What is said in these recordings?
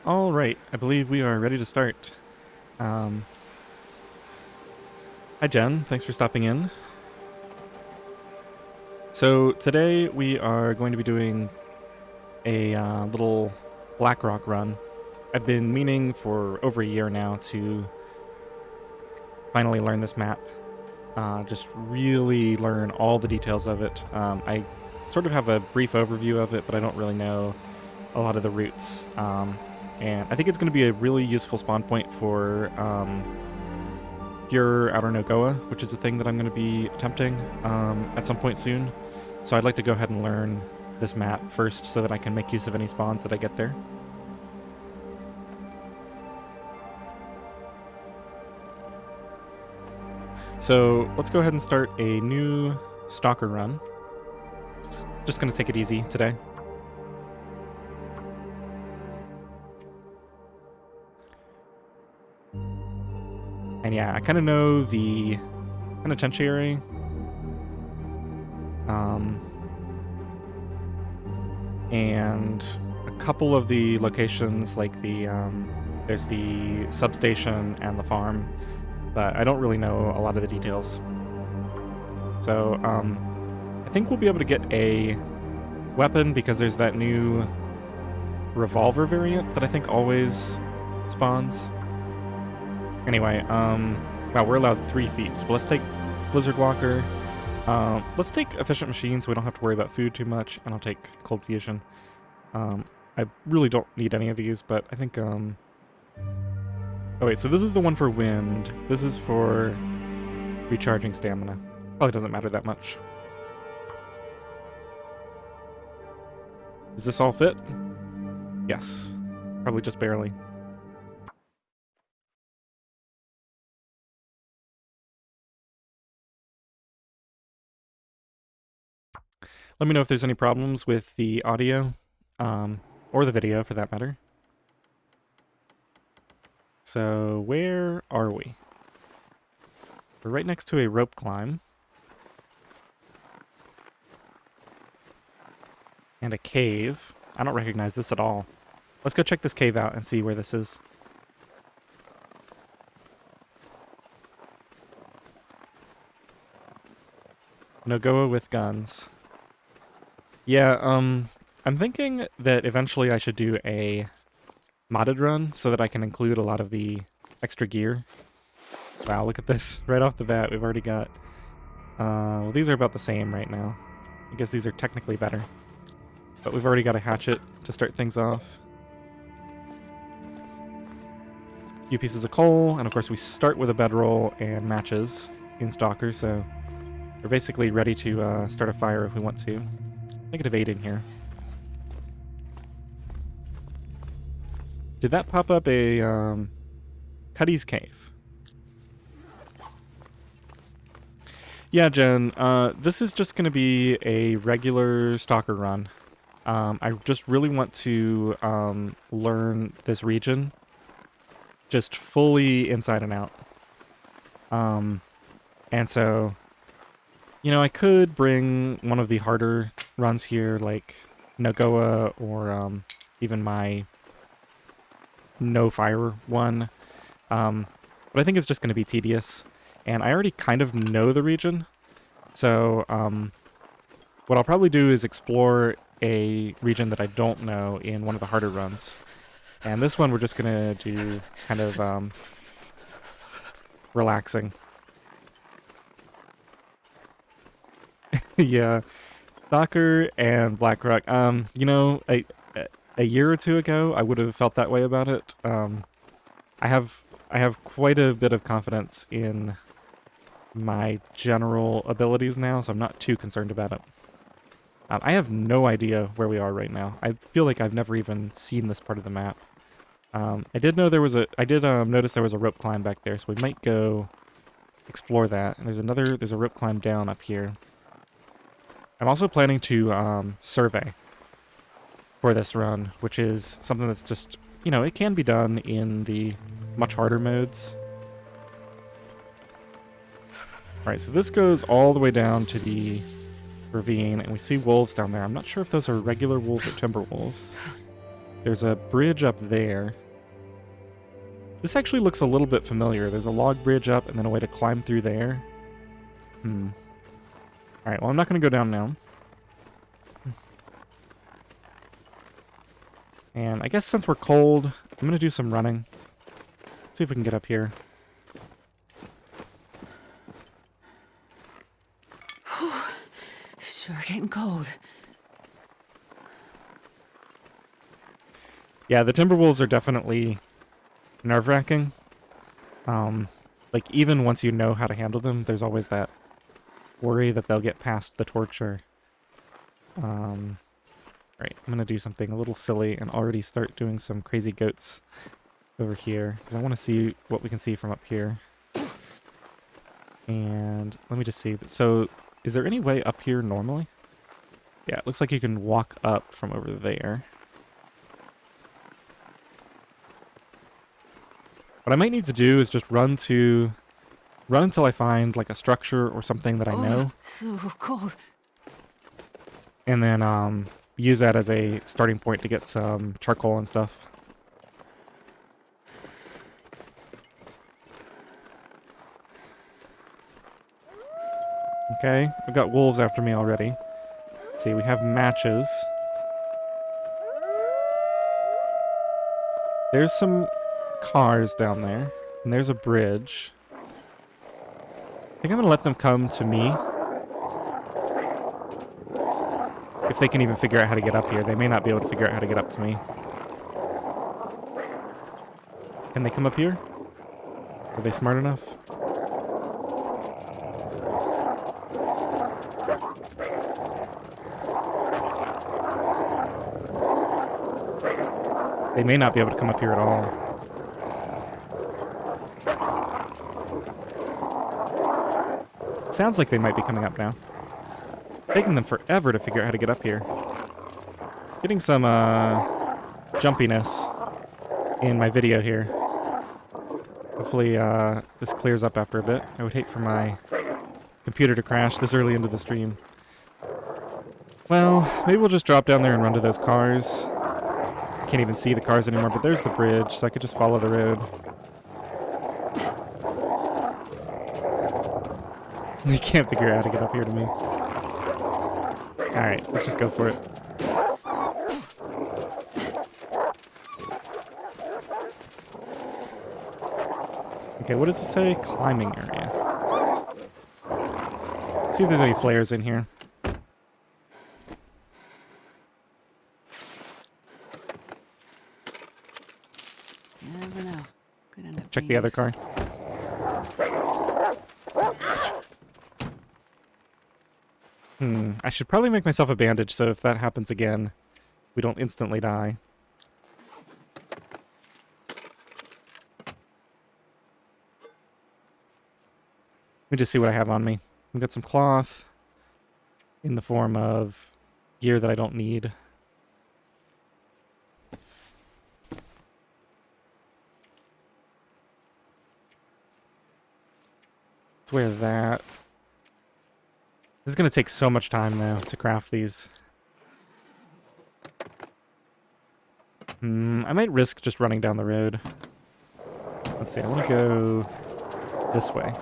All right, I believe we are ready to start. Um, Hi Jen, thanks for stopping in. So today we are going to be doing a little Blackrock run. I've been meaning for over a year now to finally learn this map. Just really learn all the details of it. I sort of have a brief overview of it, but I don't really know a lot of the routes. And I think it's going to be a really useful spawn point for pure outer Nogoa, which is a thing that I'm going to be attempting at some point soon. So I'd like to go ahead and learn this map first so that I can make use of any spawns that I get there. So let's go ahead and start a new Stalker run. Just going to take it easy today. And yeah, I kind of know the penitentiary. And a couple of the locations, like there's the substation and the farm, but I don't really know a lot of the details. So I think we'll be able to get a weapon because there's that new revolver variant that I think always spawns. Anyway, wow, we're allowed 3 feet, so let's take Blizzard Walker. Let's take Efficient Machine so we don't have to worry about food too much, and I'll take Cold Fusion. I really don't need any of these, but I think, Oh wait, so this is the one for wind. This is for recharging stamina. Probably doesn't matter that much. Does this all fit? Yes. Probably just barely. Let me know if there's any problems with the audio, or the video for that matter. So where are we? We're right next to a rope climb. And a cave. I don't recognize this at all. Let's go check this cave out and see where this is. Nogoa with guns. Yeah, I'm thinking that eventually I should do a modded run so that I can include a lot of the extra gear. Wow, look at this. Right off the bat, we've already got... well, these are about the same right now. I guess these are technically better. But we've already got a hatchet to start things off. A few pieces of coal, and of course we start with a bedroll and matches in Stalker, so we're basically ready to start a fire if we want to. -8 in here. Did that pop up a Cuddy's Cave? Yeah, Jen, this is just going to be a regular Stalker run. I just really want to learn this region just fully inside and out. And so, you know, I could bring one of the harder runs here, like Nogoa or even my No Fire one. But I think it's just going to be tedious. And I already kind of know the region. So what I'll probably do is explore a region that I don't know in one of the harder runs. And this one we're just going to do kind of relaxing. Yeah, Stalker and Blackrock. You know, a year or two ago, I would have felt that way about it. I have quite a bit of confidence in my general abilities now, so I'm not too concerned about it. I have no idea where we are right now. I feel like I've never even seen this part of the map. I did know there was I did notice there was a rope climb back there, so we might go explore that. And there's a rope climb down up here. I'm also planning to survey for this run, which is something that's just, you know, it can be done in the much harder modes. Alright, so this goes all the way down to the ravine, and we see wolves down there. I'm not sure if those are regular wolves or timber wolves. There's a bridge up there. This actually looks a little bit familiar. There's a log bridge up and then a way to climb through there. Alright, well, I'm not going to go down now. And I guess since we're cold, I'm going to do some running. See if we can get up here. Whew. Sure getting cold. Yeah, the Timberwolves are definitely nerve-wracking. Like, even once you know how to handle them, there's always that worry that they'll get past the torture. Right, I'm going to do something a little silly and already start doing some crazy goats over here, because I want to see what we can see from up here. And let me just see. So, is there any way up here normally? Yeah, it looks like you can walk up from over there. What I might need to do is just run until I find like a structure or something that I know. So cold. And then use that as a starting point to get some charcoal and stuff. Okay, I've got wolves after me already. Let's see, we have matches. There's some cars down there, and there's a bridge. I think I'm gonna let them come to me. If they can even figure out how to get up here. They may not be able to figure out how to get up to me. Can they come up here? Are they smart enough? They may not be able to come up here at all. Sounds like they might be coming up now. Taking them forever to figure out how to get up here. Getting some jumpiness in my video here. Hopefully this clears up after a bit. I would hate for my computer to crash this early into the stream. Well, maybe we'll just drop down there and run to those cars. I can't even see the cars anymore, but there's the bridge, so I could just follow the road. They can't figure out how to get up here to me. Alright, let's just go for it. Okay, what does it say? Climbing area. Let's see if there's any flares in here. You never know. Could end up Check being the other useful. car. I should probably make myself a bandage so if that happens again, we don't instantly die. Let me just see what I have on me. I've got some cloth in the form of gear that I don't need. Let's wear that. This is going to take so much time, though, to craft these. I might risk just running down the road. Let's see, I want to go this way.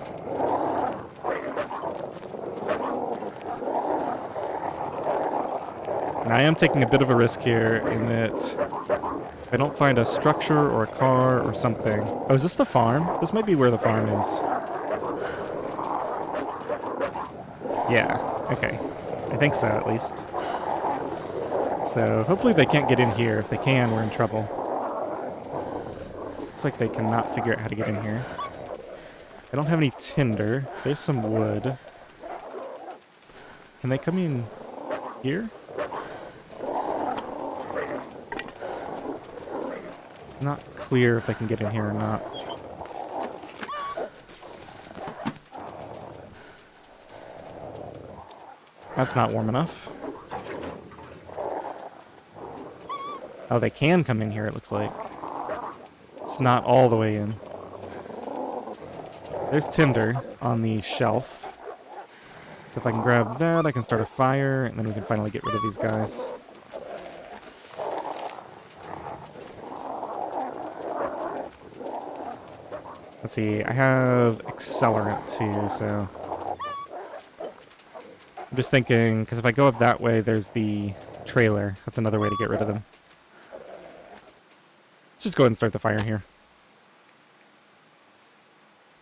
And I am taking a bit of a risk here in that if I don't find a structure or a car or something... Oh, is this the farm? This might be where the farm is. Yeah, okay. I think so, at least. So, hopefully they can't get in here. If they can, we're in trouble. Looks like they cannot figure out how to get in here. I don't have any tinder. There's some wood. Can they come in here? Not clear if they can get in here or not. That's not warm enough. Oh, they can come in here, it looks like. It's not all the way in. There's tinder on the shelf. So if I can grab that, I can start a fire, and then we can finally get rid of these guys. Let's see, I have accelerant too, so... I'm just thinking, because if I go up that way, there's the trailer. That's another way to get rid of them. Let's just go ahead and start the fire here.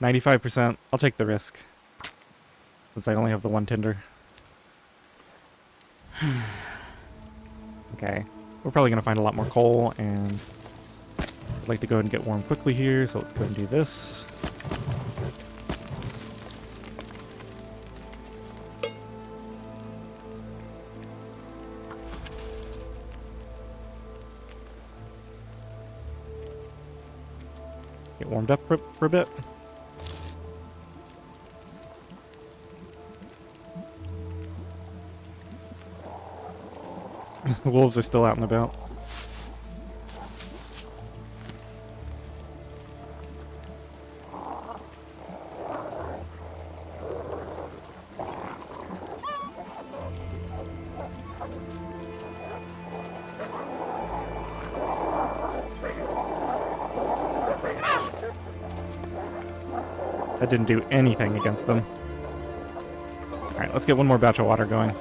95%. I'll take the risk. Since I only have the one tinder. Okay. We're probably going to find a lot more coal, and I'd like to go ahead and get warm quickly here, so let's go ahead and do this. Get warmed up for a bit. The wolves are still out and about. That didn't do anything against them. Alright, let's get one more batch of water going.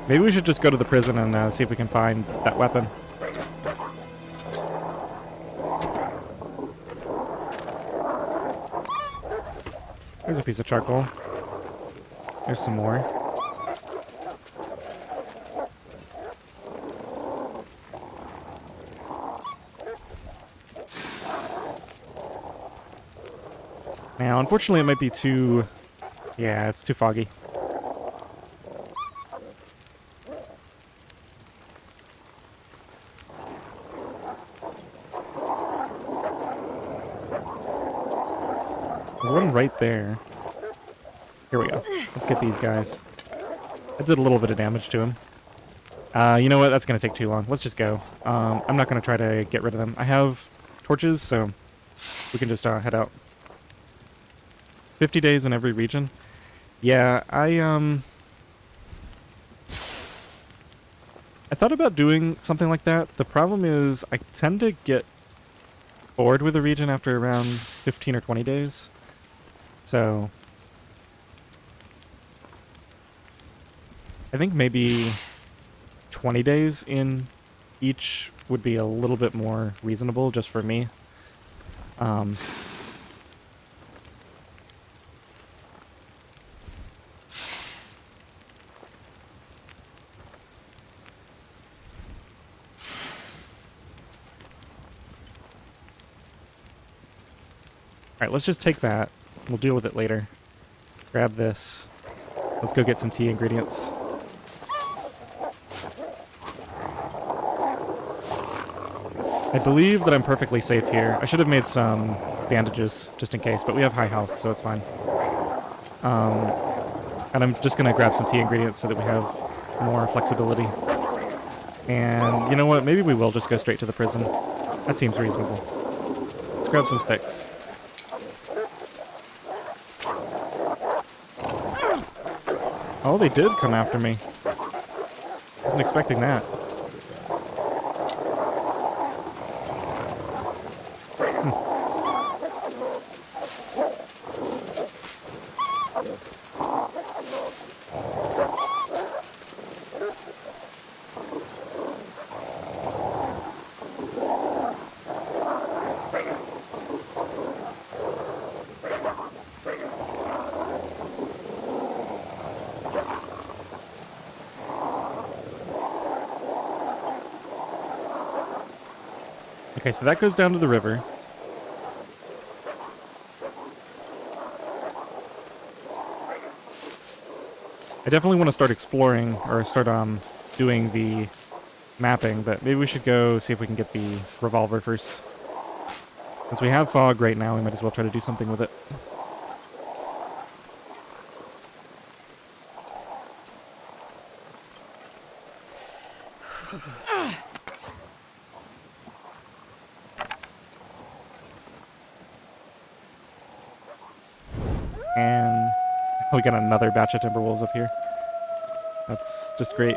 Maybe we should just go to the prison and see if we can find that weapon. There's a piece of charcoal. There's some more. Now, unfortunately, it might be too... Yeah, it's too foggy. There's one right there. Here we go. Let's get these guys. I did a little bit of damage to him. You know what? That's going to take too long. Let's just go. I'm not going to try to get rid of them. I have torches, so we can just head out. 50 days in every region. Yeah, I thought about doing something like that. The problem is I tend to get bored with a region after around 15 or 20 days. So I think maybe 20 days in each would be a little bit more reasonable just for me. Alright, let's just take that. We'll deal with it later. Grab this. Let's go get some tea ingredients. I believe that I'm perfectly safe here. I should have made some bandages just in case, but we have high health, so it's fine. And I'm just going to grab some tea ingredients so that we have more flexibility. And you know what? Maybe we will just go straight to the prison. That seems reasonable. Let's grab some sticks. Oh, they did come after me. Wasn't expecting that. Okay, so that goes down to the river. I definitely want to start exploring, or start doing the mapping, but maybe we should go see if we can get the revolver first. Since we have fog right now, we might as well try to do something with it. And we got another batch of timber wolves up here. That's just great.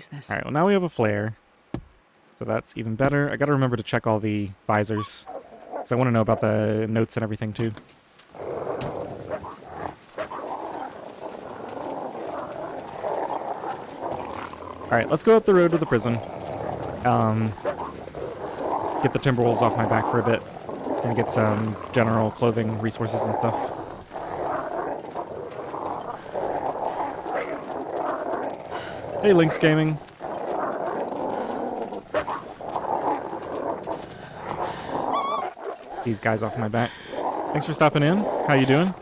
use this. Alright, well now we have a flare. So that's even better. I gotta remember to check all the visors. Because I want to know about the notes and everything too. Alright, let's go up the road to the prison. Get the Timberwolves off my back for a bit. And get some general clothing, resources and stuff. Hey, Lynx Gaming. These guys off my back. Thanks for stopping in. How you doing?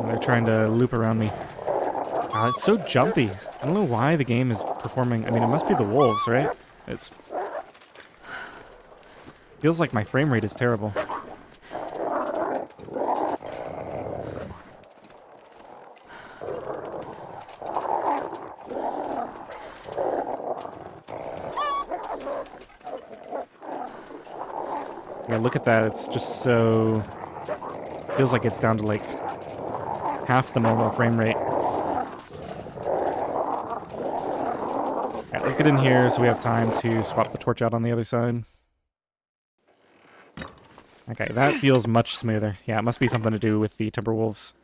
They're trying to loop around me. It's so jumpy. I don't know why the game is performing. I mean, it must be the wolves, right? It's feels like my frame rate is terrible. Yeah, look at that. It's just so... feels like it's down to like half the normal frame rate. Alright, let's get in here so we have time to swap the torch out on the other side. Okay, that feels much smoother. Yeah, it must be something to do with the Timberwolves.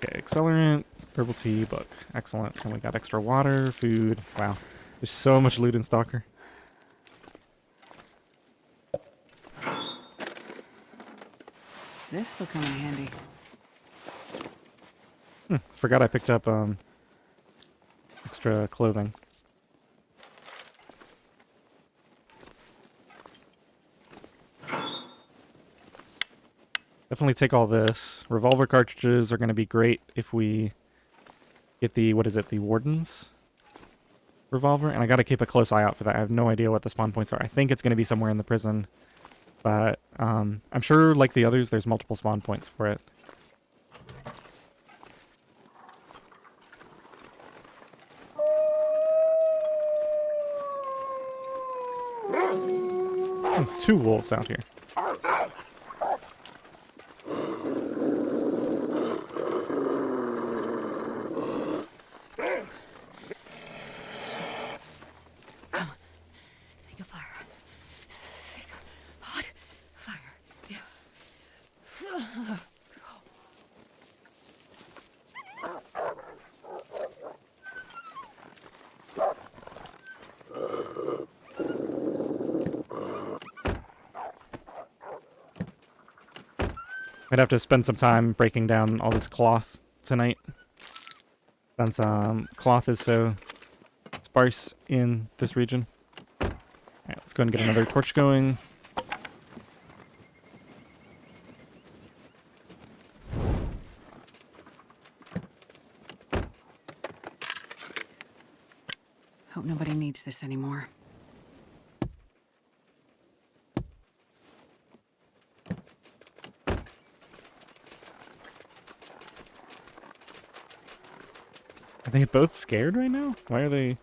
Okay, accelerant, herbal tea, book. Excellent. And we got extra water, food. Wow. There's so much loot in Stalker. This'll come in handy. Forgot I picked up extra clothing. Definitely take all this. Revolver cartridges are going to be great if we get the, what is it, the Warden's revolver. And I got to keep a close eye out for that. I have no idea what the spawn points are. I think it's going to be somewhere in the prison. But I'm sure, like the others, there's multiple spawn points for it. Two wolves out here. Think of fire. Think of hot fire. Yeah. I'd have to spend some time breaking down all this cloth tonight. Since cloth is so sparse in this region. Alright, let's go and get another torch going. Hope nobody needs this anymore. Are they both scared right now? Why are they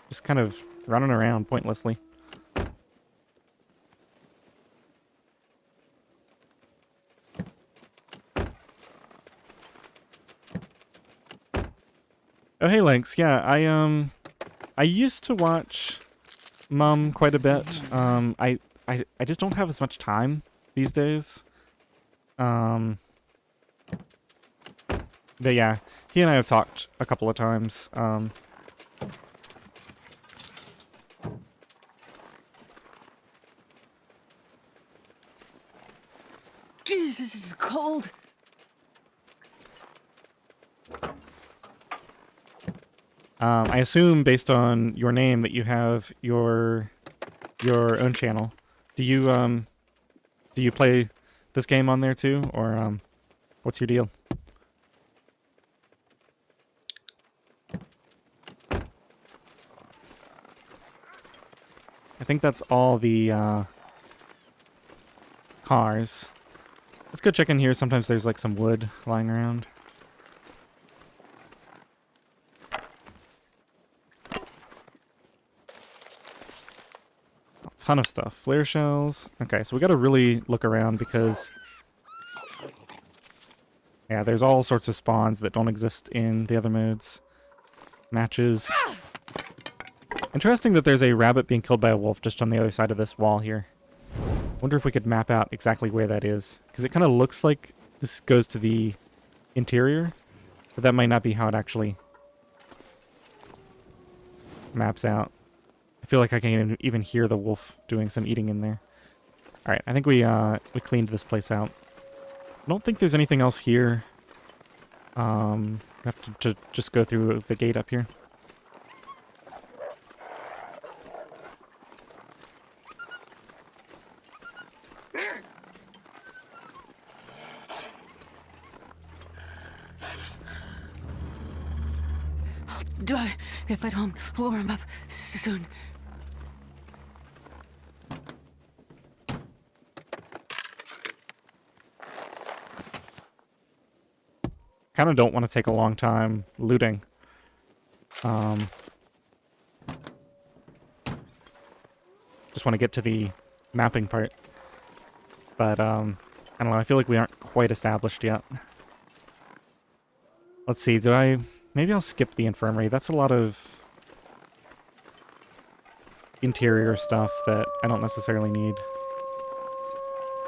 just kind of running around pointlessly? Oh hey Lynx, yeah, I used to watch Mum quite a bit. I just don't have as much time these days. But yeah, he and I have talked a couple of times. Jesus, this is cold. I assume based on your name that you have your own channel. Do you play this game on there too, or what's your deal? I think that's all the cars. Let's go check in here. Sometimes there's like some wood lying around. Ton of stuff. Flare shells. Okay, so we gotta really look around because... yeah, there's all sorts of spawns that don't exist in the other modes. Matches. Interesting that there's a rabbit being killed by a wolf just on the other side of this wall here. Wonder if we could map out exactly where that is. Because it kind of looks like this goes to the interior. But that might not be how it actually maps out. I feel like I can even hear the wolf doing some eating in there. Alright, I think we cleaned this place out. I don't think there's anything else here. We have to just go through the gate up here. If I don't warm up soon. Kind of don't want to take a long time looting. Just want to get to the mapping part. But, I don't know, I feel like we aren't quite established yet. Let's see, maybe I'll skip the infirmary. That's a lot of interior stuff that I don't necessarily need.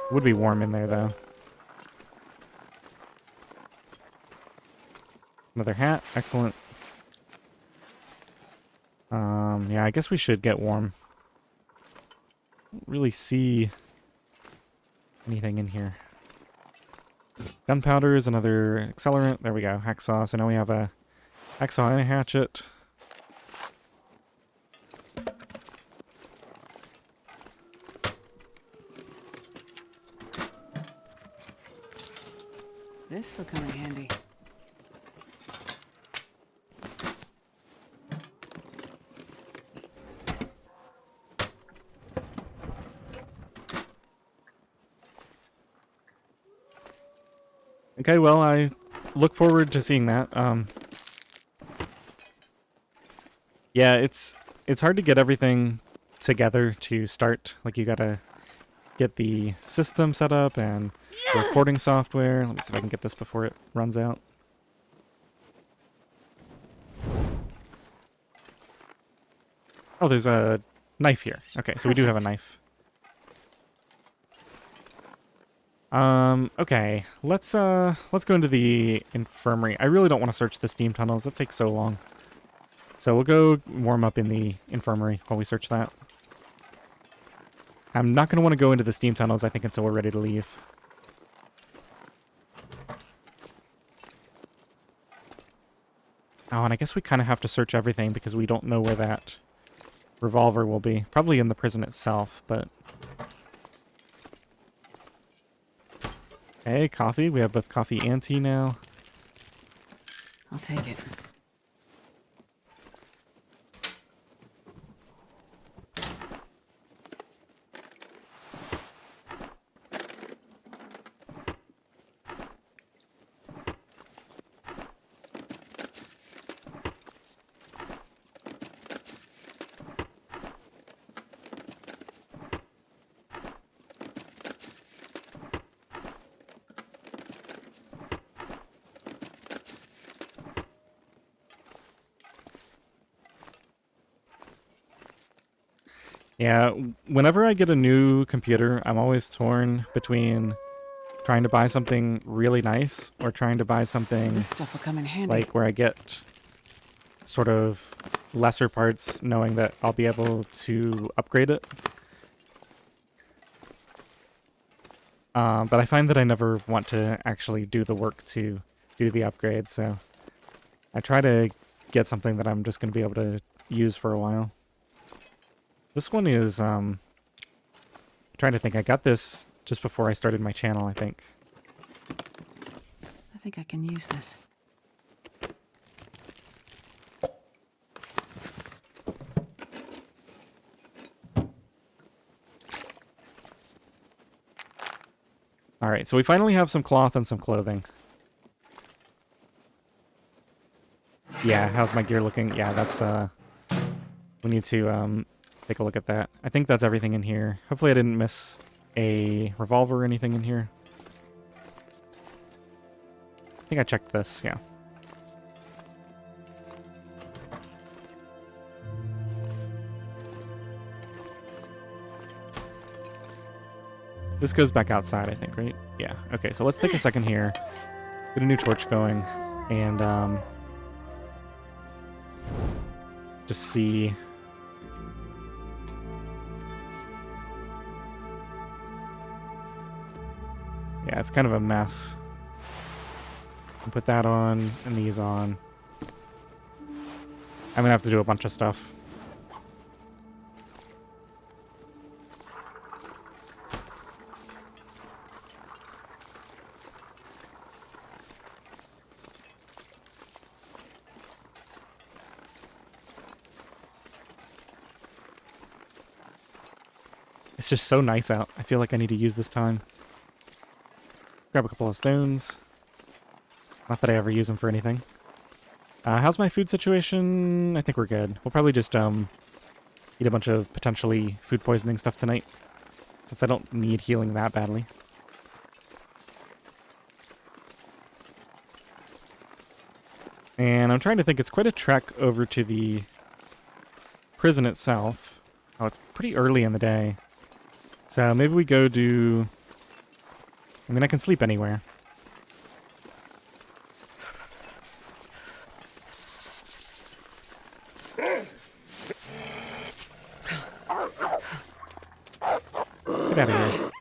It would be warm in there, though. Another hat. Excellent. Yeah, I guess we should get warm. Don't really see anything in here. Gunpowder is another accelerant. There we go. Hacksaw. So now we have a hacksaw and a hatchet. This'll come in handy. Okay, well, I look forward to seeing that. Yeah, it's hard to get everything together to start. Like, you gotta get the system set up and the recording software. Let me see if I can get this before it runs out. Oh, there's a knife here. Okay, so we do have a knife. Okay. Let's go into the infirmary. I really don't want to search the steam tunnels. That takes so long. So we'll go warm up in the infirmary while we search that. I'm not going to want to go into the steam tunnels, I think, until we're ready to leave. Oh, and I guess we kind of have to search everything because we don't know where that revolver will be. Probably in the prison itself, but... Hey, coffee. We have both coffee and tea now. I'll take it. Yeah, whenever I get a new computer, I'm always torn between trying to buy something really nice or trying to buy something This stuff will come in handy. like where I get sort of lesser parts knowing that I'll be able to upgrade it. But I find that I never want to actually do the work to do the upgrade, so I try to get something that I'm just going to be able to use for a while. This one is, trying to think. I got this just before I started my channel, I think. I think I can use this. Alright, so we finally have some cloth and some clothing. Yeah, how's my gear looking? Yeah, that's, we need to, take a look at that. I think that's everything in here. Hopefully I didn't miss a revolver or anything in here. I think I checked this, yeah. This goes back outside, I think, right? Yeah. Okay, so let's take a second here. Get a new torch going. And, just see... Yeah, it's kind of a mess. Put that on, and these on. I'm gonna have to do a bunch of stuff. It's just so nice out. I feel like I need to use this time. Grab a couple of stones. Not that I ever use them for anything. How's my food situation? I think we're good. We'll probably just eat a bunch of potentially food poisoning stuff tonight, since I don't need healing that badly. And I'm trying to think, it's quite a trek over to the prison itself. Oh, it's pretty early in the day. So maybe we go do... I mean, I can sleep anywhere. Get out of here.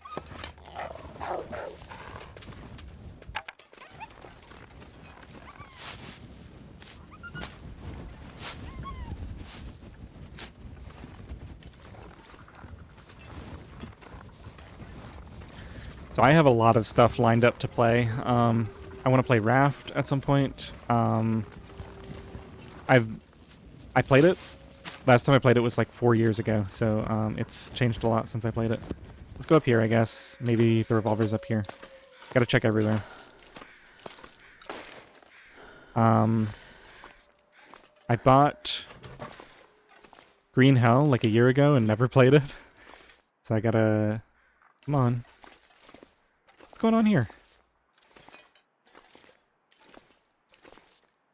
So I have a lot of stuff lined up to play. I want to play Raft at some point. I played it. Last time I played it was like 4 years ago, so it's changed a lot since I played it. Let's go up here, I guess. Maybe the revolver's up here. Gotta check everywhere. I bought Green Hell like a year ago and never played it. So I gotta... Come on. What's going on here?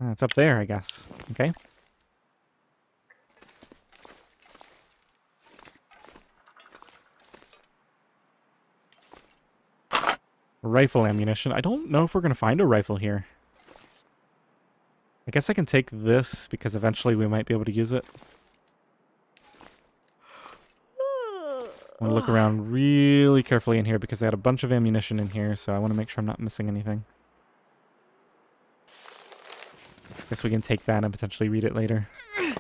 It's up there, I guess. Okay. Rifle ammunition. I don't know if we're going to find a rifle here. I guess I can take this because eventually we might be able to use it. I want to look around really carefully in here because they had a bunch of ammunition in here, so I want to make sure I'm not missing anything. Guess we can take that and potentially read it later. I'm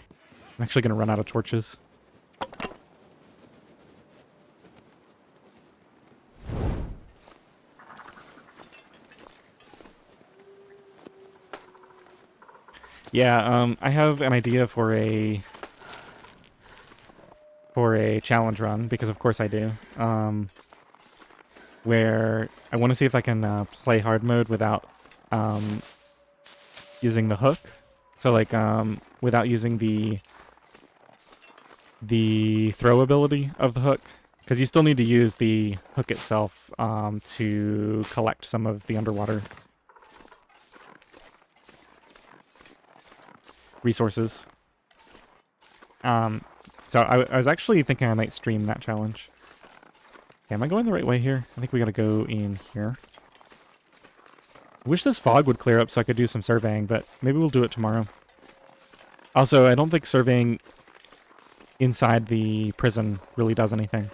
actually going to run out of torches. Yeah, I have an idea for a challenge run, because of course I do, where I want to see if I can play hard mode without using the hook. So like without using the throw ability of the hook, because you still need to use the hook itself to collect some of the underwater resources. So I was actually thinking I might stream that challenge. Okay, am I going the right way here? I think we gotta go in here. I wish this fog would clear up so I could do some surveying, but maybe we'll do it tomorrow. Also, I don't think surveying inside the prison really does anything,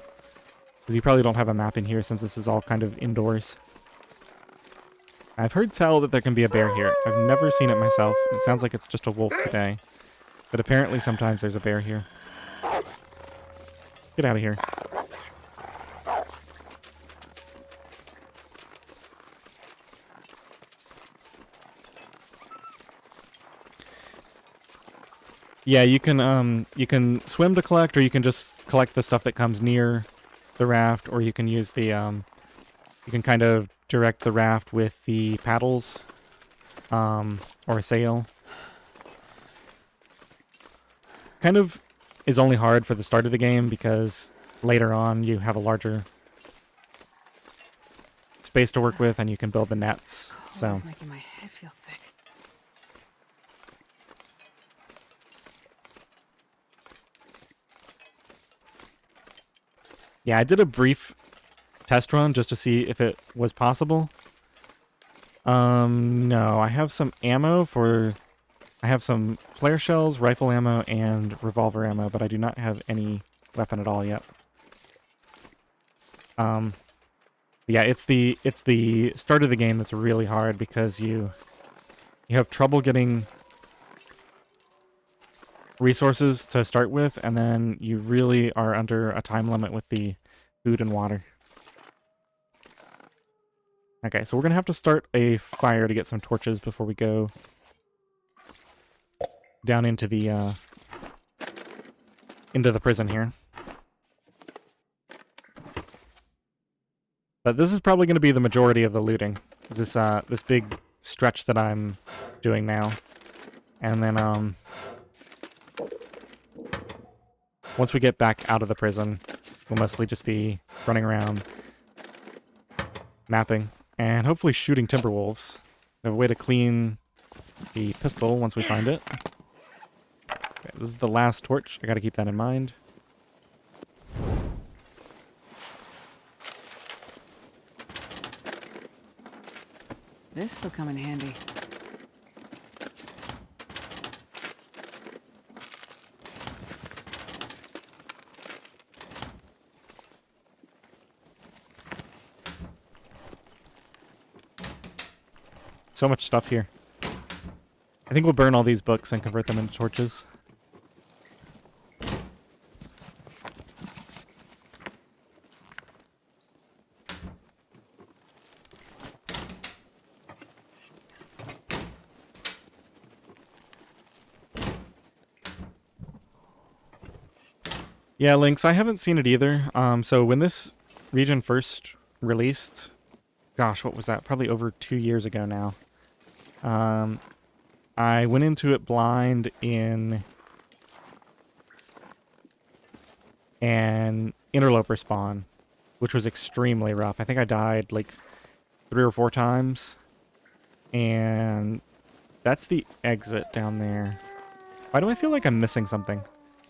because you probably don't have a map in here since this is all kind of indoors. I've heard tell that there can be a bear here. I've never seen it myself. It sounds like it's just a wolf today, but apparently sometimes there's a bear here. Get out of here. Yeah, you can swim to collect, or you can just collect the stuff that comes near the raft, or you can use the you can kind of direct the raft with the paddles or a sail. Kind of is only hard for the start of the game because later on you have a larger space to work with and you can build the nets. So It's making my head feel thick. yeah, I did a brief test run just to see if it was possible. No, I have some ammo for... I have some flare shells, rifle ammo, and revolver ammo, but I do not have any weapon at all yet. Yeah, it's the start of the game that's really hard because you have trouble getting resources to start with, and then you really are under a time limit with the food and water. Okay, so we're gonna have to start a fire to get some torches before we go down into the prison here. But this is probably going to be the majority of the looting. This big stretch that I'm doing now, and then once we get back out of the prison, we'll mostly just be running around, mapping, and hopefully shooting timber wolves. We have a way to clean the pistol once we find it. Okay, this is the last torch. I got to keep that in mind. This'll come in handy. So much stuff here. I think we'll burn all these books and convert them into torches. Yeah, Lynx, I haven't seen it either. So when this region first released, gosh, what was that? Probably over 2 years ago now. I went into it blind in an interloper spawn, which was extremely rough. I think I died like 3 or 4 times. And that's the exit down there. Why do I feel like I'm missing something?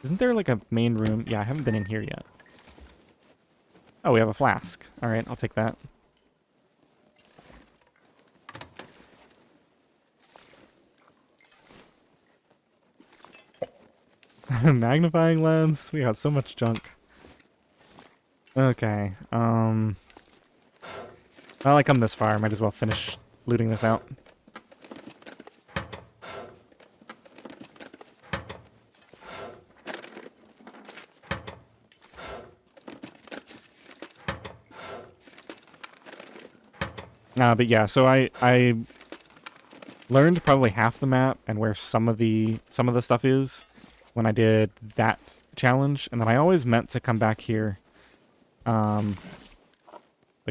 Isn't there like a main room? Yeah, I haven't been in here yet. Oh, we have a flask. All right, I'll take that. Magnifying lens. We got so much junk. Okay. Well, I come this far. Might as well finish looting this out. But yeah, so I learned probably half the map and where some of the stuff is when I did that challenge, and then I always meant to come back here, like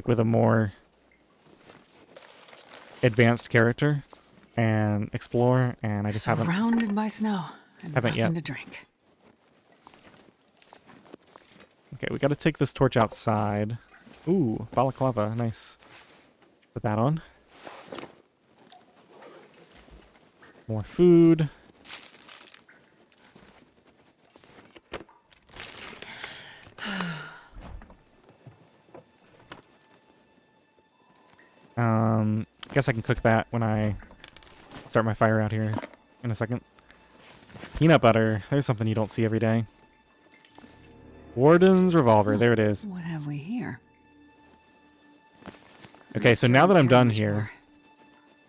with a more advanced character and explore, and I just haven't. Surrounded by snow and haven't nothing yet. to drink. Okay, we got to take this torch outside. Ooh, balaclava, nice. Put that on. More food. Guess I can cook that when I start my fire out here in a second. Peanut butter. There's something you don't see every day. Warden's revolver. There it is. What have we here? Okay, so now that I'm done here,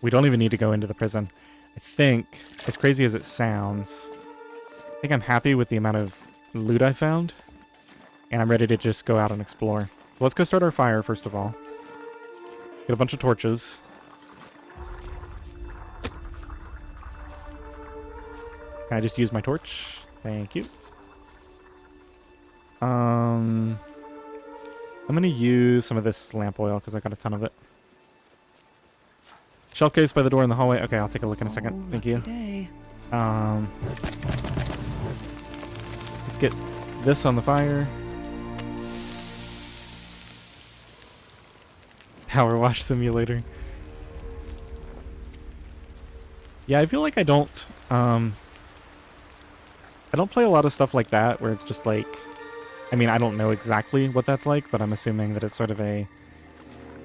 we don't even need to go into the prison. I think, as crazy as it sounds, I think I'm happy with the amount of loot I found, and I'm ready to just go out and explore. So let's go start our fire, first of all. Get a bunch of torches. Can I just use my torch? Thank you. I'm going to use some of this lamp oil because I got a ton of it. Shell case by the door in the hallway. Okay, I'll take a look in a second. Thank you. Day. Let's get this on the fire. Power wash simulator. Yeah, I feel like I don't play a lot of stuff like that where it's just like, I mean, I don't know exactly what that's like, but I'm assuming that it's sort of a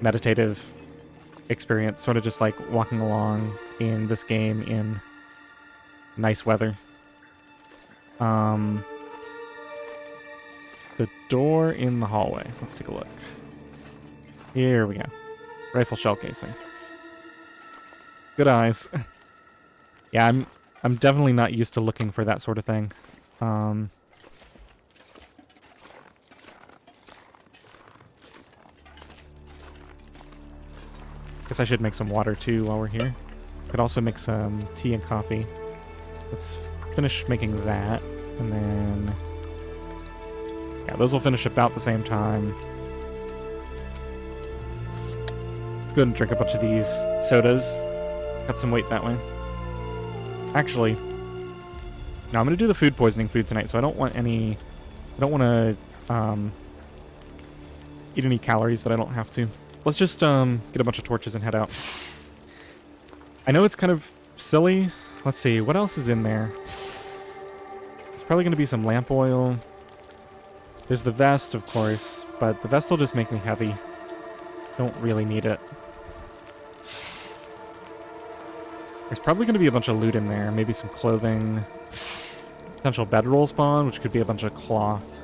meditative experience, sort of just like walking along in this game in nice weather. The door in the hallway. Let's take a look. Here we go. Rifle shell casing. Good eyes. Yeah, I'm definitely not used to looking for that sort of thing. Guess I should make some water too while we're here. Could also make some tea and coffee. Let's finish making that, and then yeah, those will finish about the same time. Let's go ahead and drink a bunch of these sodas. Cut some weight that way. Actually, no, I'm gonna do the food poisoning food tonight, so I don't want any. I don't want to eat any calories that I don't have to. Let's just get a bunch of torches and head out. I know it's kind of silly. Let's see, what else is in there? It's probably going to be some lamp oil. There's the vest, of course, but the vest will just make me heavy. Don't really need it. There's probably going to be a bunch of loot in there. Maybe some clothing. Potential bedroll spawn, which could be a bunch of cloth.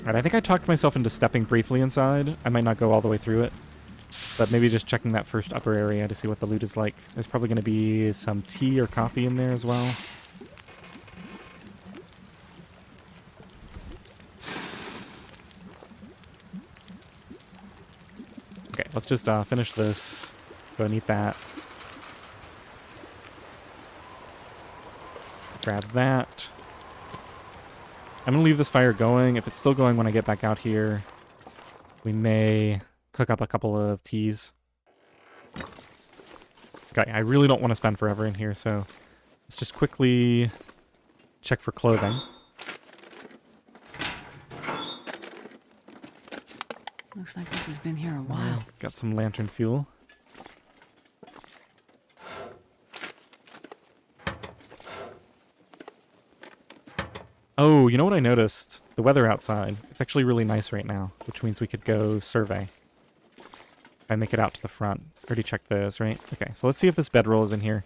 Alright, I think I talked myself into stepping briefly inside. I might not go all the way through it. But maybe just checking that first upper area to see what the loot is like. There's probably going to be some tea or coffee in there as well. Okay, let's just finish this. Go and eat that. Grab that. I'm going to leave this fire going. If it's still going when I get back out here, we may cook up a couple of teas. Okay, I really don't want to spend forever in here, so let's just quickly check for clothing. Looks like this has been here a while. Got some lantern fuel. Oh, you know what I noticed? The weather outside. It's actually really nice right now, which means we could go survey. If I make it out to the front. Already checked those, right? Okay, so let's see if this bedroll is in here.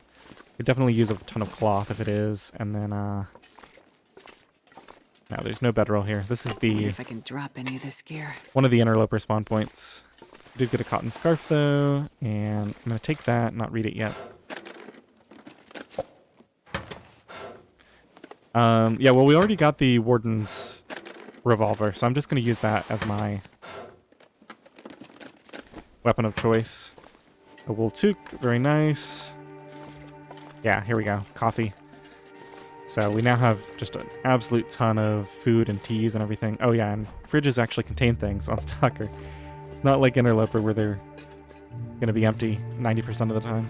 Could definitely use a ton of cloth if it is, and then, no, there's no bedroll here. This is the... If I can drop any of this gear. One of the interloper spawn points. I did get a cotton scarf, though, and I'm going to take that, not read it yet. Yeah, well, we already got the Warden's revolver, so I'm just going to use that as my weapon of choice. A wool toque, very nice. Yeah, here we go, coffee. So we now have just an absolute ton of food and teas and everything. Oh yeah, and fridges actually contain things on Stalker. It's not like Interloper where they're going to be empty 90% of the time.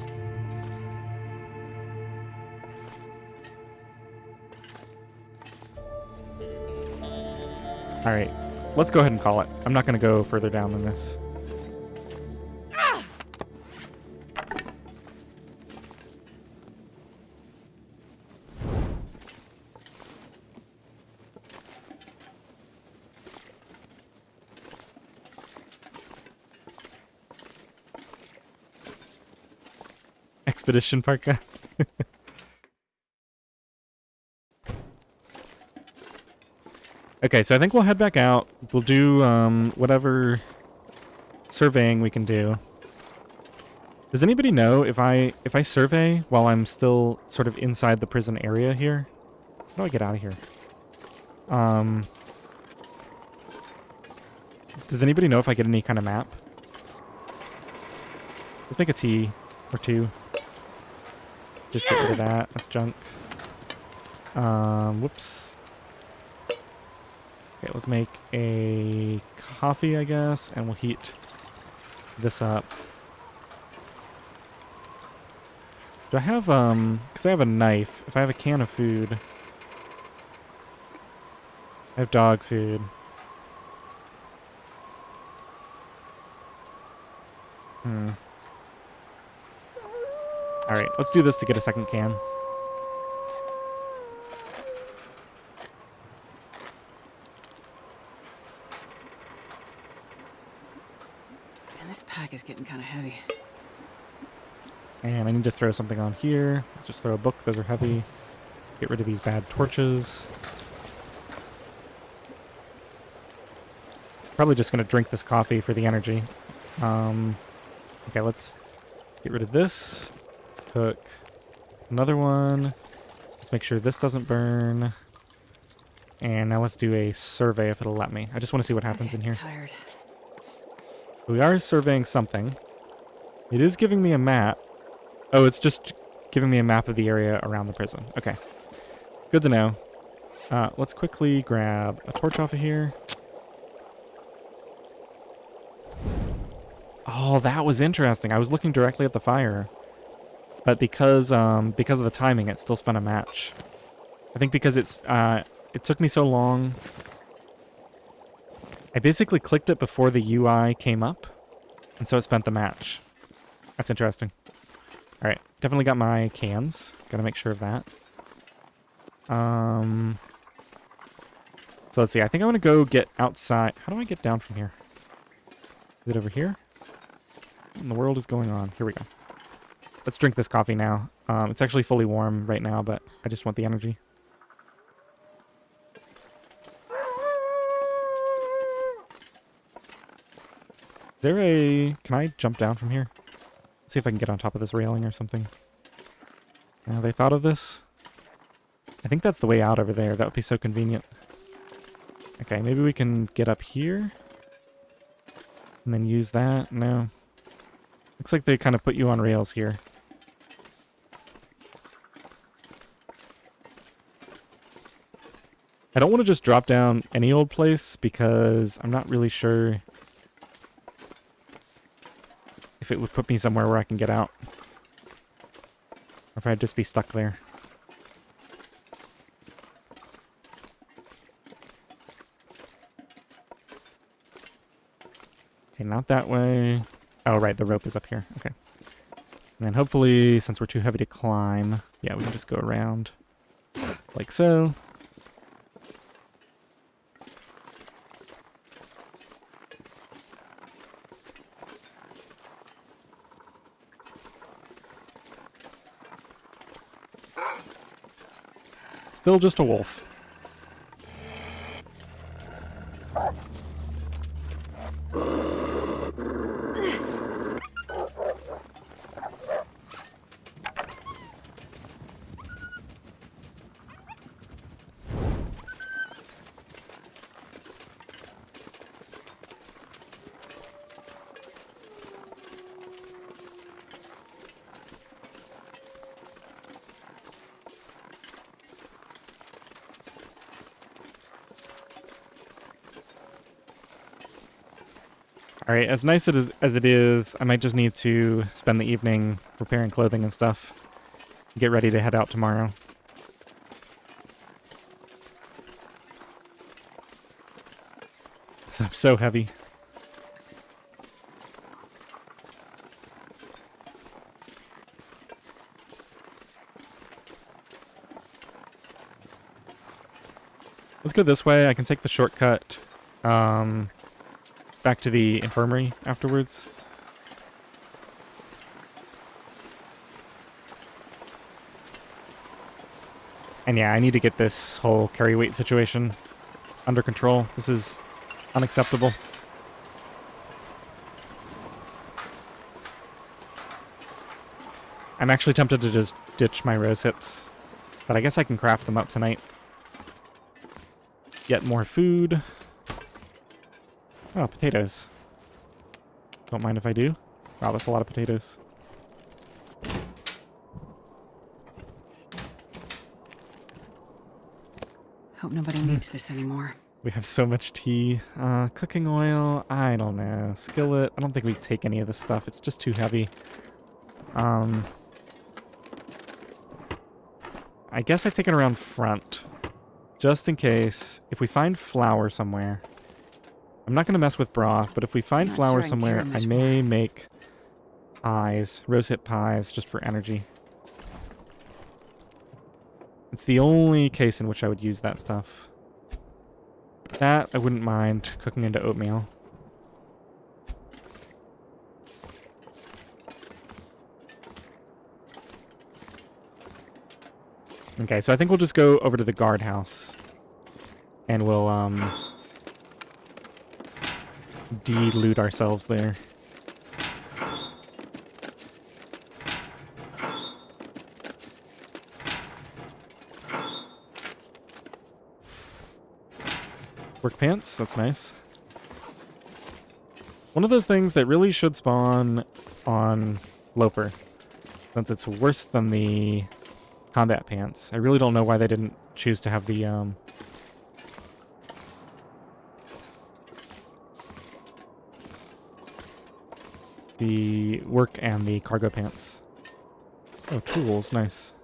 Alright, let's go ahead and call it. I'm not going to go further down than this. Expedition parka. Okay, so I think we'll head back out. We'll do whatever surveying we can do. Does anybody know if I survey while I'm still sort of inside the prison area here? How do I get out of here? Does anybody know if I get any kind of map? Let's make a tea or two. Just get rid of that. That's junk. Whoops. Okay, let's make a coffee, I guess, and we'll heat this up. Do I have, because I have a knife. If I have a can of food. I have dog food. Alright, let's do this to get a second can. Man, this pack is getting kind of heavy. And I need to throw something on here. Let's just throw a book. Those are heavy. Get rid of these bad torches. Probably just going to drink this coffee for the energy. Okay, let's get rid of this. Let's cook another one. Let's make sure this doesn't burn. And now let's do a survey if it'll let me. I just want to see what happens in here. Tired. We are surveying something. It is giving me a map. Oh, it's just giving me a map of the area around the prison. Okay. Good to know. Let's quickly grab a torch off of here. Oh, that was interesting. I was looking directly at the fire. But because of the timing, it still spun a match. I think because it took me so long. I basically clicked it before the UI came up, and so it spent the match. That's interesting. Alright, definitely got my cans. Gotta make sure of that. So let's see, I think I want to go get outside. How do I get down from here? Is it over here? What in the world is going on? Here we go. Let's drink this coffee now. It's actually fully warm right now, but I just want the energy. Is there a... Can I jump down from here? Let's see if I can get on top of this railing or something. They thought of this? I think that's the way out over there. That would be so convenient. Okay, maybe we can get up here. And then use that. No. Looks like they kind of put you on rails here. I don't want to just drop down any old place because I'm not really sure if it would put me somewhere where I can get out. Or if I'd just be stuck there. Okay, not that way. Oh, right, the rope is up here. Okay. And then hopefully, since we're too heavy to climb, yeah, we can just go around like so. Still just a wolf. Alright, as nice as it is, I might just need to spend the evening repairing clothing and stuff. Get ready to head out tomorrow. I'm so heavy. Let's go this way. I can take the shortcut. Back to the infirmary afterwards. And yeah, I need to get this whole carry weight situation under control. This is unacceptable. I'm actually tempted to just ditch my rose hips, but I guess I can craft them up tonight. Get more food. Oh, potatoes. Don't mind if I do. Wow, that's a lot of potatoes. Hope nobody needs this anymore. We have so much tea. Cooking oil, I don't know. Skillet, I don't think we take any of this stuff. It's just too heavy. I guess I take it around front. Just in case. If we find flour somewhere. I'm not going to mess with broth, but if we find Not flour sure I can somewhere, carry I much may make pies. Rosehip pies, just for energy. It's the only case in which I would use that stuff. That I wouldn't mind cooking into oatmeal. Okay, so I think we'll just go over to the guardhouse. And we'll, de-loot ourselves there. Work pants, that's nice. One of those things that really should spawn on Loper, since it's worse than the combat pants. I really don't know why they didn't choose to have the work and the cargo pants. Oh, tools, nice.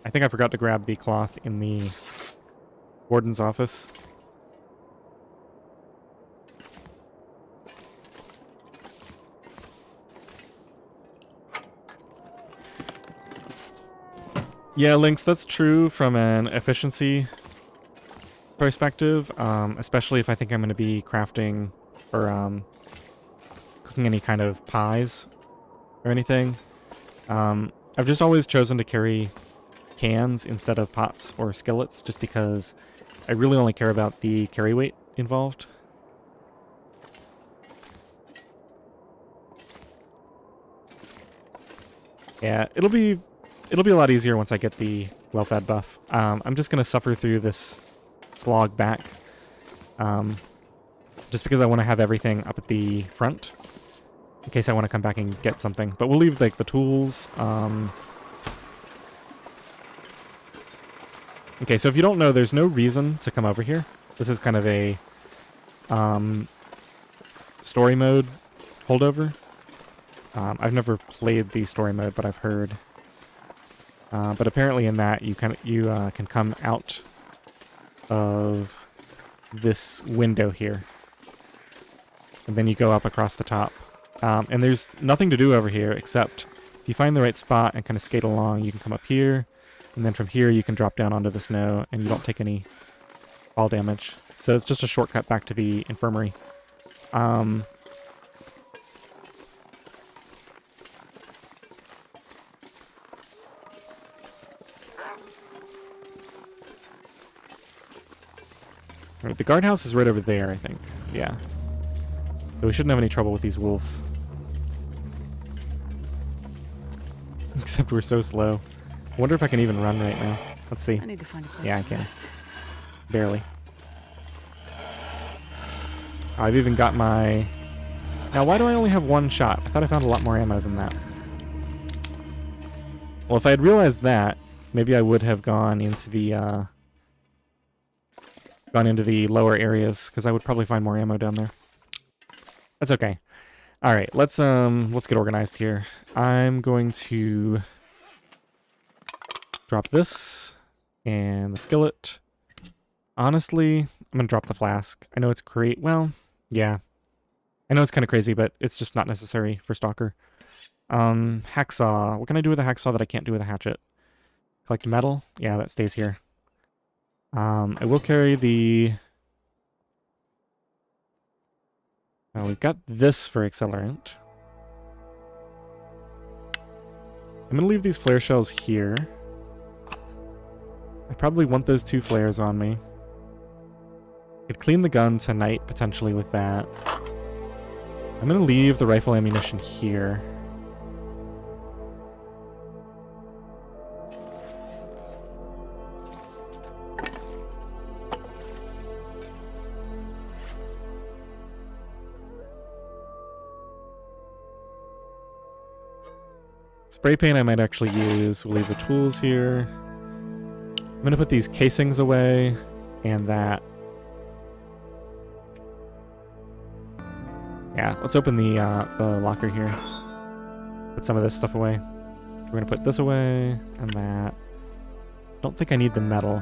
I think I forgot to grab the cloth in the warden's office. Yeah, Lynx, that's true from an efficiency perspective, especially if I think I'm going to be crafting or cooking any kind of pies or anything. I've just always chosen to carry cans instead of pots or skillets just because I really only care about the carry weight involved. Yeah, it'll be a lot easier once I get the well-fed buff. I'm just going to suffer through this slog back. Just because I want to have everything up at the front. In case I want to come back and get something. But we'll leave, like, the tools. Okay, so if you don't know, there's no reason to come over here. This is kind of a story mode holdover. I've never played the story mode, but I've heard. But apparently in that, you can come out of this window here. And then you go up across the top. And there's nothing to do over here except if you find the right spot and kind of skate along, you can come up here. And then from here, you can drop down onto the snow and you don't take any fall damage. So it's just a shortcut back to the infirmary. Right, the guardhouse is right over there, I think. Yeah. So we shouldn't have any trouble with these wolves. Except we're so slow. I wonder if I can even run right now. Let's see. I need to find a place Yeah, to I can. rest. Barely. I've even got my... Now, why do I only have one shot? I thought I found a lot more ammo than that. Well, if I had realized that, maybe I would have gone into the lower areas, because I would probably find more ammo down there. That's okay. All right, let's get organized here. I'm going to drop this and the skillet. Honestly, I'm gonna drop the flask. I know it's great. Well, yeah. I know it's kind of crazy, but it's just not necessary for Stalker. Hacksaw. What can I do with a hacksaw that I can't do with a hatchet? Collect metal? Yeah, that stays here. I will carry the... we've got this for accelerant. I'm gonna leave these flare shells here. I probably want those 2 flares on me. Could clean the gun tonight, potentially, with that. I'm gonna leave the rifle ammunition here. Spray paint I might actually use. We'll leave the tools here. I'm gonna put these casings away, and that. Yeah, let's open the locker here. put some of this stuff away. We're going to put this away and that. Don't think I need the metal.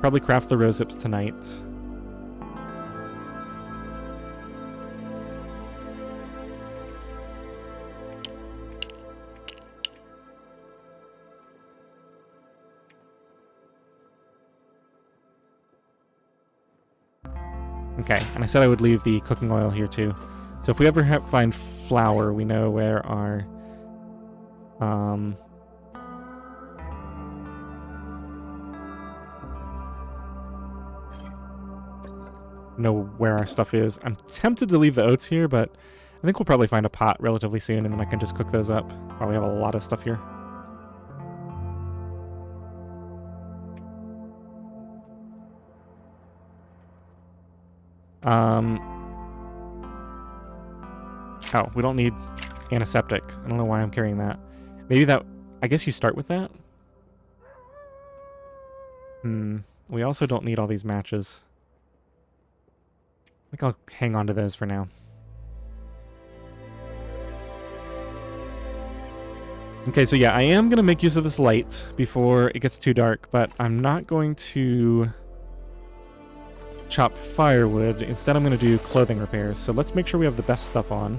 Probably craft the rose hips tonight. Okay, and I said I would leave the cooking oil here too. So if we ever find flour, we know where our stuff is. I'm tempted to leave the oats here, but I think we'll probably find a pot relatively soon, and then I can just cook those up while we have a lot of stuff here. Oh, we don't need antiseptic. I don't know why I'm carrying that. Maybe that... I guess you start with that? We also don't need all these matches. I think I'll hang on to those for now. Okay, so yeah, I am going to make use of this light before it gets too dark, but I'm not going to chop firewood. Instead, I'm going to do clothing repairs. So let's make sure we have the best stuff on.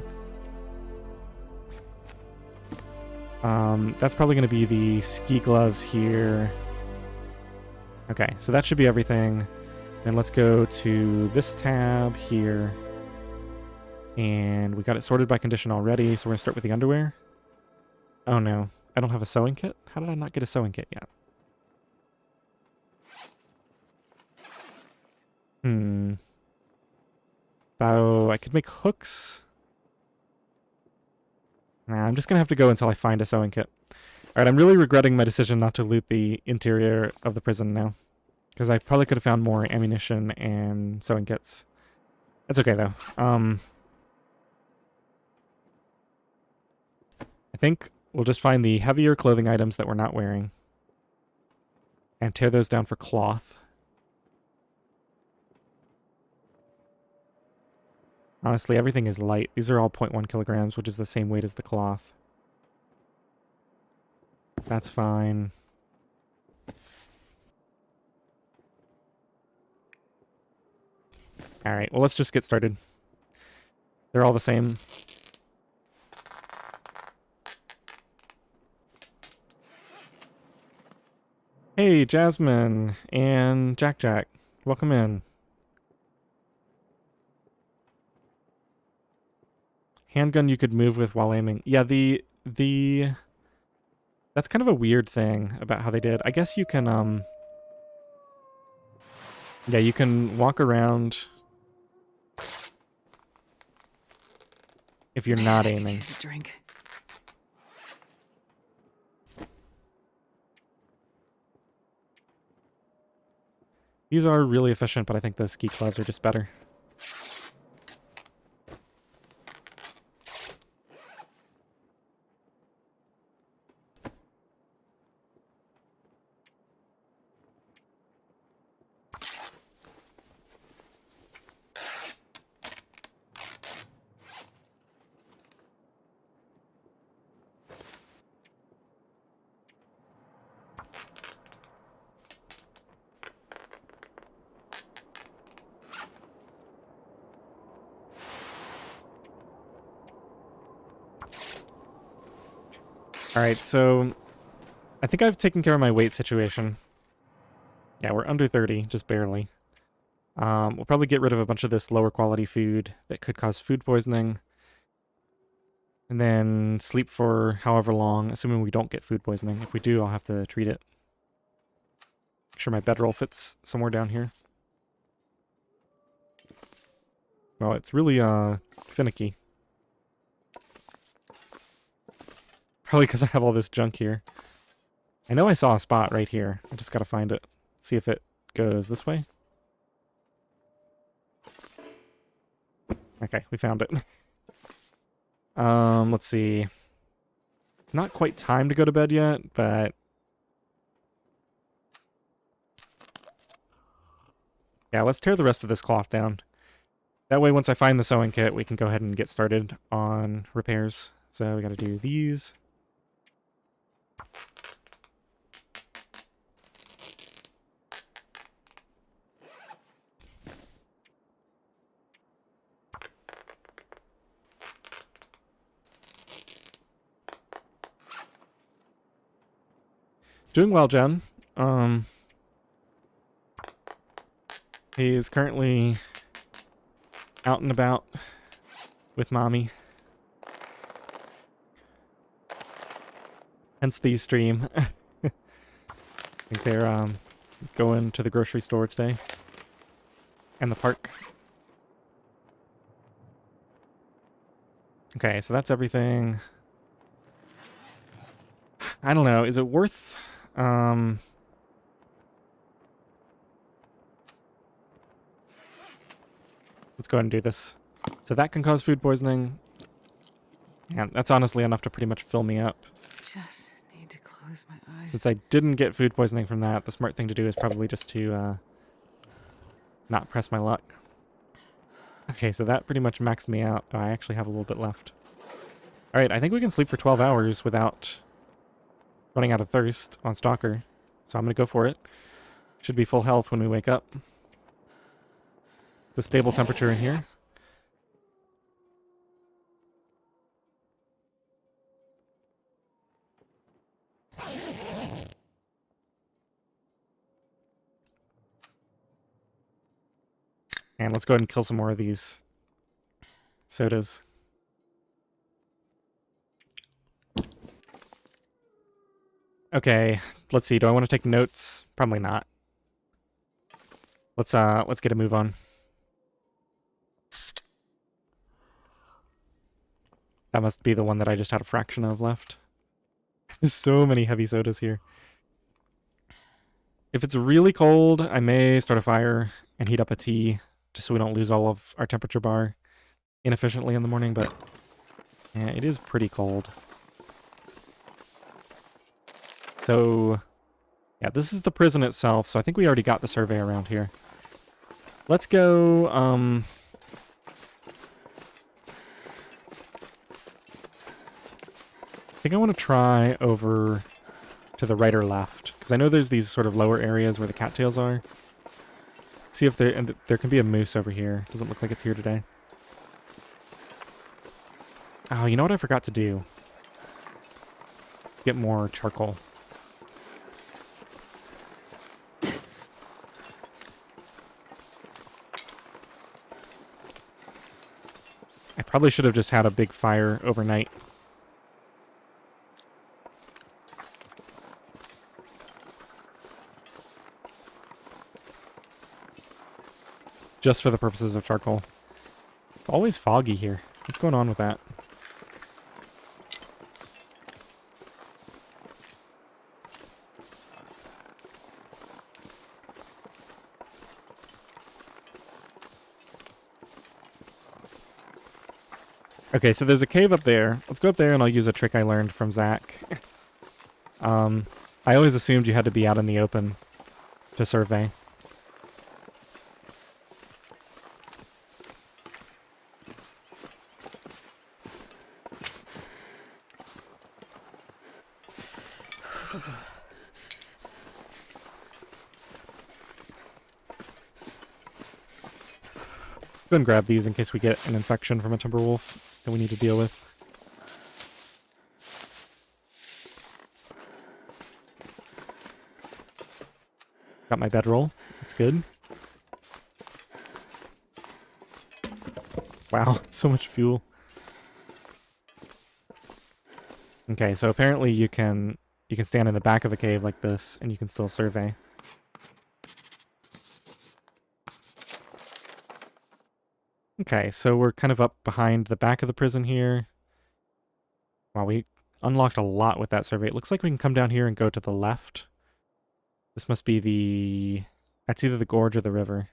That's probably going to be the ski gloves here. Okay, so that should be everything. Then let's go to this tab here. And we got it sorted by condition already, so we're going to start with the underwear. Oh no, I don't have a sewing kit? How did I not get a sewing kit yet? Oh, I could make hooks. Nah, I'm just going to have to go until I find a sewing kit. Alright, I'm really regretting my decision not to loot the interior of the prison now. Because I probably could have found more ammunition and sewing kits. That's okay, though. I think we'll just find the heavier clothing items that we're not wearing. And tear those down for cloth. Honestly, everything is light. These are all 0.1 kilograms, which is the same weight as the cloth. That's fine. Alright, well, let's just get started. They're all the same. Hey, Jasmine and Jack. Welcome in. Handgun you could move with while aiming. Yeah, that's kind of a weird thing about how they did. I guess you can, yeah, you can walk around if you're not aiming. I could use a drink. These are really efficient, but I think the ski gloves are just better. Alright, so I think I've taken care of my weight situation. Yeah, we're under 30, just barely. We'll probably get rid of a bunch of this lower quality food that could cause food poisoning. And then sleep for however long, assuming we don't get food poisoning. If we do, I'll have to treat it. Make sure my bedroll fits somewhere down here. Well, it's really finicky. Probably because I have all this junk here. I know I saw a spot right here. I just gotta find it. See if it goes this way. Okay, we found it. Let's see. It's not quite time to go to bed yet, but... yeah, let's tear the rest of this cloth down. That way, once I find the sewing kit, we can go ahead and get started on repairs. So we got to do these. Doing well, Jen. He is currently out and about with mommy. Hence the stream. I think they're going to the grocery store today. And the park. Okay, so that's everything. I don't know, is it worth let's go ahead and do this. So that can cause food poisoning. And that's honestly enough to pretty much fill me up. Just need to close my eyes. Since I didn't get food poisoning from that, the smart thing to do is probably just to not press my luck. Okay, so that pretty much maxed me out. Oh, I actually have a little bit left. Alright, I think we can sleep for 12 hours without running out of thirst on Stalker. So I'm going to go for it. Should be full health when we wake up. The stable temperature in here. And let's go ahead and kill some more of these sodas. Okay, let's see. Do I want to take notes? Probably not. Let's get a move on. That must be the one that I just had a fraction of left. There's so many heavy sodas here. If it's really cold, I may start a fire and heat up a tea, just so we don't lose all of our temperature bar inefficiently in the morning, but yeah, it is pretty cold. So, yeah, this is the prison itself, so I think we already got the survey around here. Let's go, I think I want to try over to the right or left, because I know there's these sort of lower areas where the cattails are. See if there, and there can be a moose over here. Doesn't look like it's here today. Oh, you know what I forgot to do? Get more charcoal. I probably should have just had a big fire overnight. Just for the purposes of charcoal. It's always foggy here. What's going on with that? Okay, so there's a cave up there. Let's go up there and I'll use a trick I learned from Zach. I always assumed you had to be out in the open to survey. Go and grab these in case we get an infection from a timber wolf that we need to deal with. Got my bedroll. That's good. Wow, so much fuel. Okay, so apparently you can stand in the back of a cave like this and you can still survey. Okay, so we're kind of up behind the back of the prison here. Wow, we unlocked a lot with that survey. It looks like we can come down here and go to the left. This must be the... That's either the gorge or the river.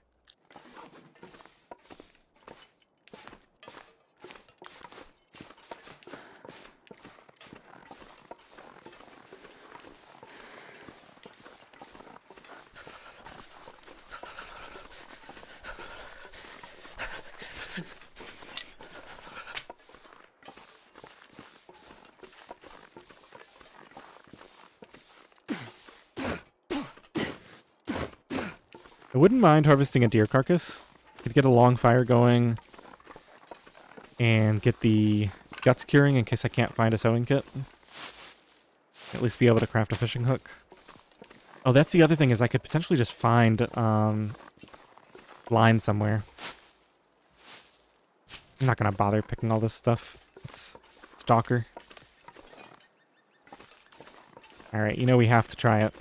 I wouldn't mind harvesting a deer carcass. Could get a long fire going and get the guts curing in case I can't find a sewing kit. At least be able to craft a fishing hook. Oh, that's the other thing, is I could potentially just find line somewhere. I'm not gonna bother picking all this stuff. It's Stalker. Alright, you know we have to try it.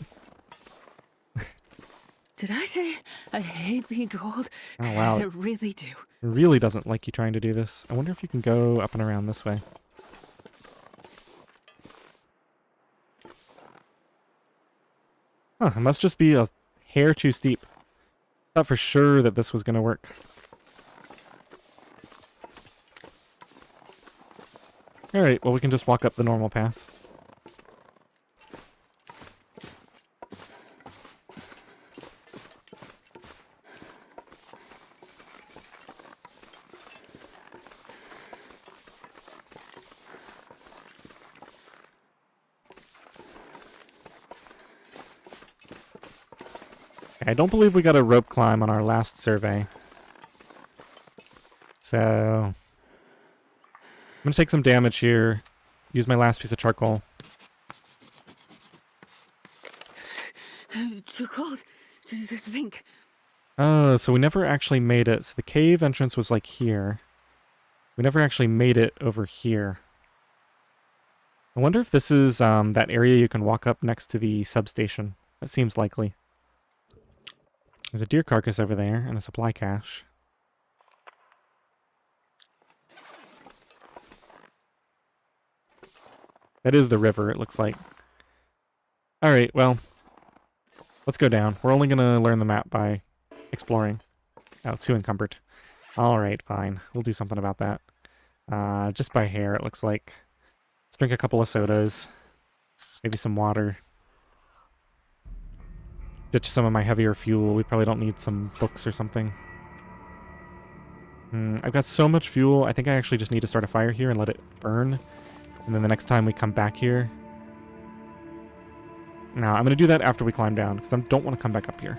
Did I say I hate being cold? Oh, wow. Yes, I really do. It really doesn't like you trying to do this. I wonder if you can go up and around this way. Huh, it must just be a hair too steep. Thought for sure that this was gonna work. Alright, well we can just walk up the normal path. I don't believe we got a rope climb on our last survey. So I'm gonna take some damage here. Use my last piece of charcoal. Too cold to think. Oh, so we never actually made it. So the cave entrance was like here. We never actually made it over here. I wonder if this is that area you can walk up next to the substation. That seems likely. There's a deer carcass over there and a supply cache. That is the river, it looks like. Alright, well, let's go down. We're only going to learn the map by exploring. Oh, too encumbered. Alright, fine. We'll do something about that. Just by hair, it looks like. Let's drink a couple of sodas. Maybe some water. Ditch some of my heavier fuel. We probably don't need some books or something. I've got so much fuel. I think I actually just need to start a fire here and let it burn. And then the next time we come back here... No, I'm going to do that after we climb down, because I don't want to come back up here.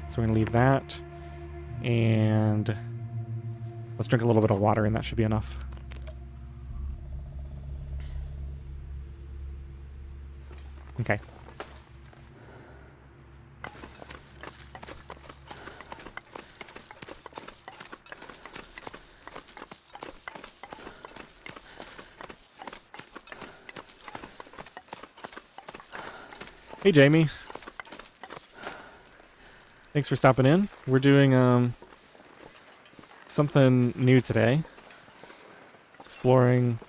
So we're going to leave that. And... let's drink a little bit of water, and that should be enough. Okay. Hey, Jamie. Thanks for stopping in. We're doing something new today. Exploring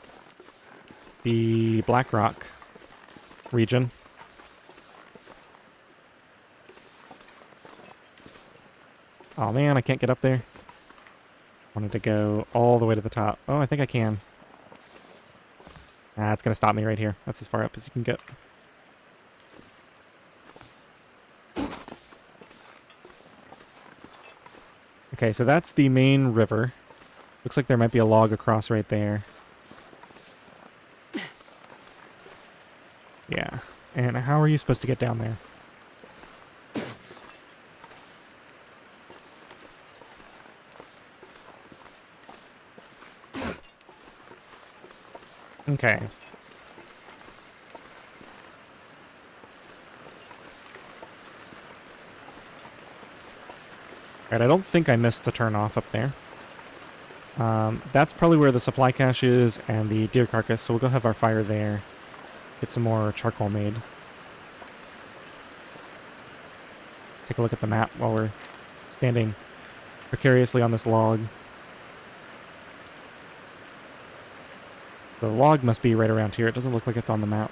the Blackrock region. Oh man, I can't get up there. Wanted to go all the way to the top. Oh, I think I can. Ah, it's gonna stop me right here. That's as far up as you can get. Okay, so that's the main river. Looks like there might be a log across right there. Yeah. And how are you supposed to get down there? Okay. Alright, I don't think I missed a turn off up there. That's probably where the supply cache is and the deer carcass, so we'll go have our fire there. Get some more charcoal made. Take a look at the map while we're standing precariously on this log. The log must be right around here. It doesn't look like it's on the map.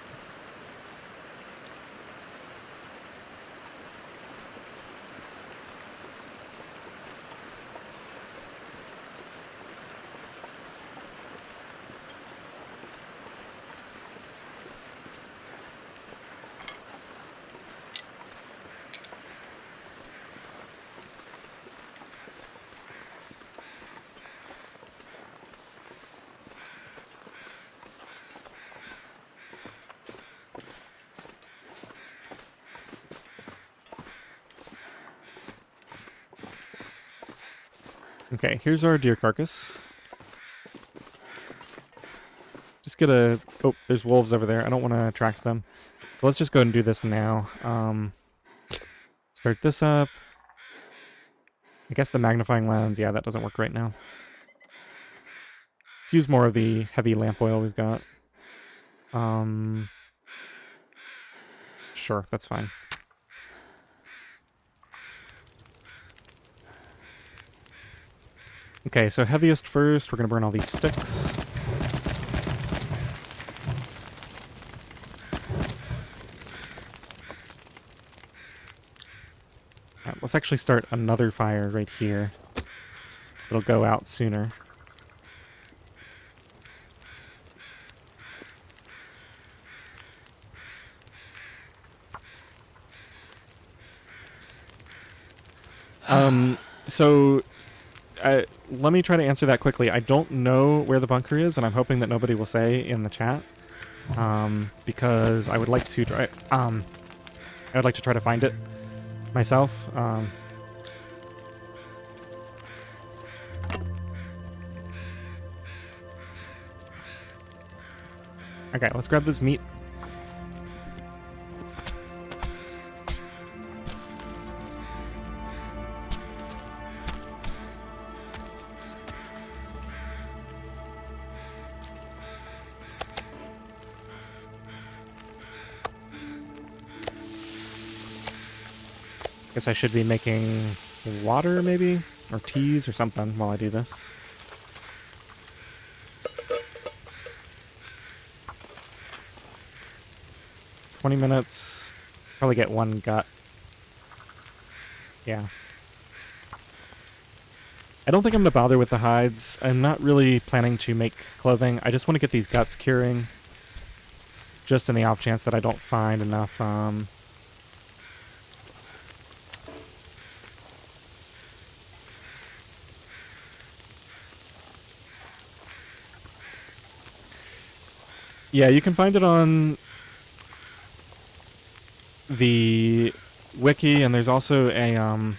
Okay, here's our deer carcass. Just get a... Oh, there's wolves over there. I don't want to attract them. So let's just go ahead and do this now. Start this up. I guess the magnifying lens, yeah, that doesn't work right now. Let's use more of the heavy lamp oil we've got. Sure, that's fine. Okay, so heaviest first. We're going to burn all these sticks. Alright, let's actually start another fire right here. It'll go out sooner. So let me try to answer that quickly. I don't know where the bunker is, and I'm hoping that nobody will say in the chat, because I would like to try. I would like to try to find it myself. Okay, let's grab this meat. Guess I should be making water, maybe? Or teas or something while I do this. $20. Probably get one gut. Yeah. I don't think I'm going to bother with the hides. I'm not really planning to make clothing. I just want to get these guts curing. Just in the off chance that I don't find enough... Yeah, you can find it on the wiki, and there's also a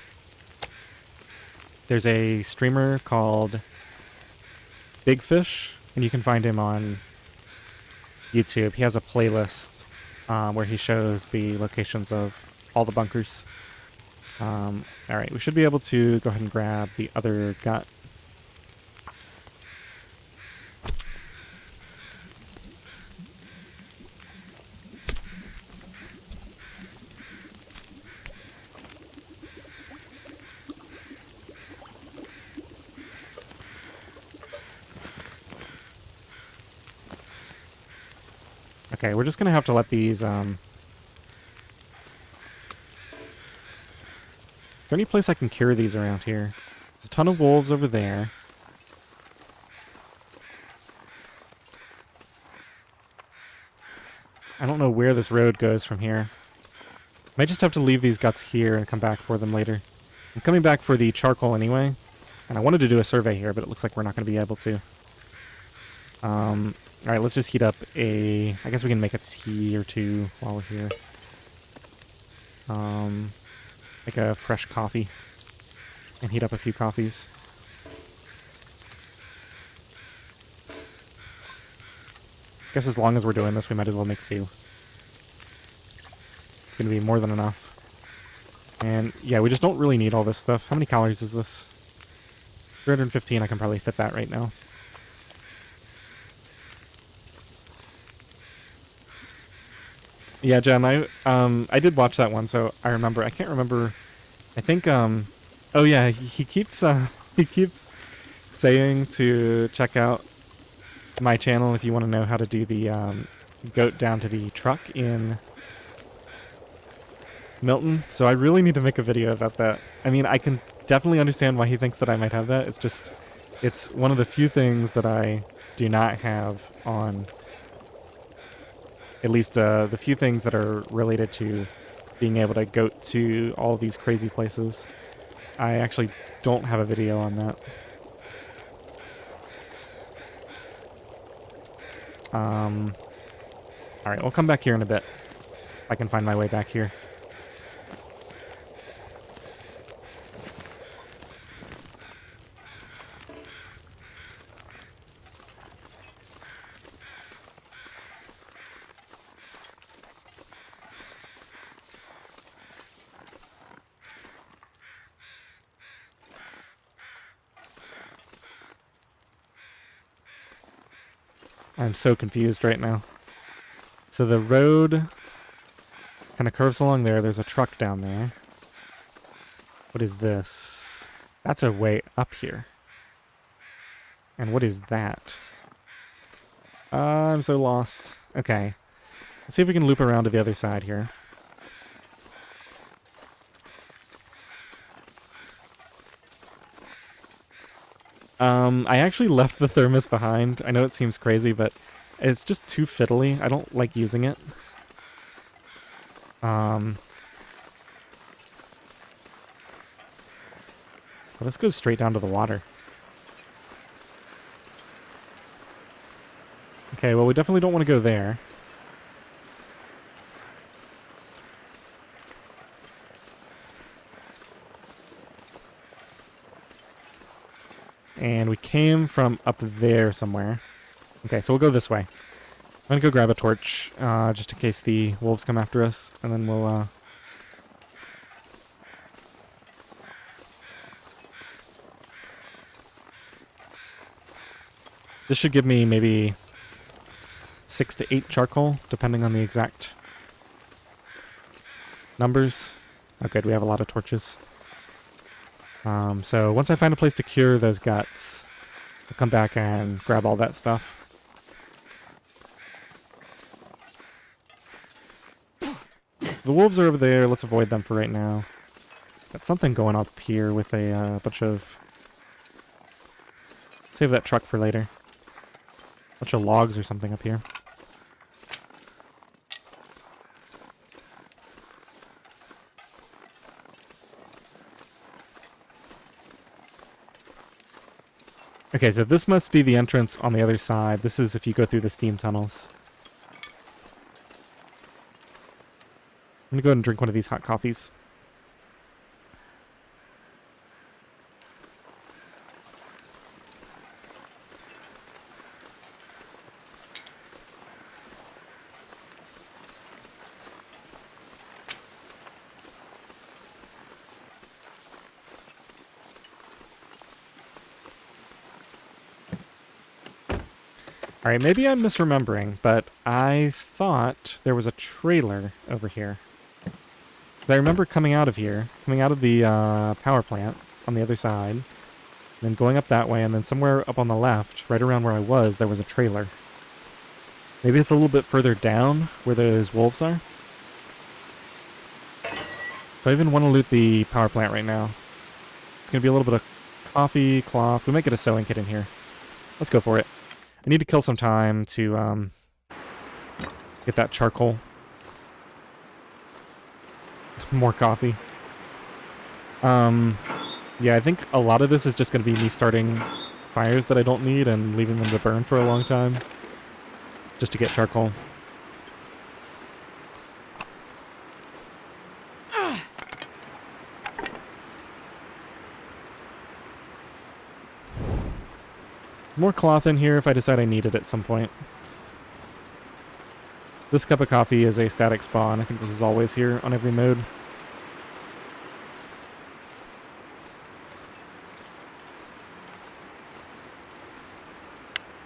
there's a streamer called Big Fish, and you can find him on YouTube. He has a playlist where he shows the locations of all the bunkers. Alright, we should be able to go ahead and grab the other gut. Okay, we're just gonna have to let these, Is there any place I can cure these around here? There's a ton of wolves over there. I don't know where this road goes from here. Might just have to leave these guts here and come back for them later. I'm coming back for the charcoal anyway, and I wanted to do a survey here, but it looks like we're not going to be able to. Alright, let's just heat up a... I guess we can make a tea or two while we're here. Make a fresh coffee. And heat up a few coffees. Guess as long as we're doing this, we might as well make two. It's gonna be more than enough. And yeah, we just don't really need all this stuff. How many calories is this? 315, I can probably fit that right now. Yeah, Jen, I did watch that one, so I remember. I can't remember. I think, oh yeah, he keeps saying to check out my channel if you want to know how to do the, goat down to the truck in Milton. So I really need to make a video about that. I mean, I can definitely understand why he thinks that I might have that. It's just, it's one of the few things that I do not have on... At least the few things that are related to being able to go to all these crazy places. I actually don't have a video on that. Alright, we'll come back here in a bit. If I can find my way back here. I'm so confused right now. So the road kind of curves along there. There's a truck down there. What is this? That's a way up here. And what is that? I'm so lost. Okay. Let's see if we can loop around to the other side here. I actually left the thermos behind. I know it seems crazy, but it's just too fiddly. I don't like using it. Well, this goes straight down to the water. Okay, well, we definitely don't want to go there. And we came from up there somewhere. Okay, so we'll go this way. I'm gonna go grab a torch, just in case the wolves come after us, and then we'll, This should give me maybe 6 to 8 charcoal, depending on the exact numbers. Oh, good, we have a lot of torches. So once I find a place to cure those guts, I'll come back and grab all that stuff. So the wolves are over there. Let's avoid them for right now. Got something going up here with a bunch of... Save that truck for later. Bunch of logs or something up here. Okay, so this must be the entrance on the other side. This is if you go through the steam tunnels. I'm gonna go ahead and drink one of these hot coffees. Alright, maybe I'm misremembering, but I thought there was a trailer over here. 'Cause I remember coming out of here, coming out of the power plant on the other side, and then going up that way, and then somewhere up on the left, right around where I was, there was a trailer. Maybe it's a little bit further down where those wolves are. So I even want to loot the power plant right now. It's going to be a little bit of coffee, cloth. We might get a sewing kit in here. Let's go for it. I need to kill some time to get that charcoal. More coffee. Yeah, I think a lot of this is just going to be me starting fires that I don't need and leaving them to burn for a long time. Just to get charcoal. More cloth in here if I decide I need it at some point. This cup of coffee is a static spawn. I think this is always here on every mode.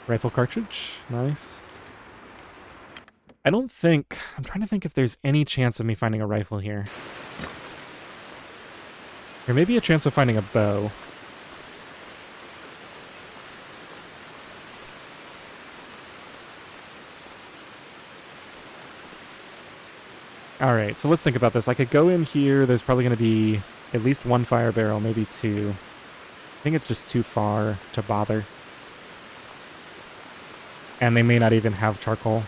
Rifle cartridge. Nice. I'm trying to think if there's any chance of me finding a rifle here. There may be a chance of finding a bow. Alright, so let's think about this. I could go in here. There's probably going to be at least one fire barrel, maybe two. I think it's just too far to bother. And they may not even have charcoal.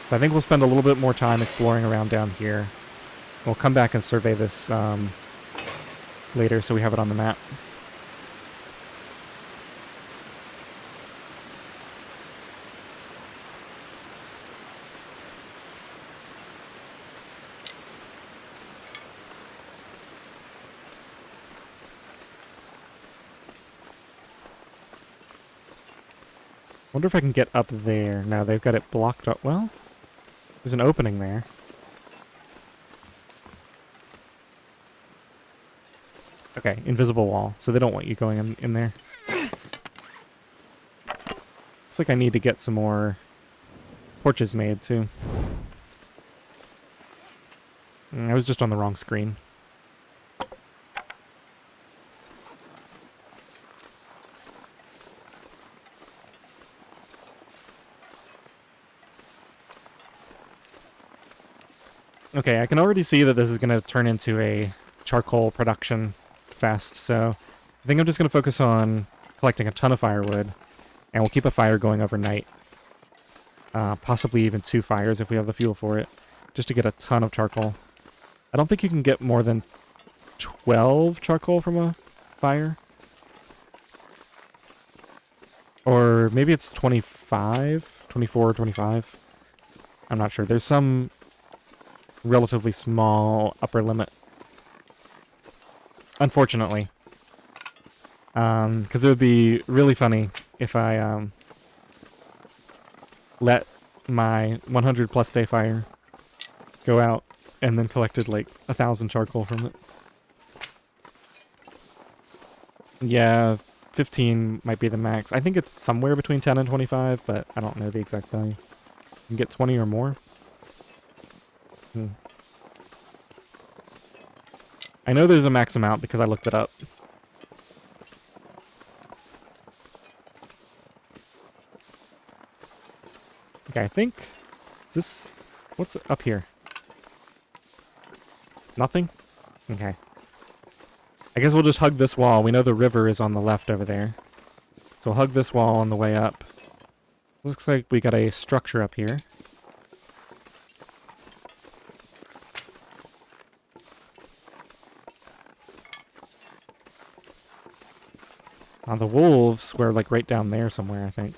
So I think we'll spend a little bit more time exploring around down here. We'll come back and survey this later so we have it on the map. Wonder if I can get up there. No, they've got it blocked up. Well, there's an opening there. Okay, invisible wall. So they don't want you going in there. Looks like I need to get some more torches made, too. I was just on the wrong screen. Okay, I can already see that this is going to turn into a charcoal production fest, so I think I'm just going to focus on collecting a ton of firewood, and we'll keep a fire going overnight. Possibly even 2 fires if we have the fuel for it, just to get a ton of charcoal. I don't think you can get more than 12 charcoal from a fire. Or maybe it's 25, 24, 25. I'm not sure. There's some relatively small upper limit. Unfortunately. Because it would be really funny if I let my 100 plus day fire go out and then collected like 1,000 charcoal from it. Yeah, 15 might be the max. I think it's somewhere between 10 and 25, but I don't know the exact value. You can get 20 or more. I know there's a max amount because I looked it up. Okay, I think... Is this... What's up here? Nothing? Okay. I guess we'll just hug this wall. We know the river is on the left over there. So we'll hug this wall on the way up. Looks like we got a structure up here. The wolves were like right down there somewhere, I think.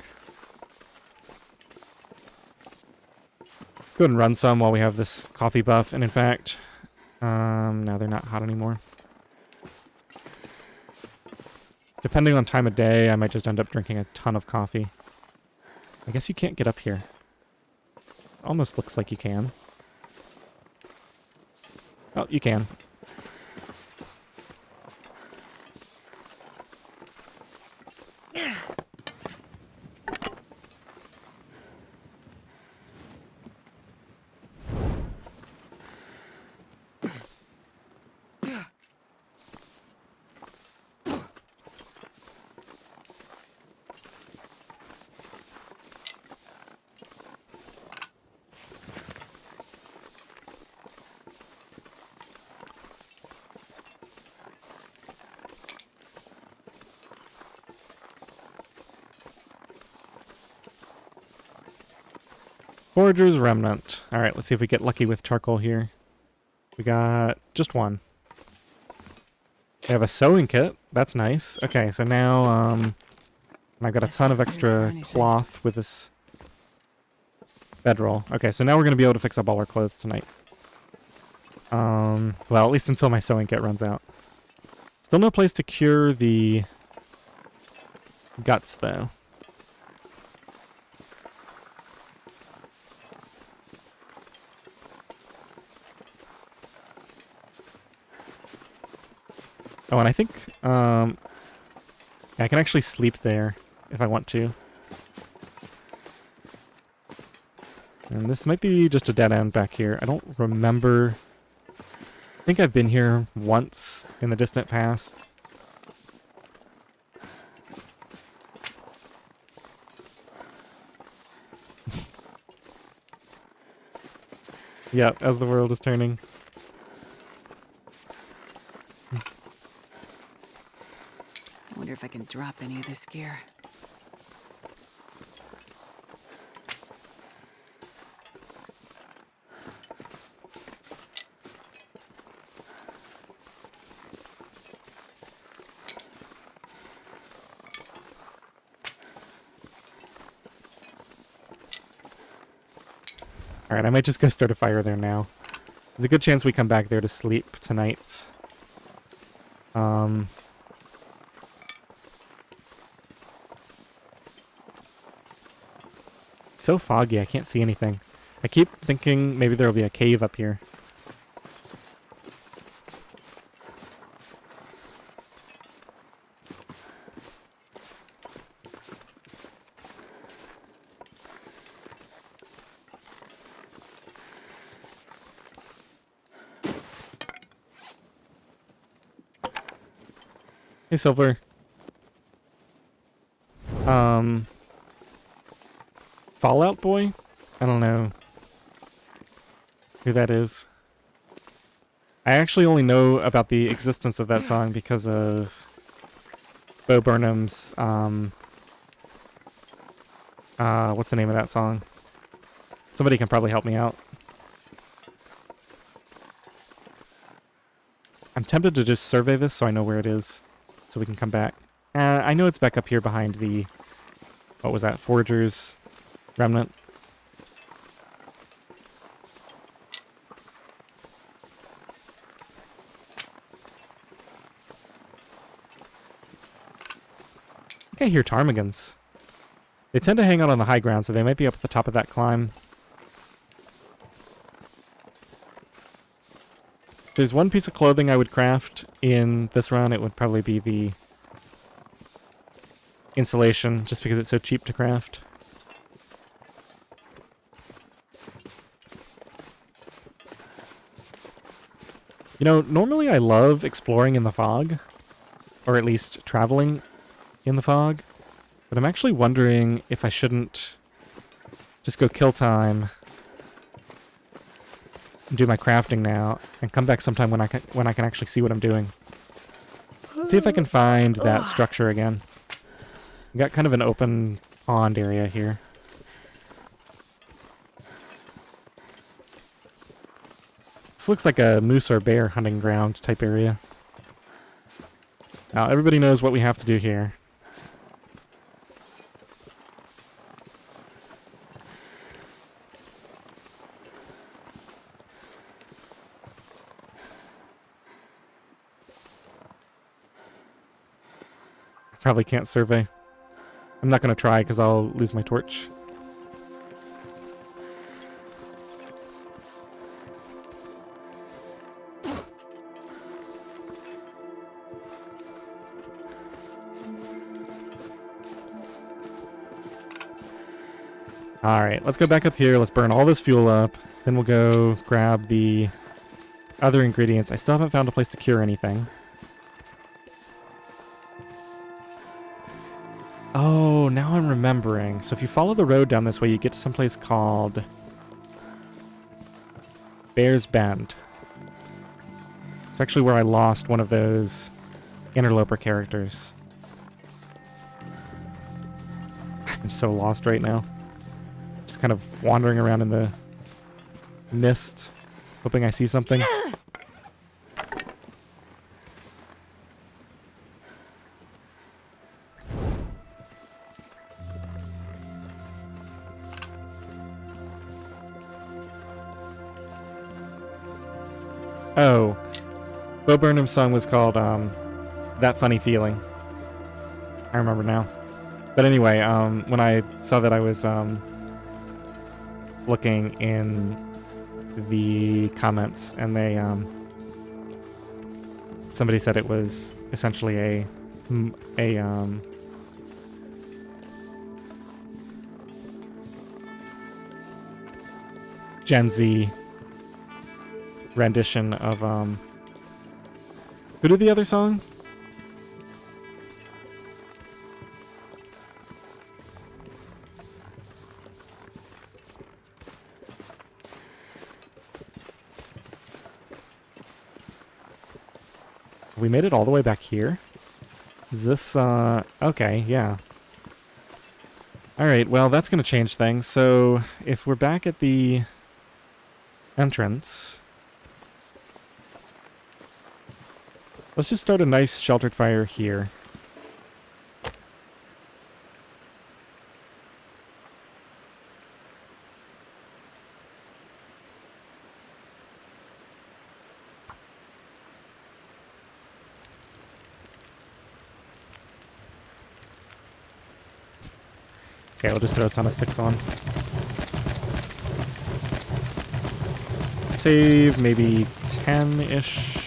Go ahead and run some while we have this coffee buff. And in fact, no, they're not hot anymore. Depending on time of day, I might just end up drinking a ton of coffee. I guess you can't get up here. Almost looks like you can. Oh, you can. Forager's Remnant. Alright, let's see if we get lucky with charcoal here. We got just one. We have a sewing kit. That's nice. Okay, so now, I've got a ton of extra cloth with this bedroll. Okay, so now we're going to be able to fix up all our clothes tonight. Well, at least until my sewing kit runs out. Still no place to cure the guts, though. Oh, and I think, I can actually sleep there if I want to. And this might be just a dead end back here. I don't remember. I think I've been here once in the distant past. Yep, as the world is turning. I wonder if I can drop any of this gear. Alright, I might just go start a fire there now. There's a good chance we come back there to sleep tonight. It's so foggy, I can't see anything. I keep thinking maybe there'll be a cave up here. Hey, Silver. Fallout Boy? I don't know who that is. I actually only know about the existence of that song because of Bo Burnham's, what's the name of that song? Somebody can probably help me out. I'm tempted to just survey this so I know where it is, so we can come back. I know it's back up here behind the, what was that, Forger's Remnant. I think I hear ptarmigans. They tend to hang out on the high ground, so they might be up at the top of that climb. If there's one piece of clothing I would craft in this run, it would probably be the insulation, just because it's so cheap to craft. You know, normally I love exploring in the fog, or at least traveling in the fog, but I'm actually wondering if I shouldn't just go kill time and do my crafting now and come back sometime when I can actually see what I'm doing. See if I can find that structure again. We got kind of an open pond area here. This looks like a moose or bear hunting ground type area. Now everybody knows what we have to do here. Probably can't survey. I'm not going to try because I'll lose my torch. Alright, let's go back up here. Let's burn all this fuel up. Then we'll go grab the other ingredients. I still haven't found a place to cure anything. Oh, now I'm remembering. So if you follow the road down this way, you get to some place called Bear's Bend. It's actually where I lost one of those interloper characters. I'm so lost right now. Just kind of wandering around in the mist, hoping I see something. Oh, Bo Burnham's song was called That Funny Feeling. I remember now. But anyway, when I saw that I was looking in the comments, and they somebody said it was essentially a Gen Z rendition of who did the other song? We made it all the way back here? Is this, okay, yeah. Alright, well, that's gonna change things. So, if we're back at the entrance, let's just start a nice sheltered fire here. Okay, we'll just throw a ton of sticks on. Save maybe 10-ish.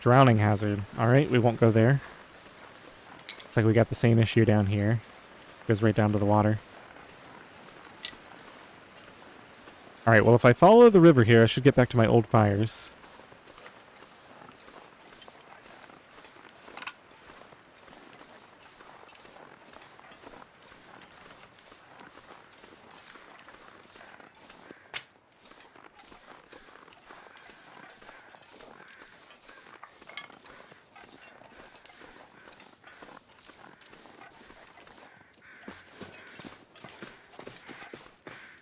Drowning hazard. Alright, we won't go there. It's like we got the same issue down here. Goes right down to the water. Alright, well if I follow the river here, I should get back to my old fires.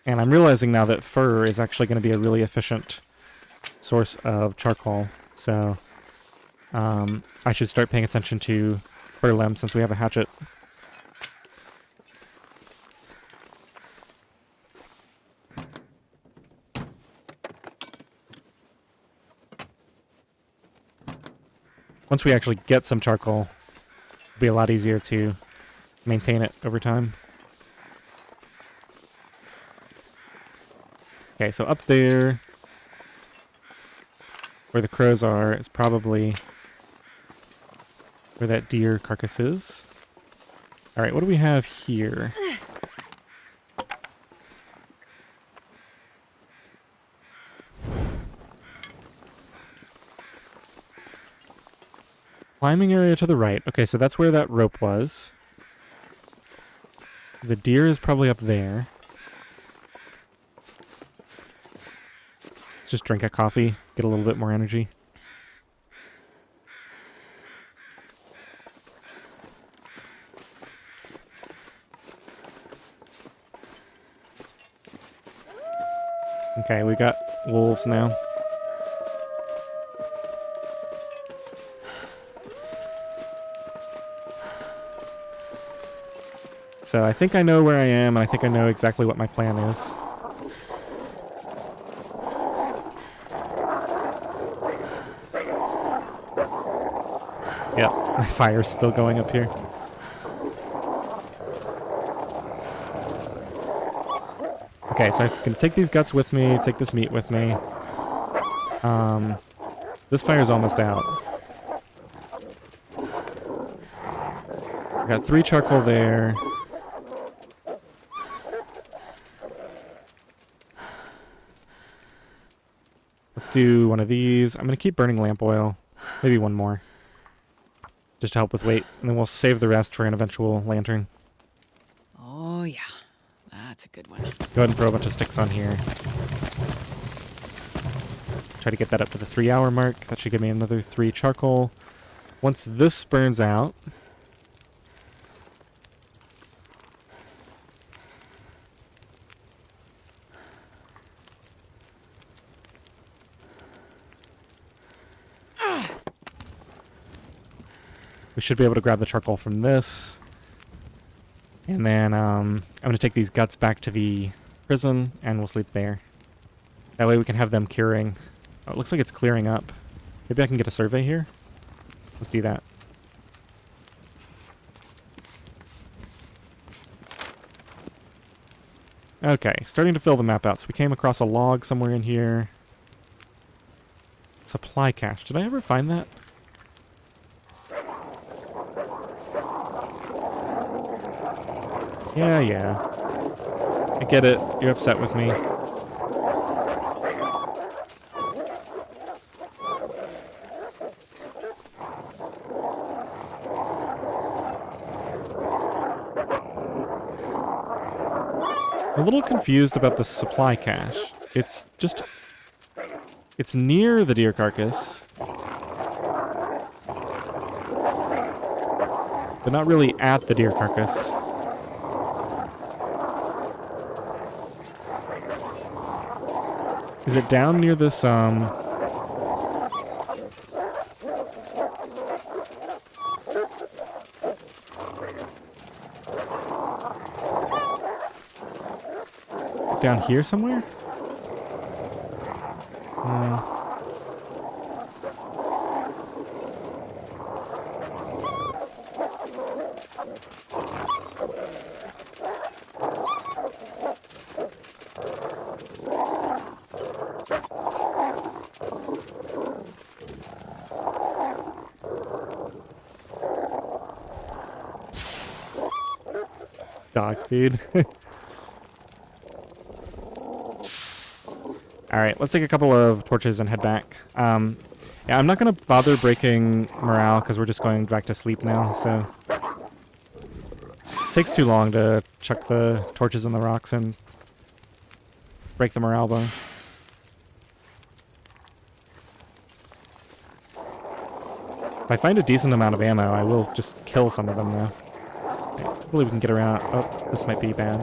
And I'm realizing now that fur is actually going to be a really efficient source of charcoal. So I should start paying attention to fur limbs since we have a hatchet. Once we actually get some charcoal, it'll be a lot easier to maintain it over time. Okay, so up there, where the crows are, is probably where that deer carcass is. Alright, what do we have here? Climbing area to the right. Okay, so that's where that rope was. The deer is probably up there. Let's just drink a coffee, get a little bit more energy. Okay, we got wolves now. So I think I know where I am, and I think I know exactly what my plan is. Yep, my fire's still going up here. Okay, so I can take these guts with me, take this meat with me. This fire's almost out. I got 3 charcoal there. Let's do one of these. I'm going to keep burning lamp oil. Maybe one more. Just to help with weight. And then we'll save the rest for an eventual lantern. Oh, yeah. That's a good one. Go ahead and throw a bunch of sticks on here. Try to get that up to the 3-hour mark. That should give me another 3 charcoal. Once this burns out... we should be able to grab the charcoal from this. And then I'm going to take these guts back to the prison, and we'll sleep there. That way we can have them curing. Oh, it looks like it's clearing up. Maybe I can get a survey here? Let's do that. Okay, starting to fill the map out. So we came across a log somewhere in here. Supply cache. Did I ever find that? Yeah. I get it. You're upset with me. I'm a little confused about the supply cache. It's just... it's near the deer carcass. But not really at the deer carcass. Is it down near this, Down here somewhere? Dog food. Alright, let's take a couple of torches and head back. Yeah, I'm not going to bother breaking morale because we're just going back to sleep now, so... It takes too long to chuck the torches in the rocks and break the morale bar. If I find a decent amount of ammo, I will just kill some of them, though. Okay, hopefully we can get around... Oh, this might be bad.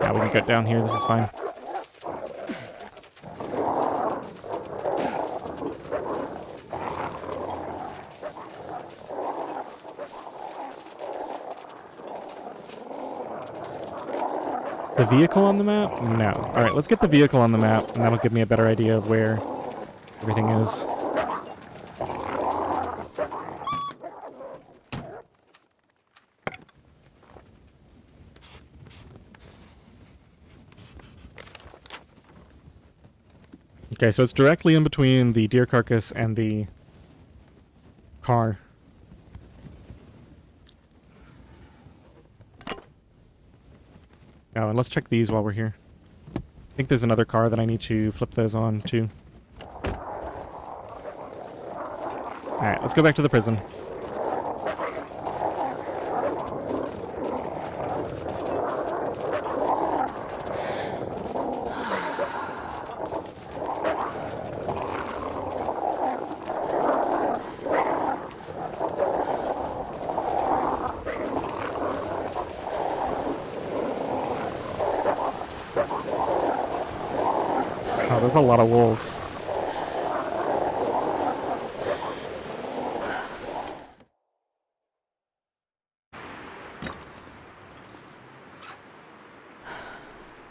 Yeah, we can get down here. This is fine. The vehicle on the map? No. Alright, let's get the vehicle on the map, and that'll give me a better idea of where everything is. Okay, so it's directly in between the deer carcass and the car. Oh, and let's check these while we're here. I think there's another car that I need to flip those on, too. Alright, let's go back to the prison. Oh, there's a lot of wolves.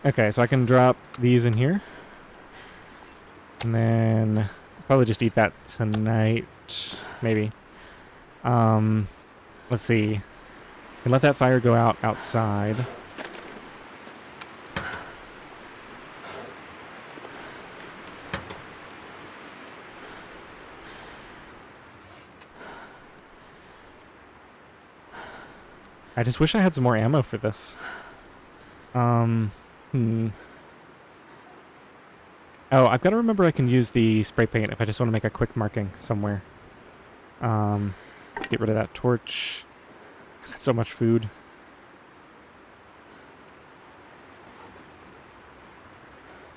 Okay, so I can drop these in here. And then probably just eat that tonight. Maybe. Let's see. Can let that fire go out outside. I just wish I had some more ammo for this. Oh, I've got to remember I can use the spray paint if I just want to make a quick marking somewhere. Let's get rid of that torch. So much food.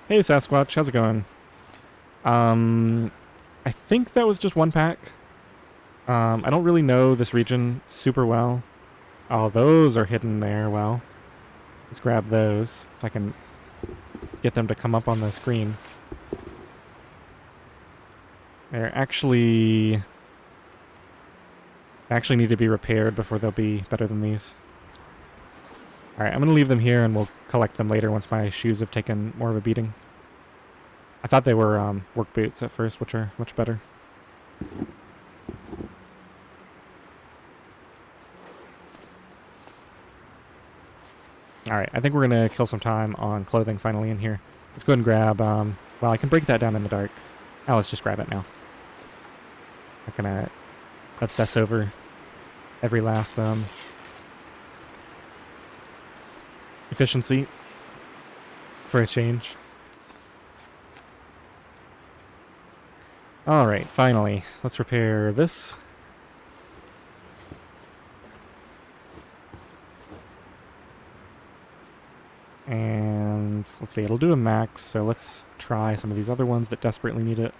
Hey Sasquatch, how's it going? I think that was just one pack. I don't really know this region super well. Oh, those are hidden there. Well, let's grab those if I can get them to come up on the screen. They're actually need to be repaired before they'll be better than these. Alright, I'm going to leave them here and we'll collect them later once my shoes have taken more of a beating. I thought they were work boots at first, which are much better. Alright, I think we're going to kill some time on clothing finally in here. Let's go ahead and grab, well, I can break that down in the dark. Oh, let's just grab it now. Not going to obsess over every last efficiency for a change. Alright, finally. Let's repair this. And let's see, it'll do a max, so let's try some of these other ones that desperately need it.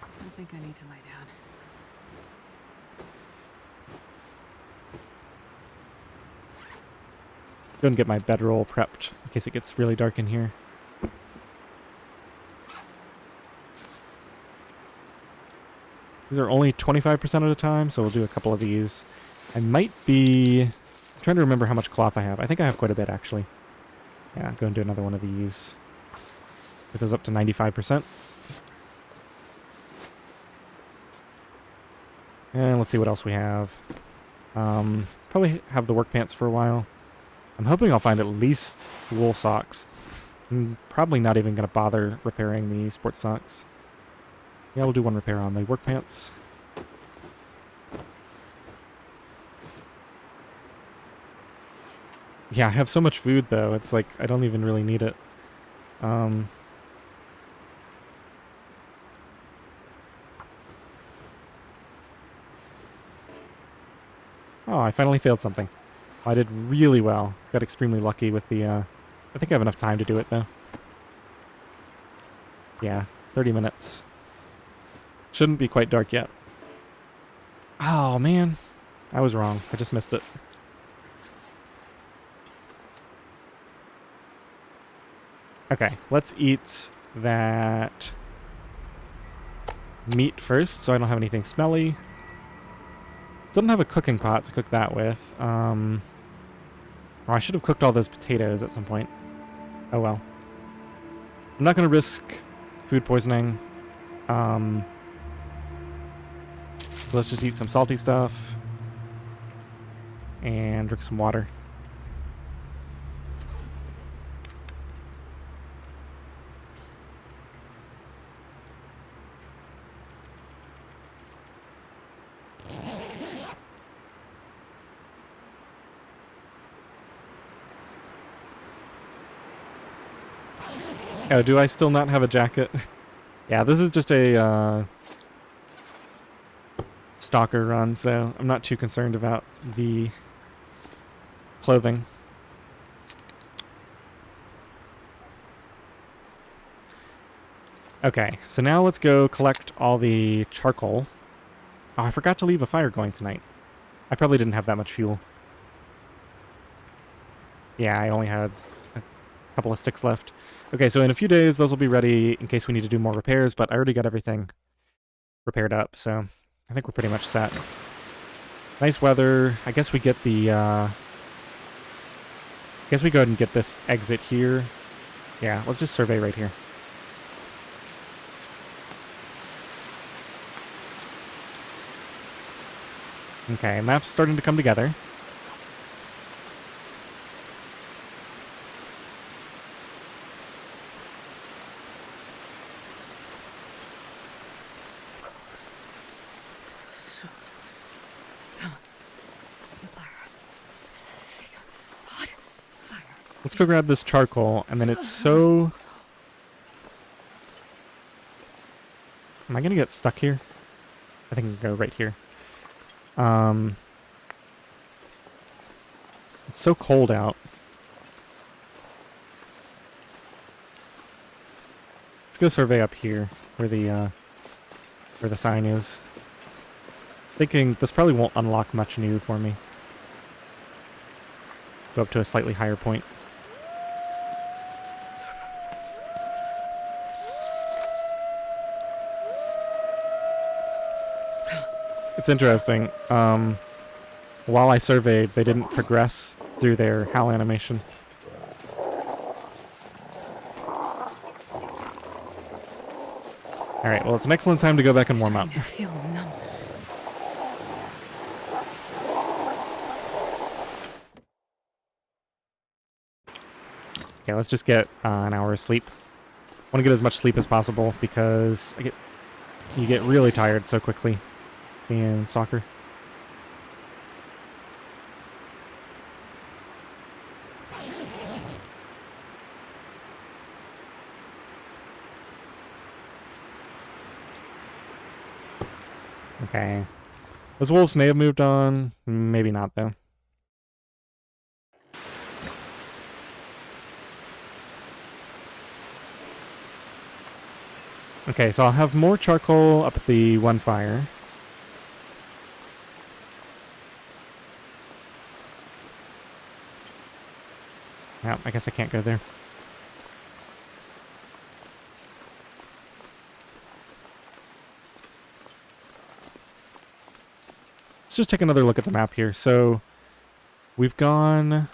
I think I need to lie down. Go and get my bedroll prepped in case it gets really dark in here. These are only 25% of the time, so we'll do a couple of these. I might be... I'm trying to remember how much cloth I have. I think I have quite a bit, actually. Yeah, go and do another one of these. Get those up to 95%. And let's see what else we have. Probably have the work pants for a while. I'm hoping I'll find at least wool socks. I'm probably not even going to bother repairing the sports socks. Yeah, we'll do one repair on the work pants. Yeah, I have so much food, though. It's like, I don't even really need it. Um... Oh, I finally failed something. I did really well. Got extremely lucky with the, I think I have enough time to do it, though. Yeah, 30 minutes. Shouldn't be quite dark yet. Oh, man. I was wrong. I just missed it. Okay, let's eat that meat first so I don't have anything smelly. Still don't have a cooking pot to cook that with. Oh, I should have cooked all those potatoes at some point. Oh well. I'm not going to risk food poisoning. So let's just eat some salty stuff. And drink some water. Oh, do I still not have a jacket? Yeah, this is just a Stalker run, so I'm not too concerned about the clothing. Okay, so now let's go collect all the charcoal. Oh, I forgot to leave a fire going tonight. I probably didn't have that much fuel. Yeah, I only had a couple of sticks left. Okay, so in a few days, those will be ready in case we need to do more repairs, but I already got everything repaired up, so I think we're pretty much set. Nice weather. I guess we get the, I guess we go ahead and get this exit here. Yeah, let's just survey right here. Okay, map's starting to come together. Let's go grab this charcoal, and then it's so... Am I gonna get stuck here? I think I can go right here. It's so cold out. Let's go survey up here, where the sign is. Thinking this probably won't unlock much new for me. Go up to a slightly higher point. It's interesting. While I surveyed, they didn't progress through their HAL animation. Alright, well, it's an excellent time to go back and warm up. Okay, let's just get an hour of sleep. I want to get as much sleep as possible because you get really tired so quickly in Stalker. Okay. Those wolves may have moved on. Maybe not, though. Okay, so I'll have more charcoal up at the one fire. Yeah, I guess I can't go there. Let's just take another look at the map here. So we've done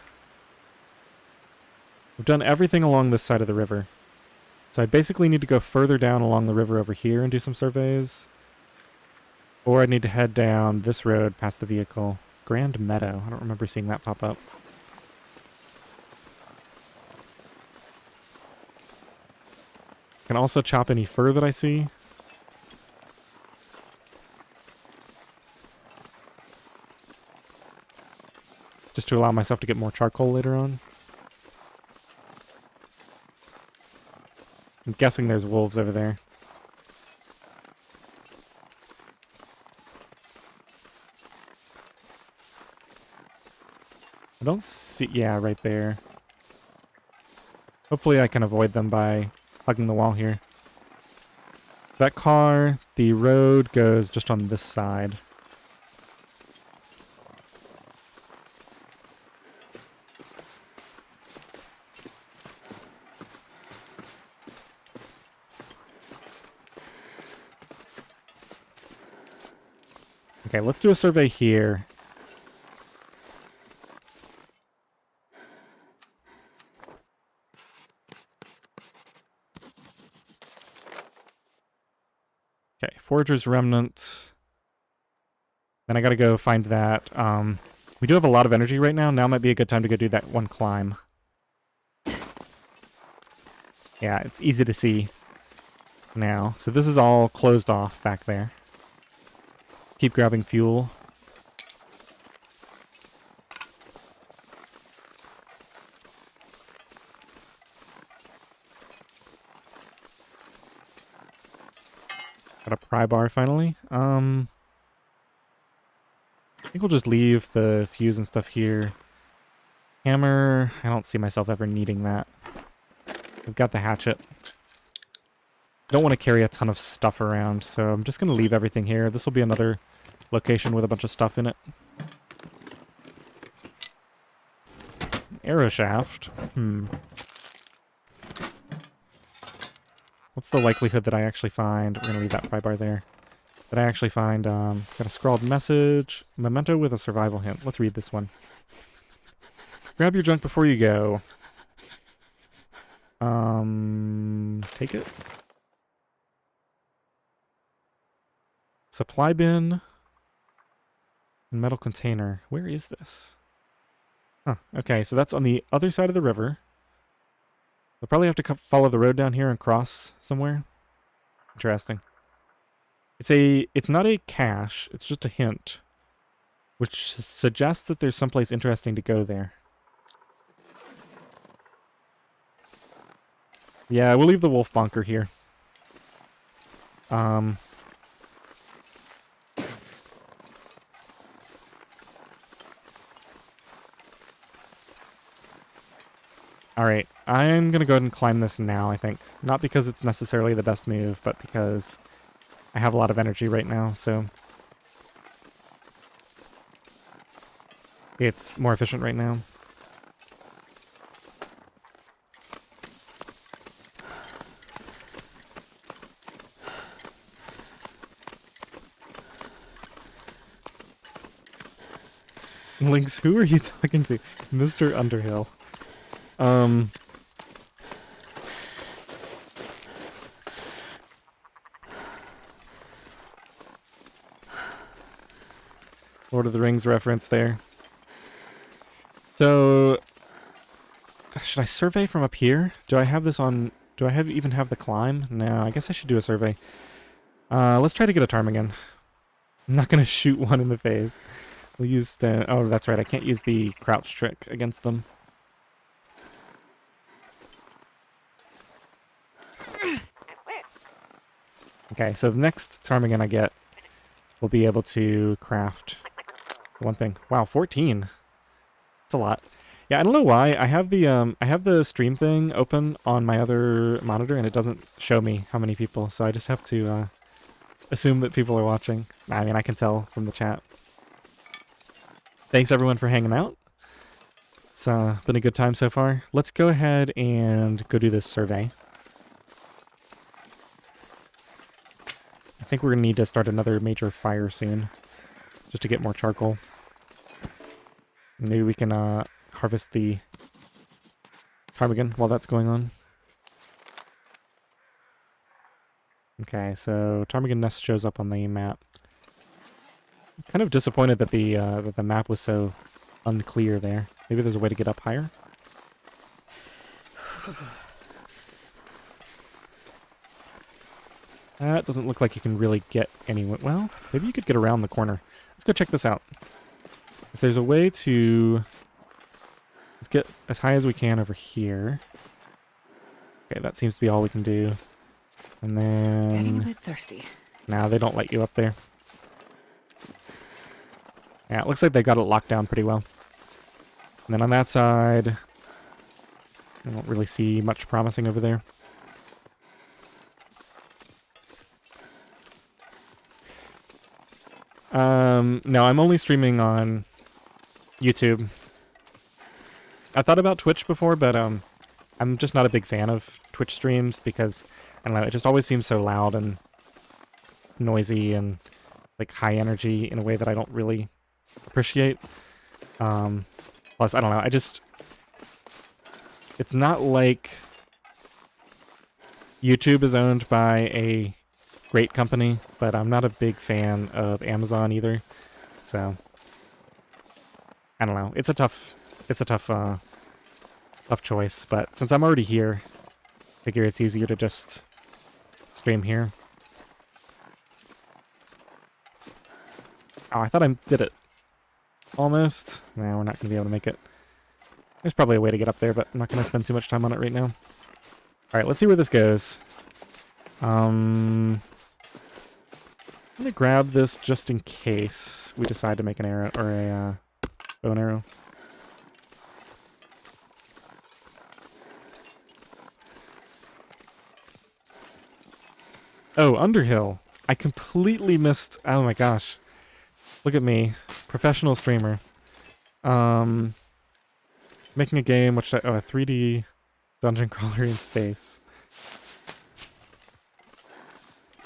everything along this side of the river. So I basically need to go further down along the river over here and do some surveys. Or I need to head down this road past the vehicle. Grand Meadow. I don't remember seeing that pop up. Can also chop any fur that I see. just to allow myself to get more charcoal later on. I'm guessing there's wolves over there. I don't see... Yeah, right there. Hopefully I can avoid them by hugging the wall here. That car, the road goes just on this side. Okay, let's do a survey here. Okay, Forager's Remnant. Then I gotta go find that. We do have a lot of energy right now. Now might be a good time to go do that one climb. Yeah, it's easy to see now. So this is all closed off back there. Keep grabbing fuel. Got a pry bar finally. I think we'll just leave the fuse and stuff here. Hammer, I don't see myself ever needing that. We've got the hatchet. Don't want to carry a ton of stuff around, so I'm just going to leave everything here. This will be another location with a bunch of stuff in it. Arrow shaft. What's the likelihood that I actually find... We're going to leave that pry bar there. That I actually find... got a scrawled message. Memento with a survival hint. Let's read this one. Grab your junk before you go. Take it. Supply bin. And metal container. Where is this? Huh. Okay, so that's on the other side of the river. We'll probably have to follow the road down here and cross somewhere. Interesting. It's not a cache, it's just a hint. Which suggests that there's someplace interesting to go there. Yeah, we'll leave the wolf bunker here. Alright, I'm gonna go ahead and climb this now, I think. Not because it's necessarily the best move, but because I have a lot of energy right now, so... It's more efficient right now. Lynx, who are you talking to? Mr. Underhill. Lord of the Rings reference there. So, should I survey from up here? Do I have this on... Do I even have the climb? No, I guess I should do a survey. Let's try to get a ptarmigan. I'm not going to shoot one in the face. We'll use... oh, that's right. I can't use the crouch trick against them. Okay, so the next ptarmigan I get, we'll be able to craft one thing. Wow, 14. That's a lot. Yeah, I don't know why. I have the stream thing open on my other monitor, and it doesn't show me how many people, so I just have to assume that people are watching. I mean, I can tell from the chat. Thanks, everyone, for hanging out. It's been a good time so far. Let's go ahead and go do this survey. I think we're going to need to start another major fire soon, just to get more charcoal. Maybe we can harvest the ptarmigan while that's going on. Okay, so ptarmigan nest shows up on the map. I'm kind of disappointed that the map was so unclear there. Maybe there's a way to get up higher? That doesn't look like you can really get anywhere. Well, maybe you could get around the corner. Let's go check this out. If there's a way to get as high as we can over here. Okay, that seems to be all we can do. And Getting a then... bit thirsty. Now they don't let you up there. Yeah, it looks like they got it locked down pretty well. And then on that side, I don't really see much promising over there. No, I'm only streaming on YouTube. I thought about Twitch before, but I'm just not a big fan of Twitch streams because, I don't know, it just always seems so loud and noisy and like high energy in a way that I don't really appreciate. Plus, I don't know, it's not like YouTube is owned by a great company, but I'm not a big fan of Amazon either. So, I don't know. It's a tough choice. But since I'm already here, I figure it's easier to just stream here. Oh, I thought I did it. Almost. No, we're not going to be able to make it. There's probably a way to get up there, but I'm not going to spend too much time on it right now. Alright, let's see where this goes. I'm going to grab this just in case we decide to make an arrow, or a bow and arrow. Oh, Underhill. I completely missed... Oh my gosh. Look at me. Professional streamer. Making a game which... Oh, a 3D dungeon crawler in space.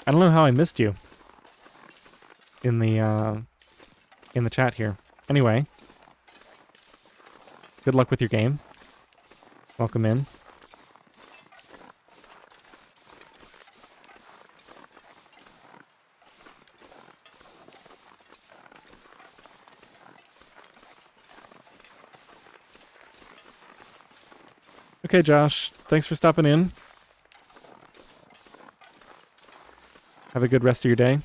I don't know how I missed you. In the chat here. Anyway. Good luck with your game. Welcome in. Okay, Josh. Thanks for stopping in. Have a good rest of your day.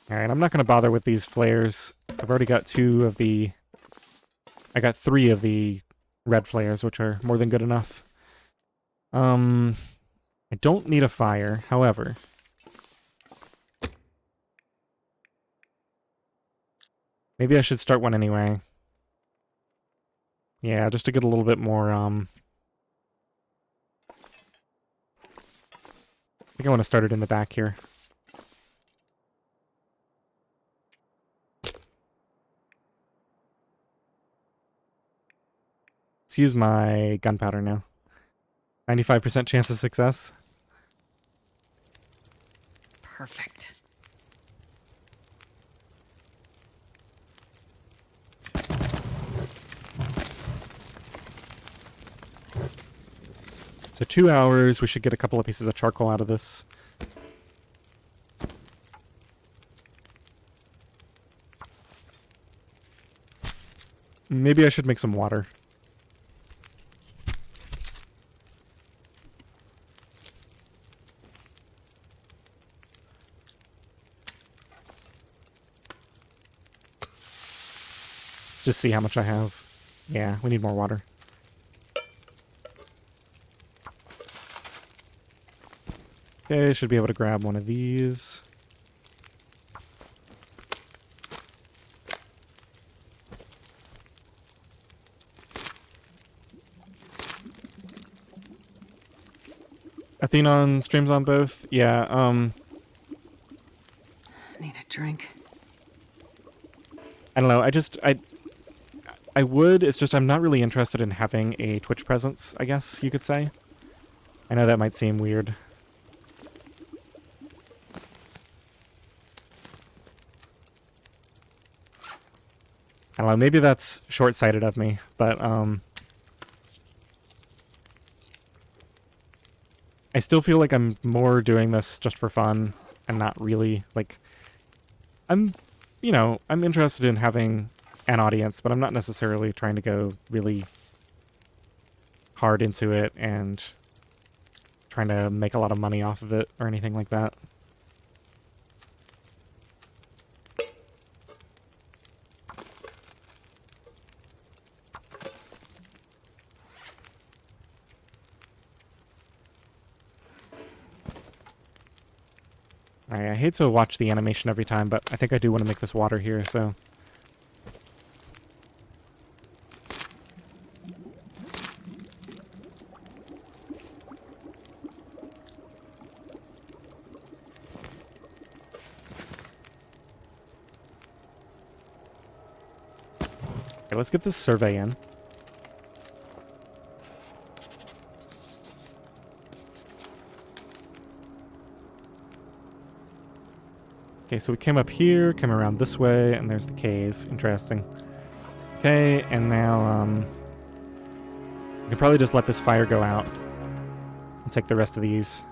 Alright, I'm not going to bother with these flares. I've already got I got 3 of the red flares, which are more than good enough. I don't need a fire, however. Maybe I should start one anyway. Yeah, just to get a little bit more, I think I want to start it in the back here. Let's use my gunpowder now. 95% chance of success. Perfect. So 2 hours, we should get a couple of pieces of charcoal out of this. Maybe I should make some water. Let's just see how much I have. Yeah, we need more water. Okay, should be able to grab one of these. Athenon streams on both? Yeah, Need a drink. I don't know, I would, it's just I'm not really interested in having a Twitch presence, I guess you could say. I know that might seem weird. I don't know, maybe that's short-sighted of me, but, I still feel like I'm more doing this just for fun and not really, like, I'm interested in having an audience, but I'm not necessarily trying to go really hard into it and trying to make a lot of money off of it or anything like that. Alright, I hate to watch the animation every time, but I think I do want to make this water here, so... Okay, let's get this survey in. Okay, so we came up here, came around this way, and there's the cave. Interesting. Okay, and now, we can probably just let this fire go out and take the rest of these.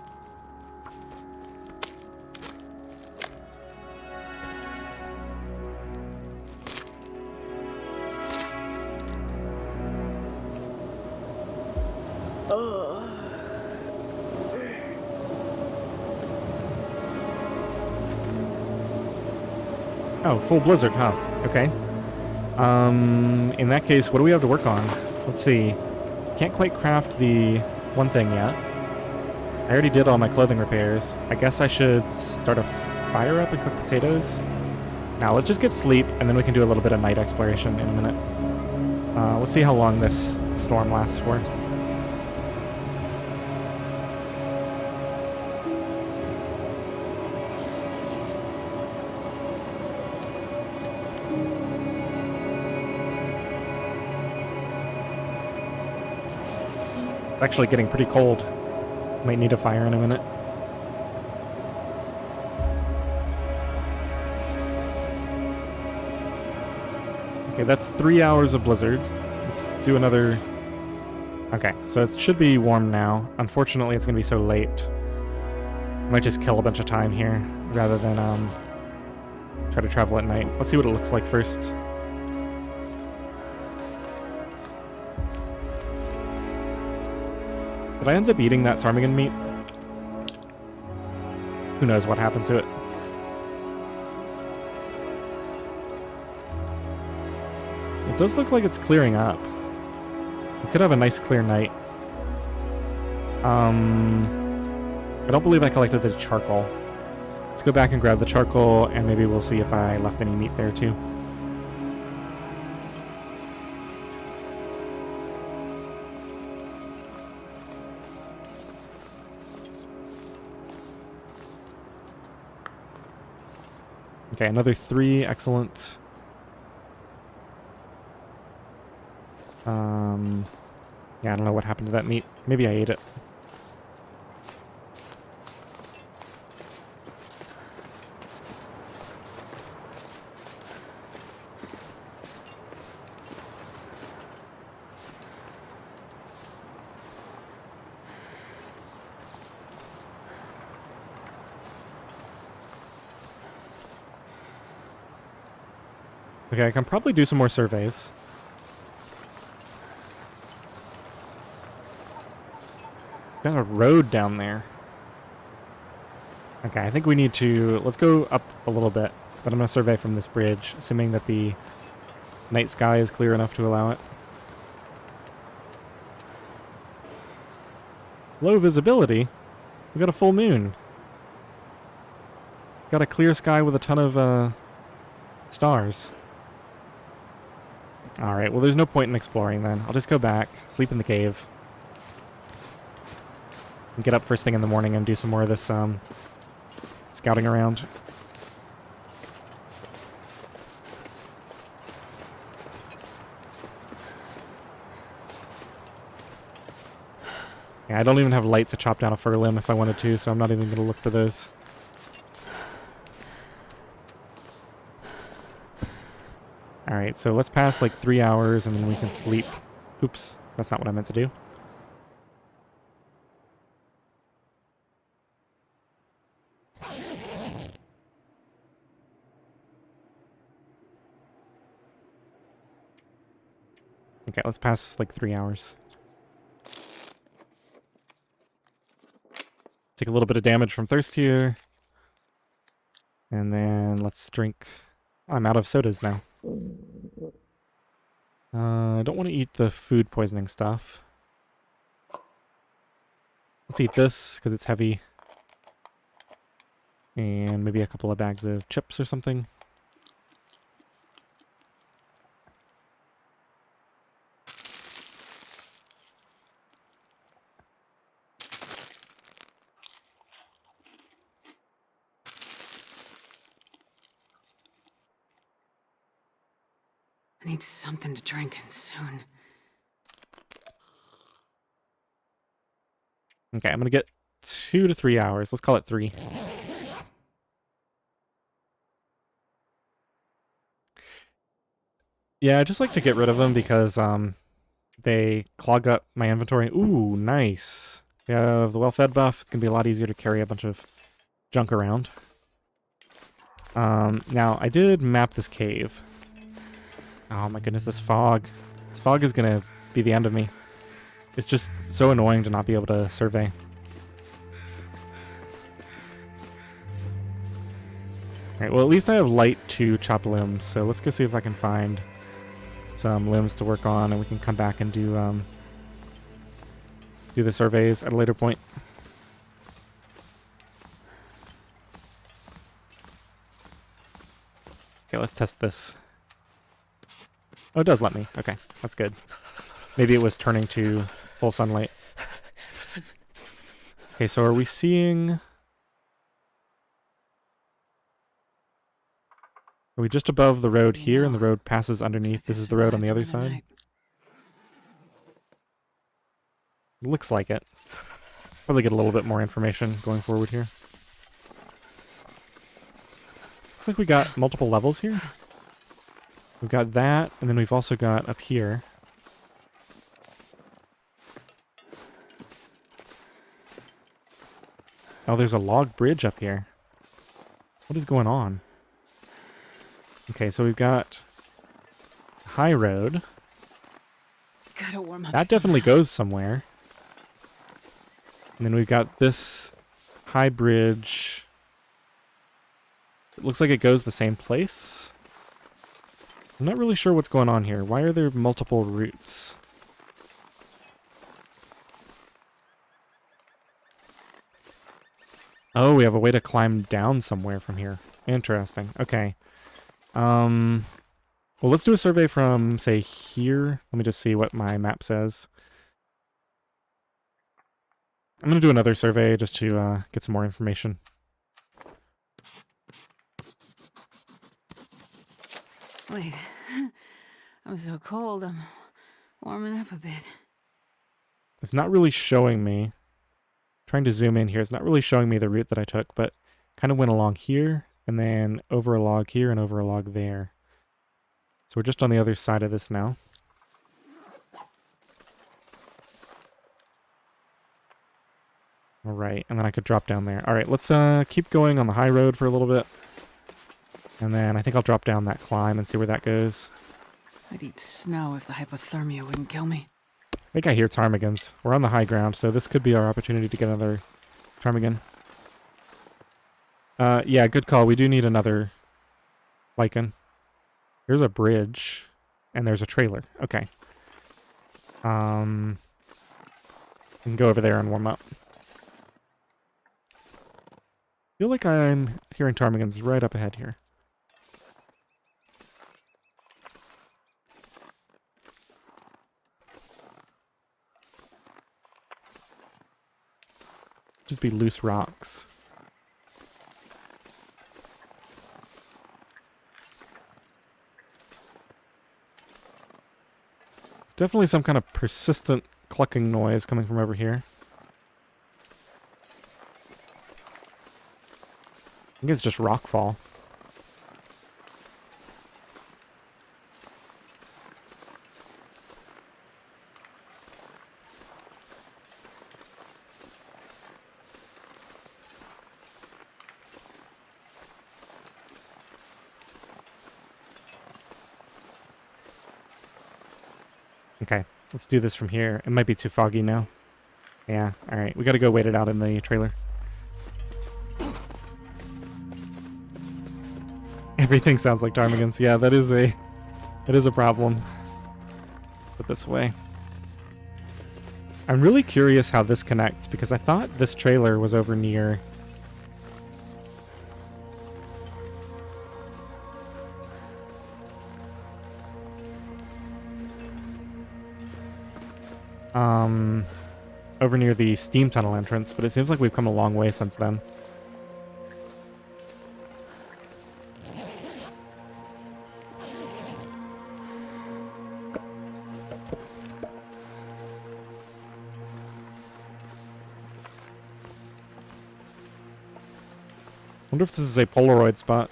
Oh, full blizzard, huh? Okay. In that case, what do we have to work on? Let's see. Can't quite craft the one thing yet. I already did all my clothing repairs. I guess I should start a fire up and cook potatoes. Now, let's just get sleep, and then we can do a little bit of night exploration in a minute. Let's see how long this storm lasts for. Actually getting pretty cold. Might need a fire in a minute. Okay, that's 3 hours of blizzard. Let's do another... Okay, so it should be warm now. Unfortunately, it's going to be so late. Might just kill a bunch of time here, rather than try to travel at night. Let's see what it looks like first. Did I end up eating that ptarmigan meat? Who knows what happened to it. It does look like it's clearing up. We could have a nice clear night. I don't believe I collected the charcoal. Let's go back and grab the charcoal, and maybe we'll see if I left any meat there too. Okay, another 3, excellent. Yeah, I don't know what happened to that meat. Maybe I ate it. Okay, I can probably do some more surveys. Got a road down there. Okay, I think we need to... Let's go up a little bit, but I'm going to survey from this bridge, assuming that the night sky is clear enough to allow it. Low visibility? We got a full moon. Got a clear sky with a ton of stars. Alright, well there's no point in exploring then. I'll just go back, sleep in the cave. And get up first thing in the morning and do some more of this scouting around. Yeah, I don't even have light to chop down a fir limb if I wanted to, so I'm not even going to look for those. Alright, so let's pass like 3 hours and then we can sleep. Oops, that's not what I meant to do. Okay, let's pass like 3 hours. Take a little bit of damage from thirst here. And then let's drink. I'm out of sodas now. I don't want to eat the food poisoning stuff. Let's eat this because it's heavy. And maybe a couple of bags of chips or something. I need something to drink and soon. Okay, I'm going to get 2 to 3 hours. Let's call it 3. Yeah, I just like to get rid of them because they clog up my inventory. Ooh, nice. We have the well-fed buff. It's going to be a lot easier to carry a bunch of junk around. Now, I did map this cave. Oh my goodness, this fog. This fog is going to be the end of me. It's just so annoying to not be able to survey. Alright, well at least I have light to chop limbs, so let's go see if I can find some limbs to work on, and we can come back and do the surveys at a later point. Okay, let's test this. Oh, it does let me. Okay, that's good. Maybe it was turning to full sunlight. Okay, so are we seeing... Are we just above the road here, and the road passes underneath? This is the road on the other side? Looks like it. Probably get a little bit more information going forward here. Looks like we got multiple levels here. We've got that, and then we've also got up here. Oh, there's a log bridge up here. What is going on? Okay, so we've got high road. Gotta warm up. That definitely goes somewhere. And then we've got this high bridge. It looks like it goes the same place. I'm not really sure what's going on here. Why are there multiple routes? Oh, we have a way to climb down somewhere from here. Interesting. Okay. Well, let's do a survey from, say, here. Let me just see what my map says. I'm going to do another survey just to get some more information. Wait. I'm so cold. I'm warming up a bit. It's not really showing me. Trying to zoom in here. It's not really showing me the route that I took, but kind of went along here and then over a log here and over a log there. So we're just on the other side of this now. All right, and then I could drop down there. All right, let's keep going on the high road for a little bit. And then I think I'll drop down that climb and see where that goes. I'd eat snow if the hypothermia wouldn't kill me. I think I hear ptarmigans. We're on the high ground, so this could be our opportunity to get another ptarmigan. Yeah, good call. We do need another lichen. There's a bridge, and there's a trailer. Okay. We can go over there and warm up. I feel like I'm hearing ptarmigans right up ahead here. Just be loose rocks. It's definitely some kind of persistent clucking noise coming from over here. I think it's just rockfall. Okay, let's do this from here. It might be too foggy now. Yeah, alright. We gotta go wait it out in the trailer. Everything sounds like ptarmigans. Yeah, that is a problem. Put this away. I'm really curious how this connects, because I thought this trailer was over near... over near the steam tunnel entrance, but it seems like we've come a long way since then. Wonder if this is a Polaroid spot.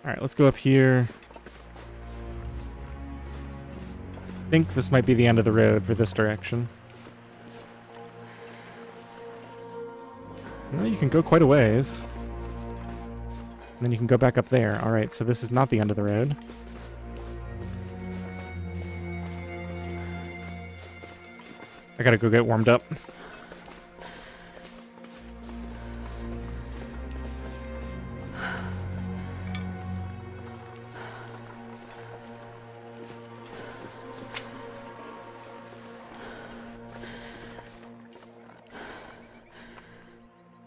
Alright, let's go up here. I think this might be the end of the road for this direction. Well, you can go quite a ways. And then you can go back up there. Alright, so this is not the end of the road. I gotta go get warmed up.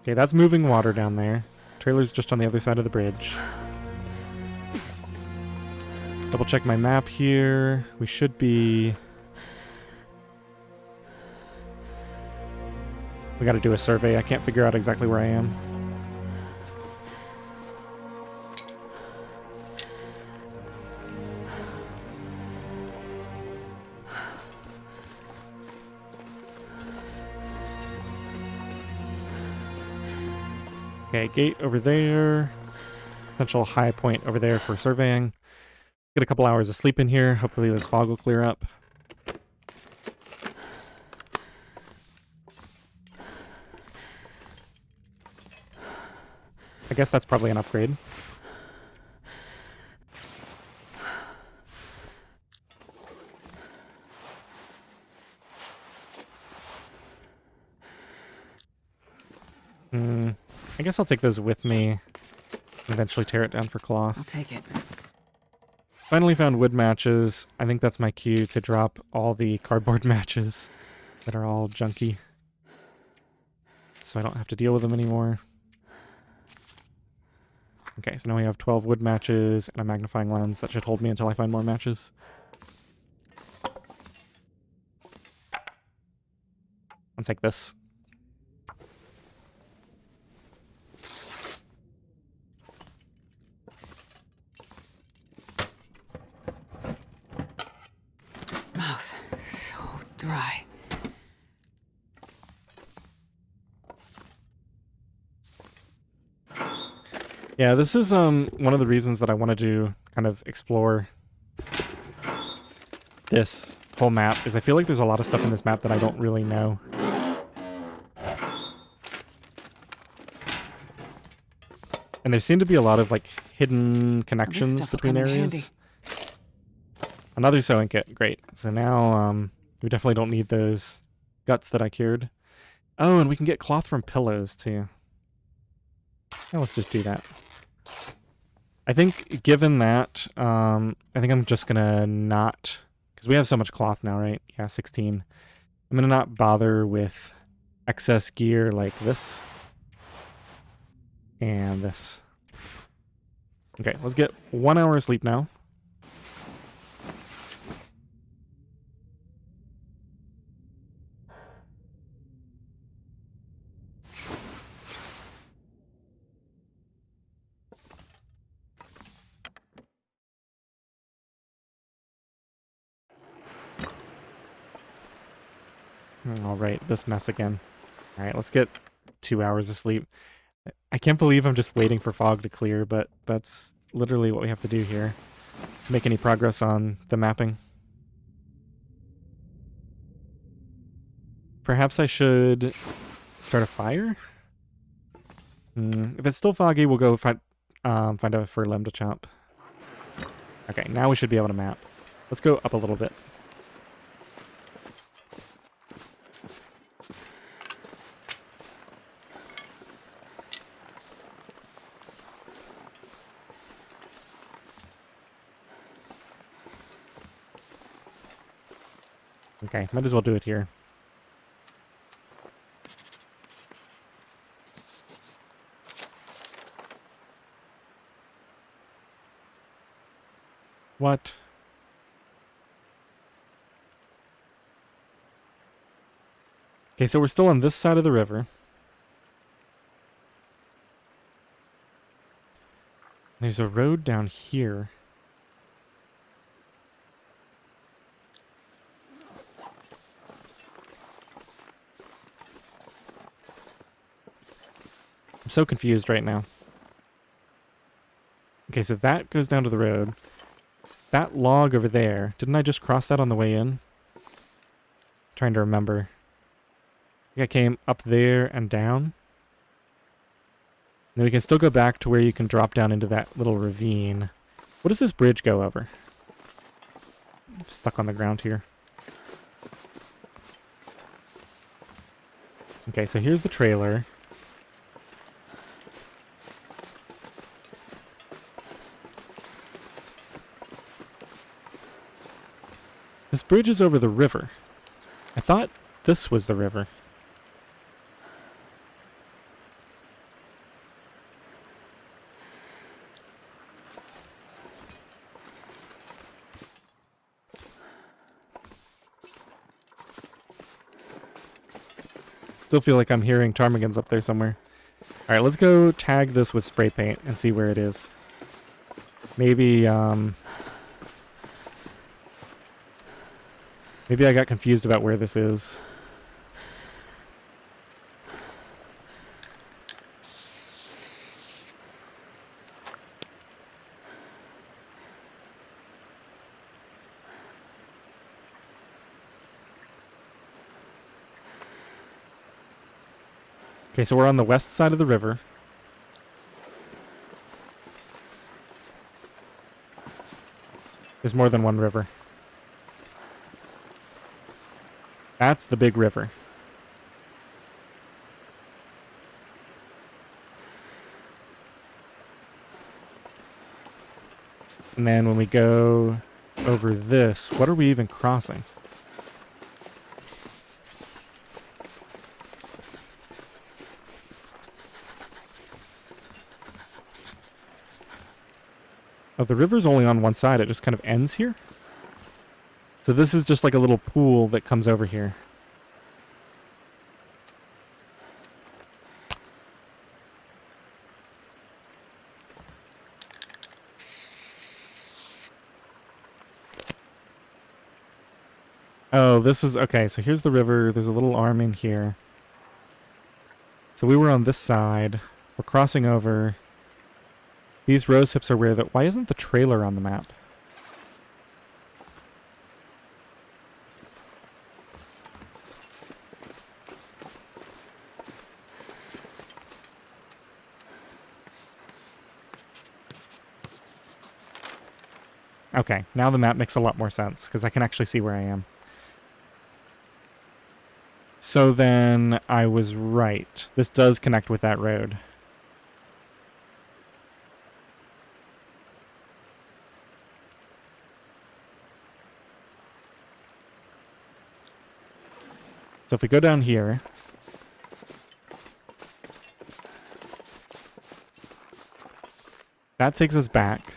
Okay, that's moving water down there. Trailer's just on the other side of the bridge. Double check my map here. We should be... We gotta do a survey. I can't figure out exactly where I am. Okay, gate over there. Potential high point over there for surveying. Get a couple hours of sleep in here. Hopefully this fog will clear up. I guess that's probably an upgrade. I guess I'll take those with me and eventually tear it down for cloth. I'll take it. Finally found wood matches. I think that's my cue to drop all the cardboard matches that are all junky, so I don't have to deal with them anymore. Okay, so now we have 12 wood matches and a magnifying lens. That should hold me until I find more matches. I'll take this. Mouth so dry. Yeah, this is one of the reasons that I wanted to kind of explore this whole map, is I feel like there's a lot of stuff in this map that I don't really know. And there seem to be a lot of like hidden connections between areas. Another sewing kit, great. So now we definitely don't need those guts that I cured. Oh, and we can get cloth from pillows too. Yeah, let's just do that. I think given that, I think I'm just gonna not, because we have so much cloth now, right? Yeah, 16. I'm gonna not bother with excess gear like this and this. Okay, let's get 1 hour of sleep now. All right, this mess again. All right, let's get 2 hours of sleep. I can't believe I'm just waiting for fog to clear, but that's literally what we have to do here to make any progress on the mapping. Perhaps I should start a fire? If it's still foggy, we'll go find a fur limb to chop. Okay, now we should be able to map. Let's go up a little bit. Okay, might as well do it here. What? Okay, so we're still on this side of the river. There's a road down here. I'm so confused right now. Okay, so that goes down to the road. That log over there, didn't I just cross that on the way in? Trying to remember. I think I came up there and down. Then we can still go back to where you can drop down into that little ravine. What does this bridge go over? I'm stuck on the ground here. Okay, so here's the trailer. This bridge is over the river. I thought this was the river. Still feel like I'm hearing ptarmigans up there somewhere. Alright, let's go tag this with spray paint and see where it is. Maybe, maybe I got confused about where this is. Okay, so we're on the west side of the river. There's more than one river. That's the big river. And then when we go over this, what are we even crossing? Oh, the river's only on one side. It just kind of ends here. So this is just like a little pool that comes over here. Oh, this is... Okay, so here's the river. There's a little arm in here. So we were on this side. We're crossing over. These rose hips are where the... Why isn't the trailer on the map? Okay, now the map makes a lot more sense, because I can actually see where I am. So then I was right. This does connect with that road. So if we go down here... That takes us back.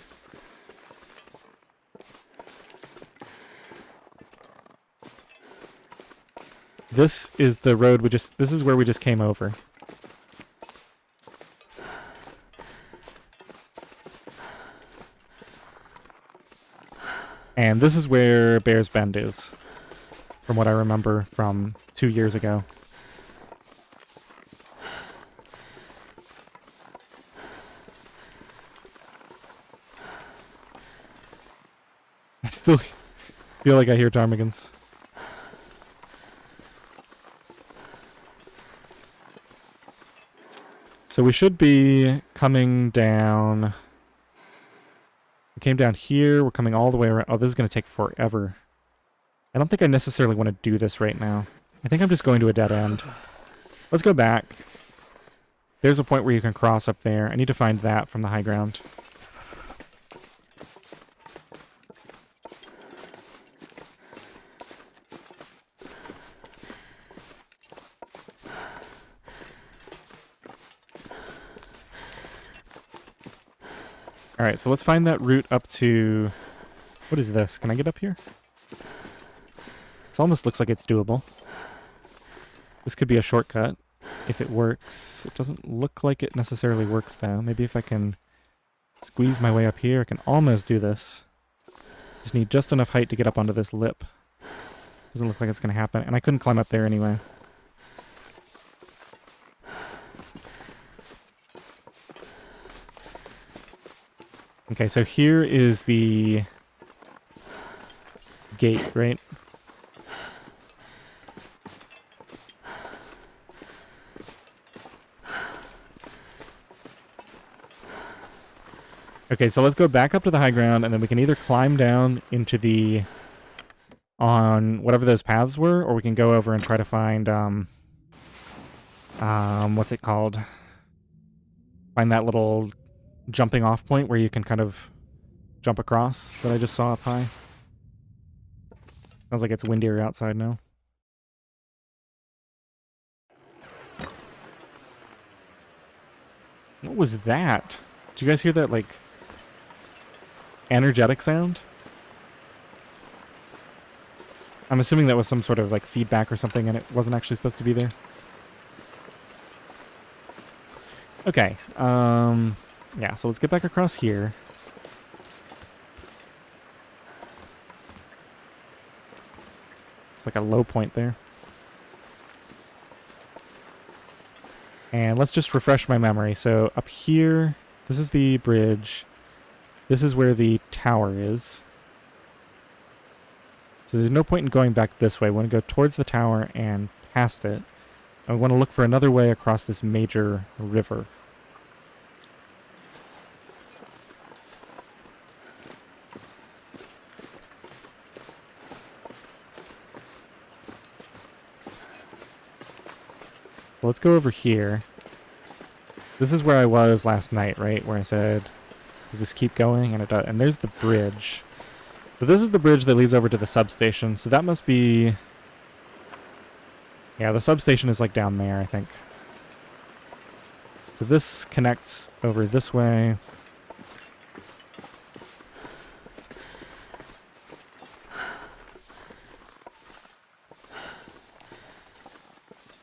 This is the road we just... This is where we just came over. And this is where Bear's Bend is. From what I remember from 2 years ago. I still feel like I hear ptarmigans. So we should be coming down. We came down here. We're coming all the way around. Oh, this is going to take forever. I don't think I necessarily want to do this right now. I think I'm just going to a dead end. Let's go back. There's a point where you can cross up there. I need to find that from the high ground. Alright, so let's find that route up to... What is this? Can I get up here? This almost looks like it's doable. This could be a shortcut if it works. It doesn't look like it necessarily works, though. Maybe if I can squeeze my way up here, I can almost do this. Just need just enough height to get up onto this lip. Doesn't look like it's going to happen. And I couldn't climb up there anyway. Okay, so here is the gate, right? Okay, so let's go back up to the high ground, and then we can either climb down into the... on whatever those paths were, or we can go over and try to find, what's it called? Find that little jumping off point where you can kind of jump across that I just saw up high. Sounds like it's windier outside now. What was that? Did you guys hear that, like, energetic sound? I'm assuming that was some sort of, like, feedback or something and it wasn't actually supposed to be there. Okay, yeah, so let's get back across here. It's like a low point there. And let's just refresh my memory. So up here, this is the bridge. This is where the tower is. So there's no point in going back this way. We want to go towards the tower and past it. And we want to look for another way across this major river. Let's go over here. This is where I was last night, right? Where I said, does this keep going? And it does. And there's the bridge. So this is the bridge that leads over to the substation. So that must be... Yeah, the substation is like down there, I think. So this connects over this way.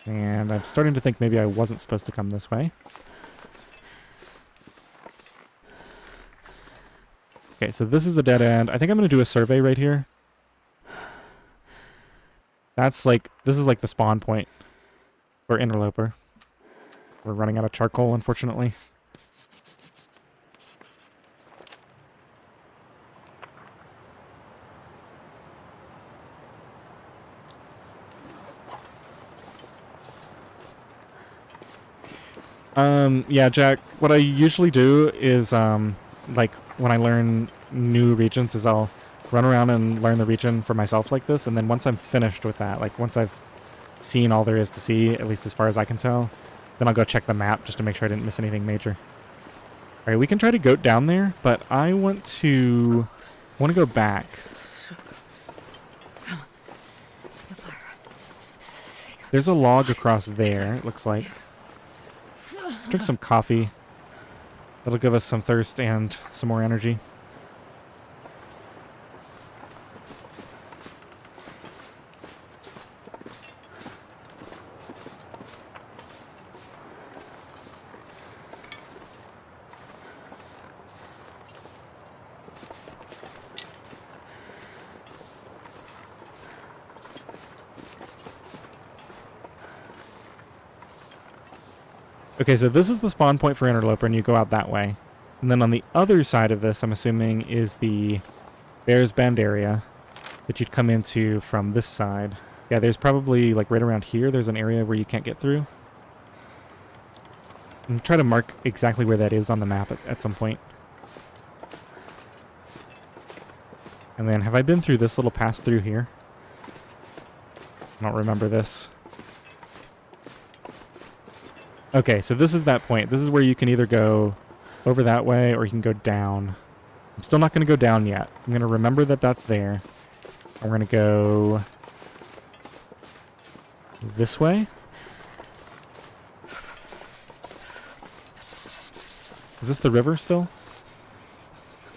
And I'm starting to think maybe I wasn't supposed to come this way. Okay, so this is a dead end. I think I'm going to do a survey right here. That's like, this is like the spawn point for Interloper. We're running out of charcoal, unfortunately. Yeah, Jack, what I usually do is, like, when I learn new regions is I'll run around and learn the region for myself like this, and then once I'm finished with that, like, once I've seen all there is to see, at least as far as I can tell, then I'll go check the map just to make sure I didn't miss anything major. Alright, we can try to go down there, but I want to go back. There's a log across there, it looks like. Let's drink some coffee. That'll give us some thirst and some more energy. Okay, so this is the spawn point for Interloper, and you go out that way. And then on the other side of this, I'm assuming, is the Bear's Bend area that you'd come into from this side. Yeah, there's probably, like, right around here, there's an area where you can't get through. I'm try to mark exactly where that is on the map at some point. And then, have I been through this little pass through here? I don't remember this. Okay, so this is that point. This is where you can either go over that way or you can go down. I'm still not going to go down yet. I'm going to remember that that's there. And we're going to go this way. Is this the river still?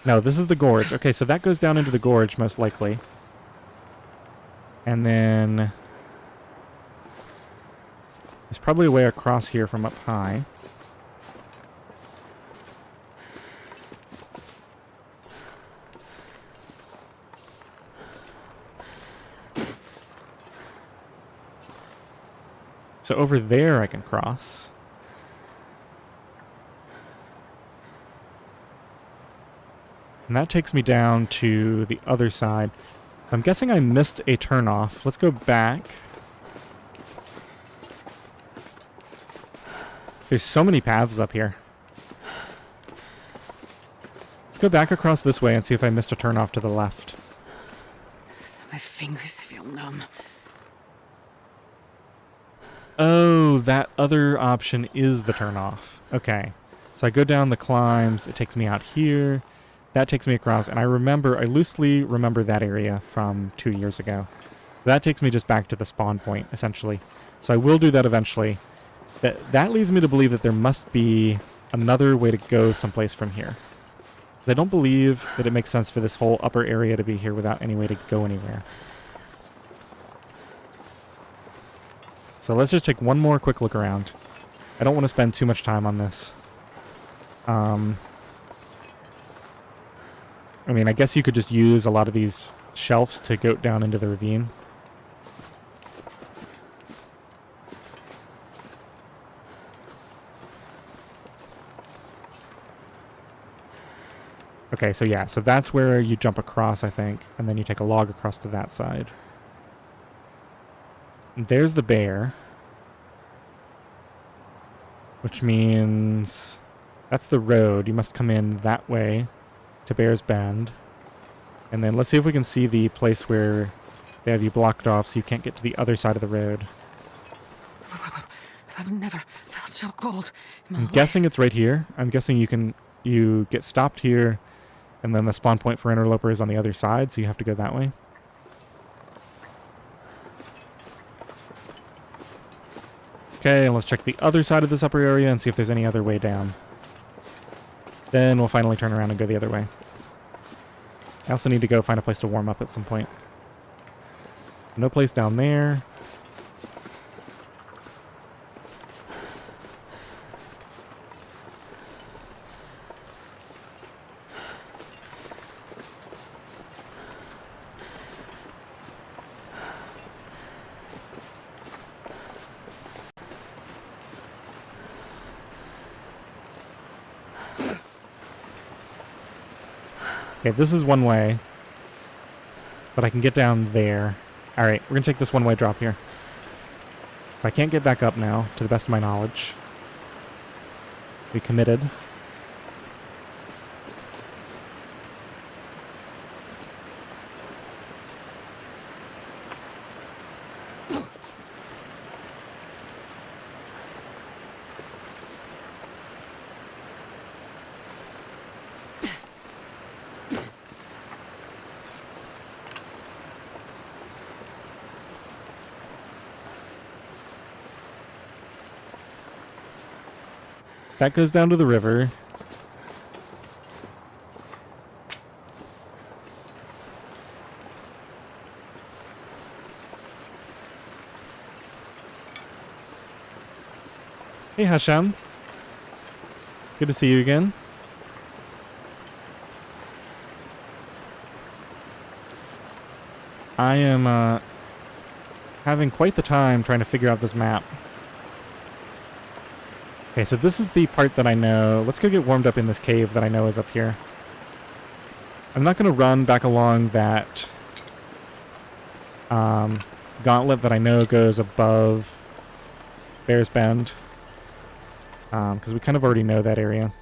No, this is the gorge. Okay, so that goes down into the gorge, most likely. And then there's probably a way across here from up high. So over there I can cross. And that takes me down to the other side. So I'm guessing I missed a turnoff. Let's go back. There's so many paths up here. Let's go back across this way and see if I missed a turnoff to the left. My fingers feel numb. Oh, that other option is the turnoff. Okay. So I go down the climbs. It takes me out here. That takes me across. And I loosely remember that area from 2 years ago. That takes me just back to the spawn point, essentially. So I will do that eventually. That leads me to believe that there must be another way to go someplace from here. I don't believe that it makes sense for this whole upper area to be here without any way to go anywhere. So let's just take one more quick look around. I don't want to spend too much time on this. I mean, I guess you could just use a lot of these shelves to go down into the ravine. Okay, so yeah, so that's where you jump across, I think, and then you take a log across to that side. And there's the bear, which means that's the road. You must come in that way to Bear's Bend. And then let's see if we can see the place where they have you blocked off so you can't get to the other side of the road. I've never felt so cold in my I'm life. guessing it's right here. I'm guessing you get stopped here, and then the spawn point for Interloper is on the other side, so you have to go that way. Okay, and let's check the other side of this upper area and see if there's any other way down. Then we'll finally turn around and go the other way. I also need to go find a place to warm up at some point. No place down there. Okay, this is one way. But I can get down there. Alright, we're going to take this one-way drop here. So I can't get back up now, to the best of my knowledge. We committed. That goes down to the river. Hey, Hashem. Good to see you again. I am having quite the time trying to figure out this map. Okay, so this is the part that I know. Let's go get warmed up in this cave that I know is up here. I'm not going to run back along that gauntlet that I know goes above Bear's Bend. Because we kind of already know that area.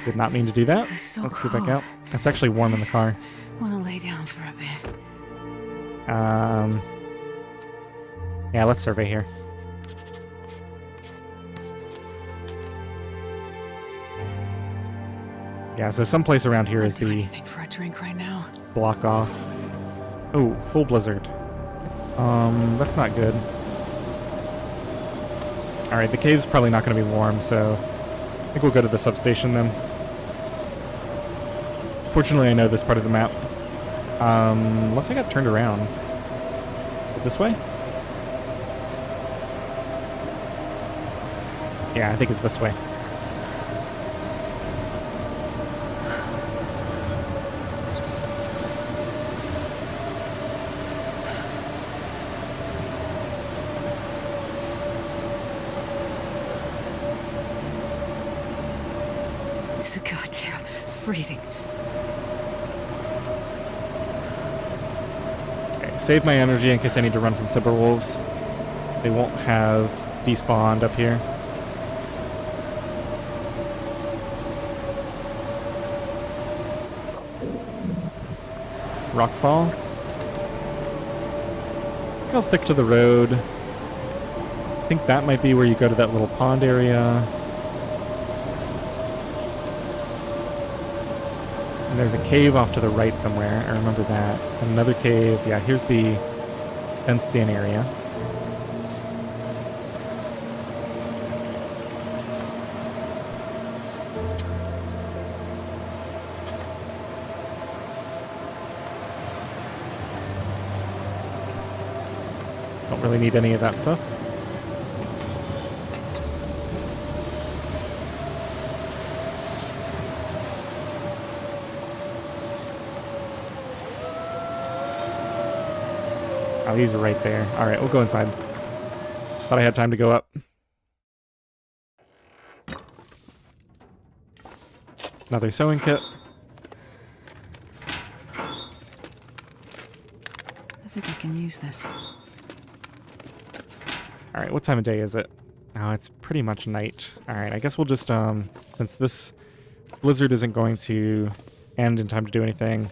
Did not mean to do that. So Let's cold. get back out. It's actually warm in the car. Want to lay down for a bit. Yeah, let's survey here. Yeah, so someplace around here is Do the anything for a drink right now. block off. Oh, full blizzard. That's not good. Alright, the cave's probably not going to be warm, so I think we'll go to the substation then. Fortunately, I know this part of the map. Unless I got turned around. This way? Yeah, I think it's this way. It's a goddamn freezing. Okay, save my energy in case I need to run from Timberwolves. They won't have despawned up here. Rockfall. I think I'll stick to the road. I think that might be where you go to that little pond area. And there's a cave off to the right somewhere. I remember that. Another cave. Yeah, here's the fenced-in area. Don't really need any of that stuff. Oh, these are right there. Alright, we'll go inside. Thought I had time to go up. Another sewing kit. I think I can use this. Alright, what time of day is it? Oh, it's pretty much night. Alright, I guess we'll just, since this blizzard isn't going to end in time to do anything,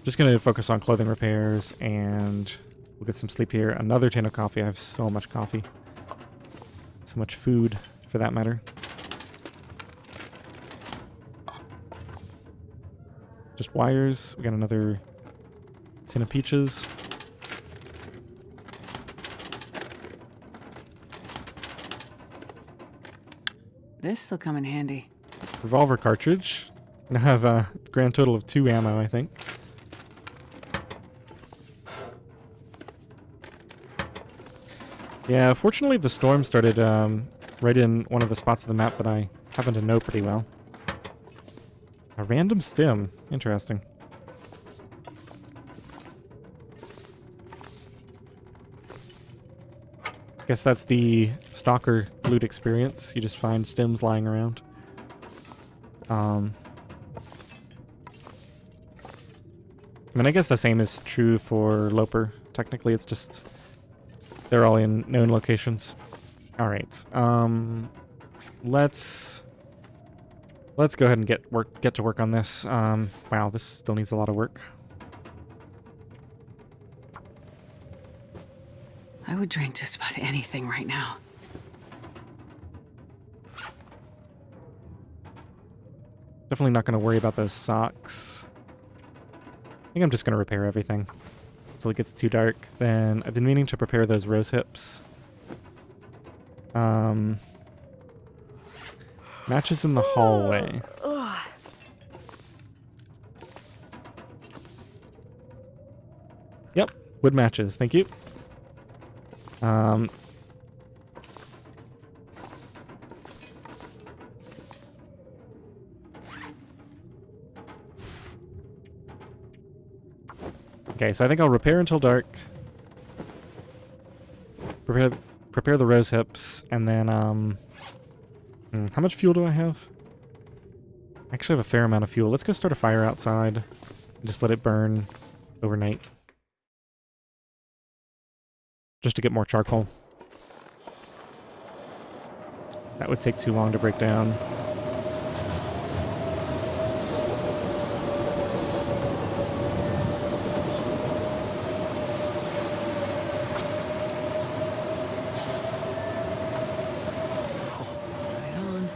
just going to focus on clothing repairs, and we'll get some sleep here. Another tin of coffee. I have so much coffee. So much food, for that matter. Just wires. We got another tin of peaches. This'll come in handy. Revolver cartridge. I have a grand total of 2 ammo, I think. Yeah, fortunately the storm started right in one of the spots of the map that I happen to know pretty well. A random stim. Interesting. Guess that's the Stalker loot experience. You just find stims lying around. I mean, I guess the same is true for Loper. Technically, it's just they're all in known locations. All right. Let's go ahead and get to work on this. Wow, this still needs a lot of work. I would drink just about anything right now. Definitely not going to worry about those socks. I think I'm just going to repair everything until it gets too dark. Then I've been meaning to prepare those rose hips. Matches in the hallway. Yep, wood matches. Thank you. Okay, so I think I'll repair until dark. Prepare the rose hips, and then how much fuel do I have? I actually have a fair amount of fuel. Let's go start a fire outside and just let it burn overnight. Just to get more charcoal. That would take too long to break down. Right on.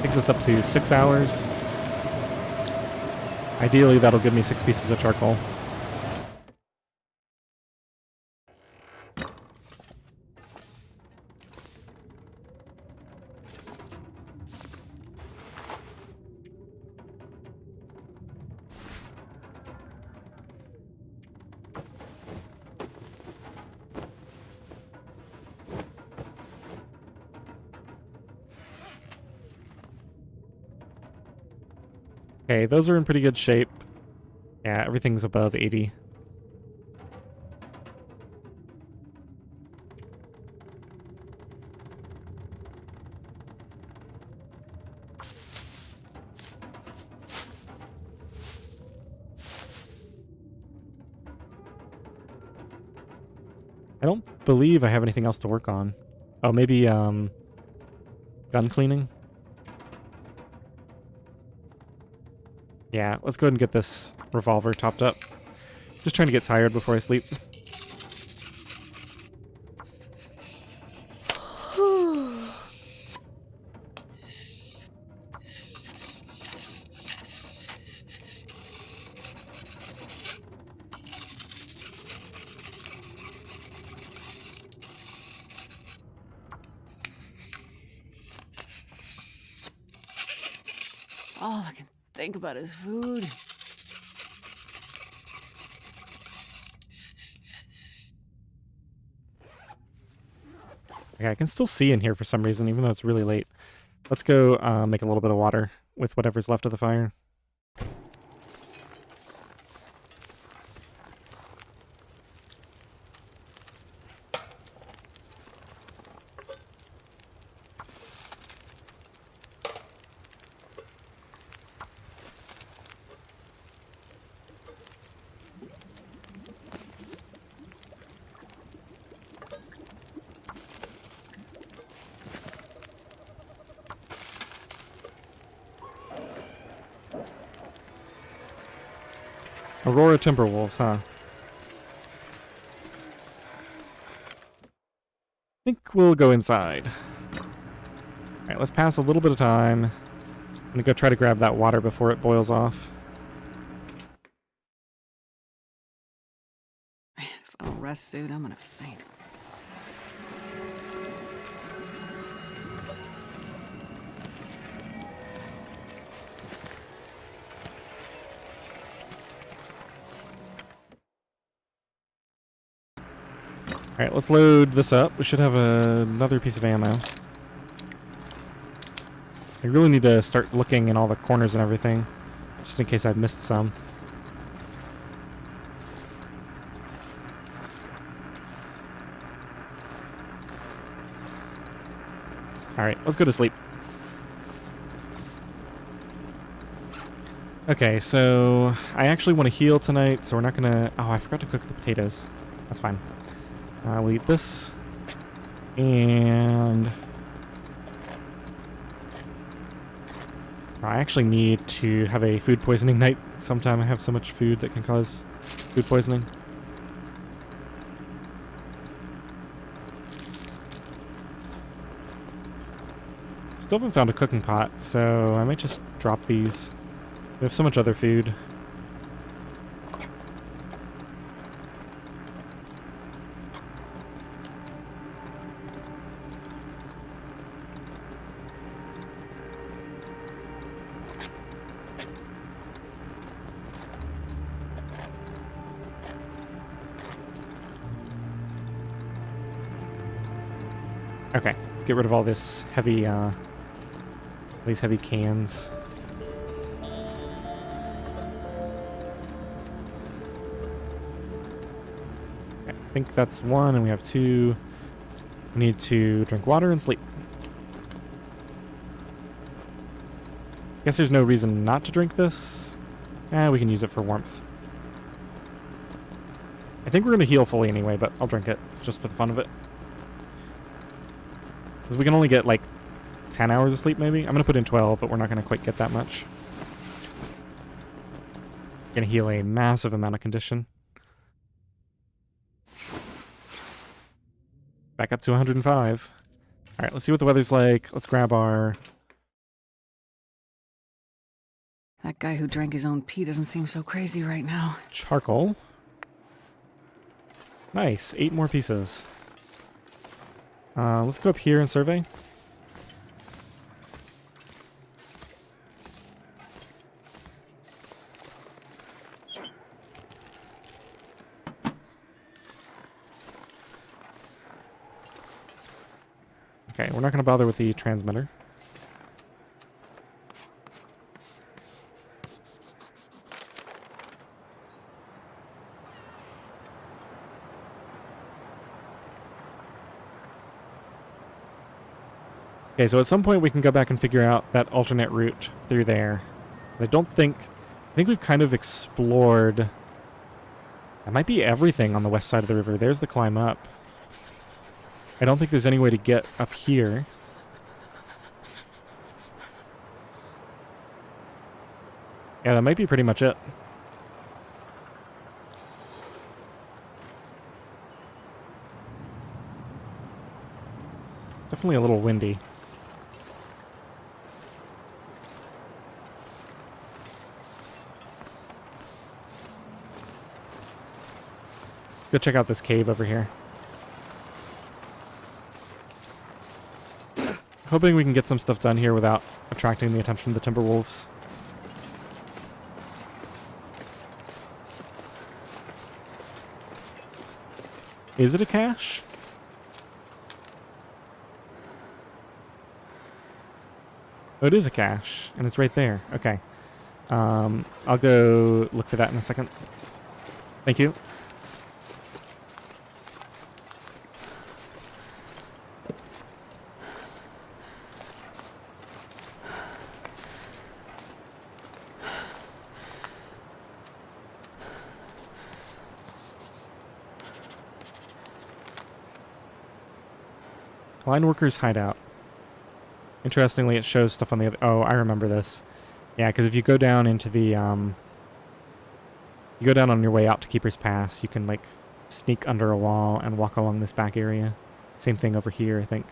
Take this up to 6 hours. Ideally, that'll give me 6 pieces of charcoal. Okay, those are in pretty good shape. Yeah, everything's above 80. I don't believe I have anything else to work on. Oh, maybe, gun cleaning? Yeah, let's go ahead and get this revolver topped up. Just trying to get tired before I sleep. All I can think about is food. Okay, I can still see in here for some reason, even though it's really late. Let's go make a little bit of water with whatever's left of the fire. Aurora Timberwolves, huh? I think we'll go inside. Alright, let's pass a little bit of time. I'm gonna go try to grab that water before it boils off. Man, if I don't rest soon, I'm gonna faint. Alright, let's load this up. We should have another piece of ammo. I really need to start looking in all the corners and everything, just in case I've missed some. Alright, let's go to sleep. Okay, so I actually want to heal tonight, so we're not gonna... Oh, I forgot to cook the potatoes. That's fine. We'll eat this. And... I actually need to have a food poisoning night sometime. I have so much food that can cause food poisoning. Still haven't found a cooking pot, so I might just drop these. We have so much other food. Okay, get rid of all this heavy, these heavy cans. Okay, I think that's one, and we have two. We need to drink water and sleep. Guess there's no reason not to drink this. We can use it for warmth. I think we're going to heal fully anyway, but I'll drink it just for the fun of it. Because we can only get like 10 hours of sleep maybe. I'm going to put in 12, but we're not going to quite get that much. Going to heal a massive amount of condition. Back up to 105. Alright, let's see what the weather's like. Let's grab our... That guy who drank his own pee doesn't seem so crazy right now. charcoal. Nice, 8 more pieces. Let's go up here and survey. Okay, we're not going to bother with the transmitter. Okay, so at some point we can go back and figure out that alternate route through there. But I think we've kind of explored... That might be everything on the west side of the river. There's the climb up. I don't think there's any way to get up here. Yeah, that might be pretty much it. Definitely a little windy. Go check out this cave over here. Hoping we can get some stuff done here without attracting the attention of the Timberwolves. Is it a cache? Oh, it is a cache, and it's right there. Okay. I'll go look for that in a second. Thank you. Line workers hideout. Interestingly, it shows stuff on the other... Oh, I remember this. Yeah, because if you go down into the... You go down on your way out to Keeper's Pass, you can, like, sneak under a wall and walk along this back area. Same thing over here, I think.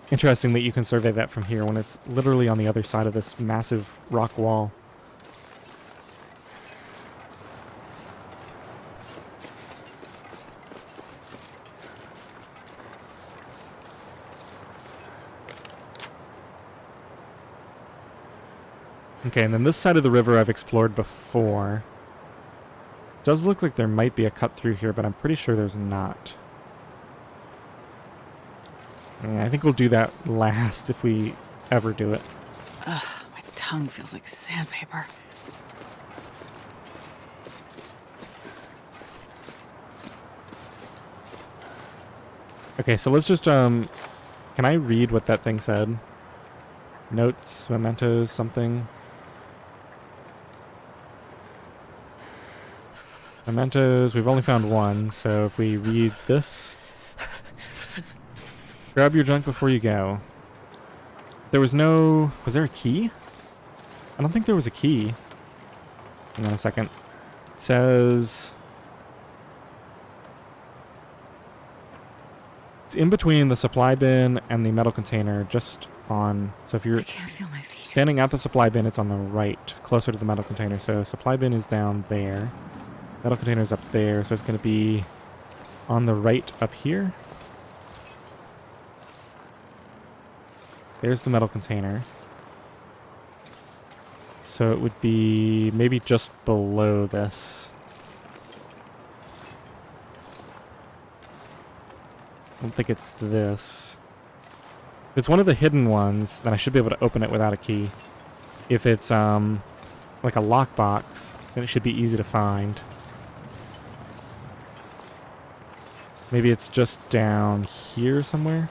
Interesting that you can survey that from here when it's literally on the other side of this massive rock wall. Okay, and then this side of the river I've explored before. Does look like there might be a cut through here, but I'm pretty sure there's not. Yeah, I think we'll do that last if we ever do it. Ugh, my tongue feels like sandpaper. Okay, so let's just, can I read what that thing said? Notes, mementos, something. Mementos, we've only found one, so if we read this... Grab your junk before you go. There was no... Was there a key? I don't think there was a key. Hang on a second. It says... It's in between the supply bin and the metal container, just on... So if you're I can't feel my feet. standing at the supply bin, it's on the right, closer to the metal container. So supply bin is down there. Metal container's up there, so it's going to be on the right up here. There's the metal container. So it would be maybe just below this. I don't think it's this. If it's one of the hidden ones, then I should be able to open it without a key. If it's like a lockbox, then it should be easy to find. Maybe it's just down here somewhere.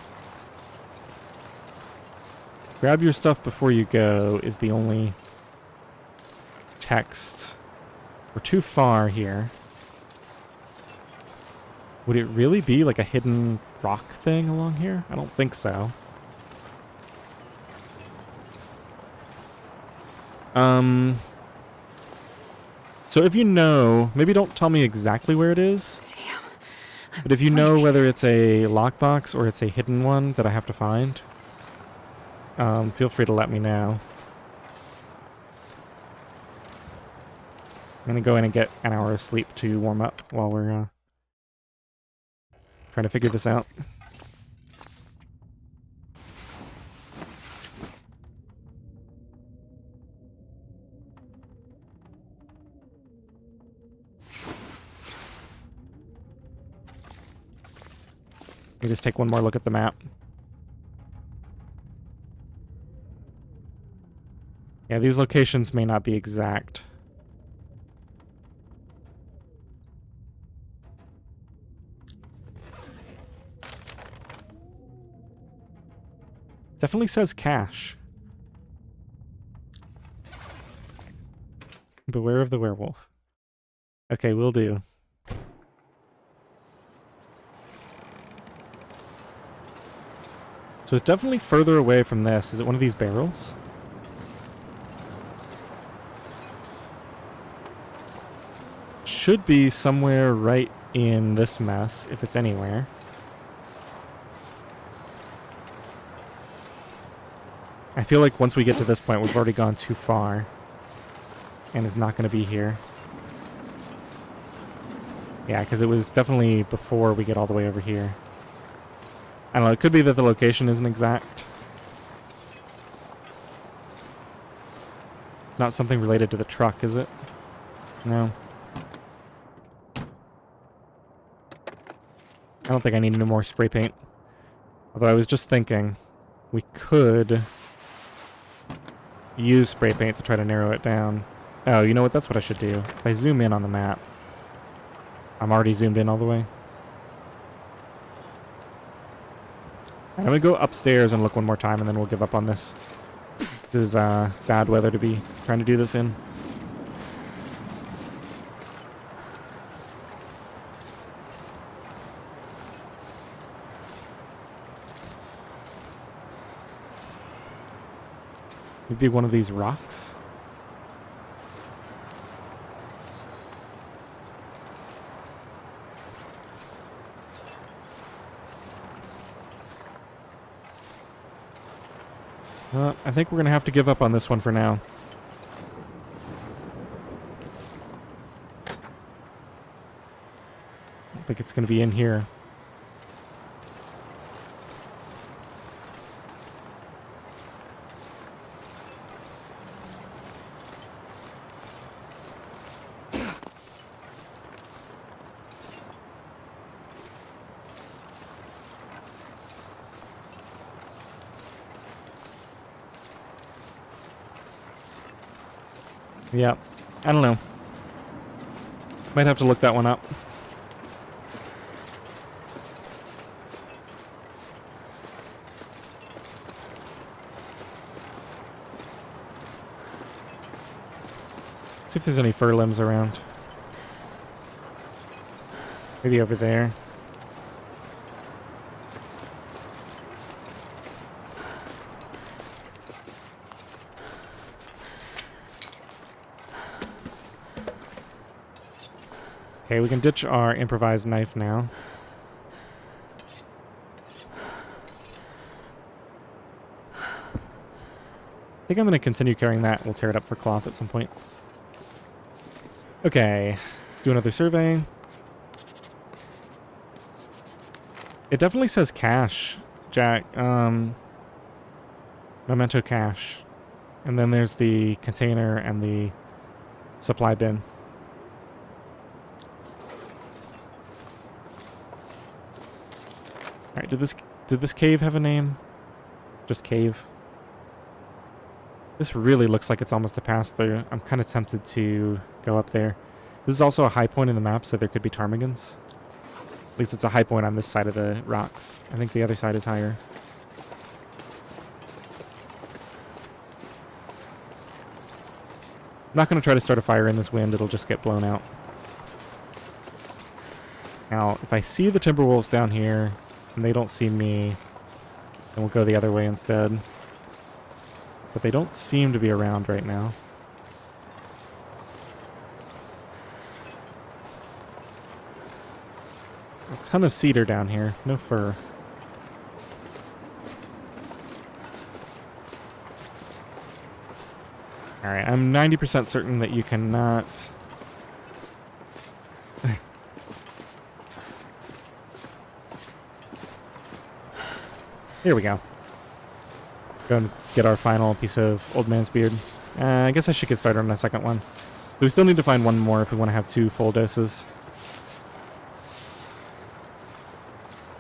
Grab your stuff before you go is the only text. We're too far here. Would it really be like a hidden rock thing along here? I don't think so. So if you know, maybe don't tell me exactly where it is. Damn. But if you know whether it's a lockbox or it's a hidden one that I have to find, feel free to let me know. I'm gonna go in and get an hour of sleep to warm up while we're trying to figure this out. Let me just take one more look at the map. Yeah, these locations may not be exact. Definitely says cache. Beware of the werewolf. Okay, will do. So it's definitely further away from this. Is it one of these barrels? Should be somewhere right in this mess, if it's anywhere. I feel like once we get to this point, we've already gone too far. And it's not going to be here. Yeah, because it was definitely before we get all the way over here. I don't know, it could be that the location isn't exact. Not something related to the truck, is it? No. I don't think I need any more spray paint. Although I was just thinking, we could use spray paint to try to narrow it down. Oh, you know what? That's what I should do. If I zoom in on the map. I'm already zoomed in all the way. I'm going to go upstairs and look one more time, and then we'll give up on this. This is bad weather to be trying to do this in. Maybe one of these rocks? I think we're going to have to give up on this one for now. I don't think it's going to be in here. Yeah, I don't know. Might have to look that one up. See if there's any fur limbs around. Maybe over there. Okay, we can ditch our improvised knife now. I think I'm going to continue carrying that. We'll tear it up for cloth at some point. Okay, let's do another survey. It definitely says cache, Jack. Memento cache. And then there's the container and the supply bin. Alright, did this cave have a name? Just cave. This really looks like it's almost a pass-through. I'm kind of tempted to go up there. This is also a high point in the map, so there could be ptarmigans. At least it's a high point on this side of the rocks. I think the other side is higher. I'm not going to try to start a fire in this wind. It'll just get blown out. Now, if I see the Timberwolves down here, and they don't see me, then we'll go the other way instead. But they don't seem to be around right now. A ton of cedar down here. No fir. Alright, I'm 90% certain that you cannot... Here we go. Go and get our final piece of old man's beard. I guess I should get started on a second one. We still need to find one more if we want to have 2 full doses.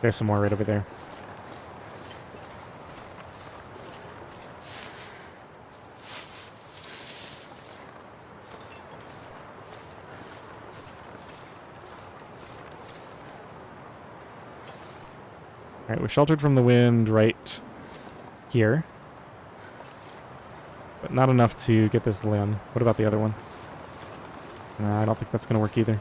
There's some more right over there. Alright, we're sheltered from the wind right here. But not enough to get this limb. What about the other one? Nah, I don't think that's going to work either.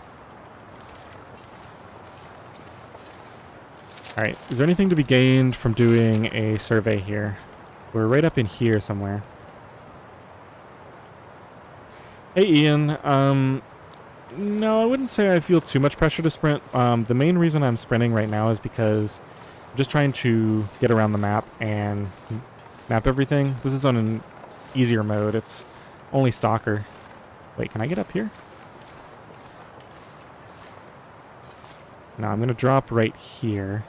Alright, is there anything to be gained from doing a survey here? We're right up in here somewhere. Hey Ian, no, I wouldn't say I feel too much pressure to sprint. The main reason I'm sprinting right now is because I'm just trying to get around the map and map everything. This is on an easier mode. It's only Stalker. Wait, can I get up here? No, I'm going to drop right here.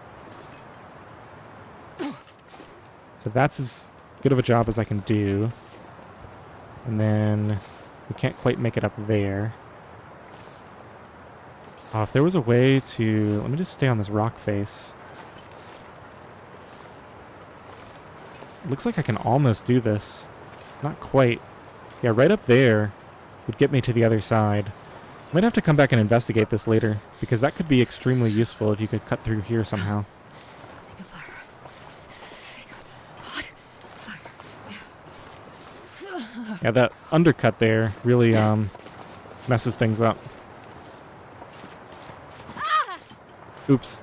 So that's as good of a job as I can do. And then we can't quite make it up there. Oh, if there was a way to... Let me just stay on this rock face. Looks like I can almost do this. Not quite. Yeah, right up there would get me to the other side. Might have to come back and investigate this later, because that could be extremely useful if you could cut through here somehow. Think of fire. Think of hot fire. Yeah, that undercut there really messes things up. Oops.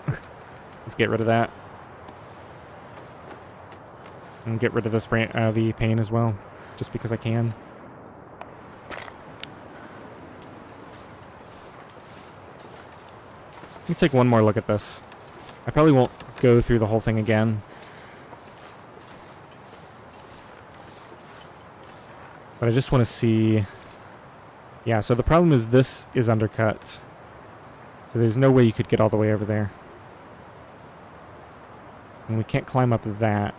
Let's get rid of that. And get rid of the pain as well, just because I can. Let me take one more look at this. I probably won't go through the whole thing again. But I just want to see... Yeah, so the problem is this is undercut. So there's no way you could get all the way over there. And we can't climb up that.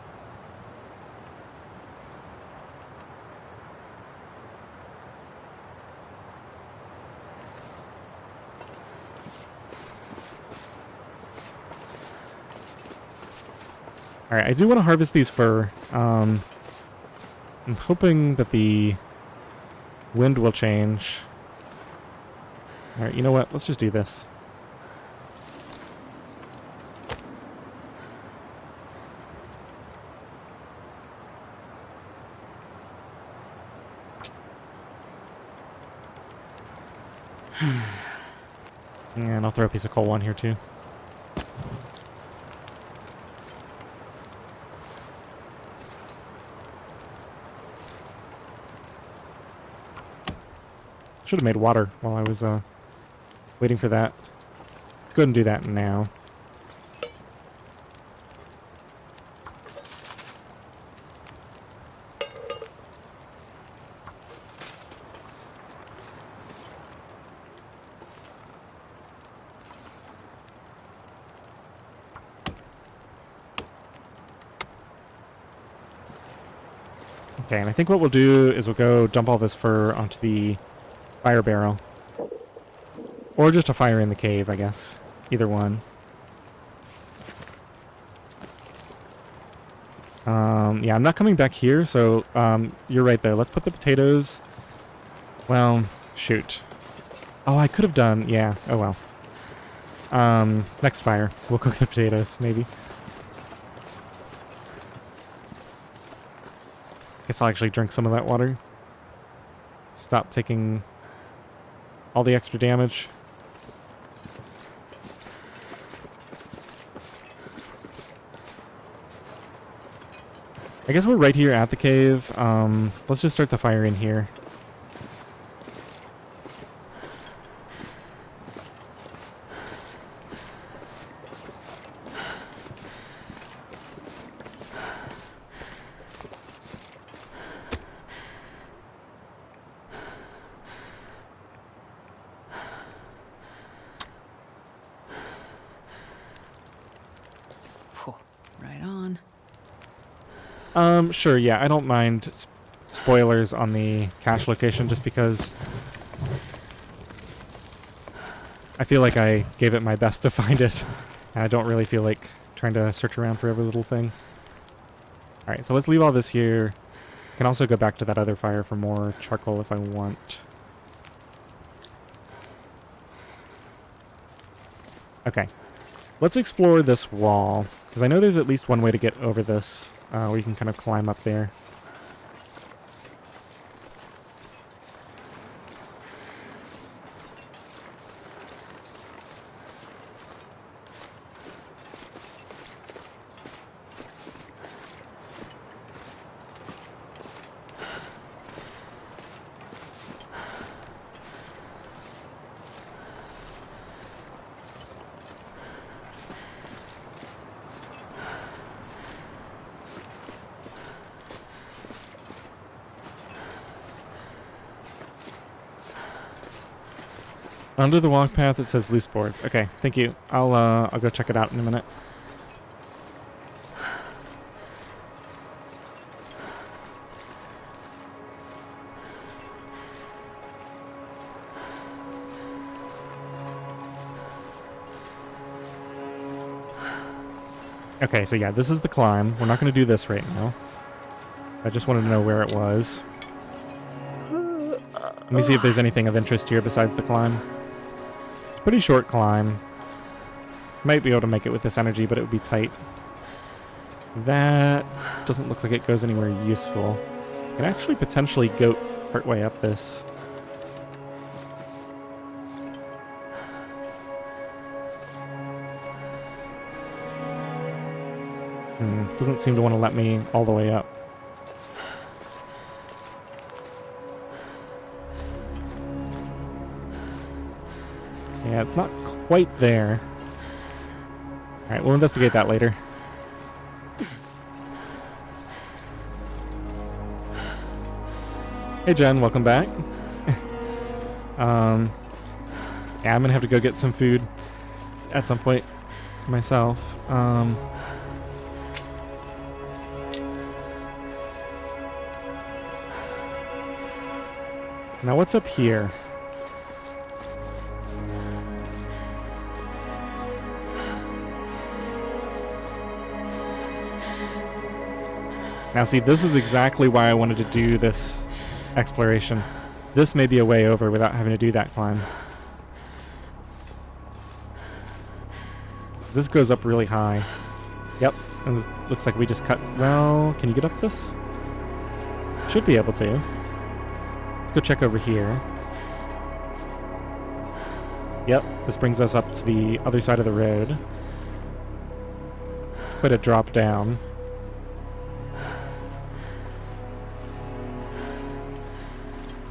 Alright, I do want to harvest these fur. I'm hoping that the wind will change. Alright, you know what? Let's just do this. And I'll throw a piece of coal on here too. Should have made water while I was waiting for that. Let's go ahead and do that now. Okay, and I think what we'll do is we'll go dump all this fur onto the fire barrel. Or just a fire in the cave, I guess. Either one. Yeah, I'm not coming back here, so you're right though. Let's put the potatoes... Well, shoot. Oh, I could have done... Yeah, oh well. Next fire. We'll cook the potatoes, maybe. Guess I'll actually drink some of that water. stop taking all the extra damage. I guess we're right here at the cave. Let's just start the fire in here. Right on. Sure, yeah, I don't mind spoilers on the cache location just because I feel like I gave it my best to find it, and I don't really feel like trying to search around for every little thing. Alright, so let's leave all this here. Can also go back to that other fire for more charcoal if I want. Okay. Let's explore this wall, because I know there's at least one way to get over this, where you can kind of climb up there. Under the walk path, it says loose boards. Okay, thank you. I'll go check it out in a minute. Okay, so yeah, this is the climb. We're not going to do this right now. I just wanted to know where it was. Let me see if there's anything of interest here besides the climb. It's a pretty short climb. Might be able to make it with this energy, but it would be tight. That doesn't look like it goes anywhere useful. Can actually potentially go partway up this. Doesn't seem to want to let me all the way up. Yeah, it's not quite there. Alright, we'll investigate that later. Hey Jen, welcome back. Yeah, I'm gonna have to go get some food at some point myself. Now what's up here? Now see, this is exactly why I wanted to do this exploration. This may be a way over without having to do that climb. This goes up really high. Yep, and this looks like we just cut... Well, can you get up this? Should be able to. Let's go check over here. Yep, this brings us up to the other side of the road. It's quite a drop down.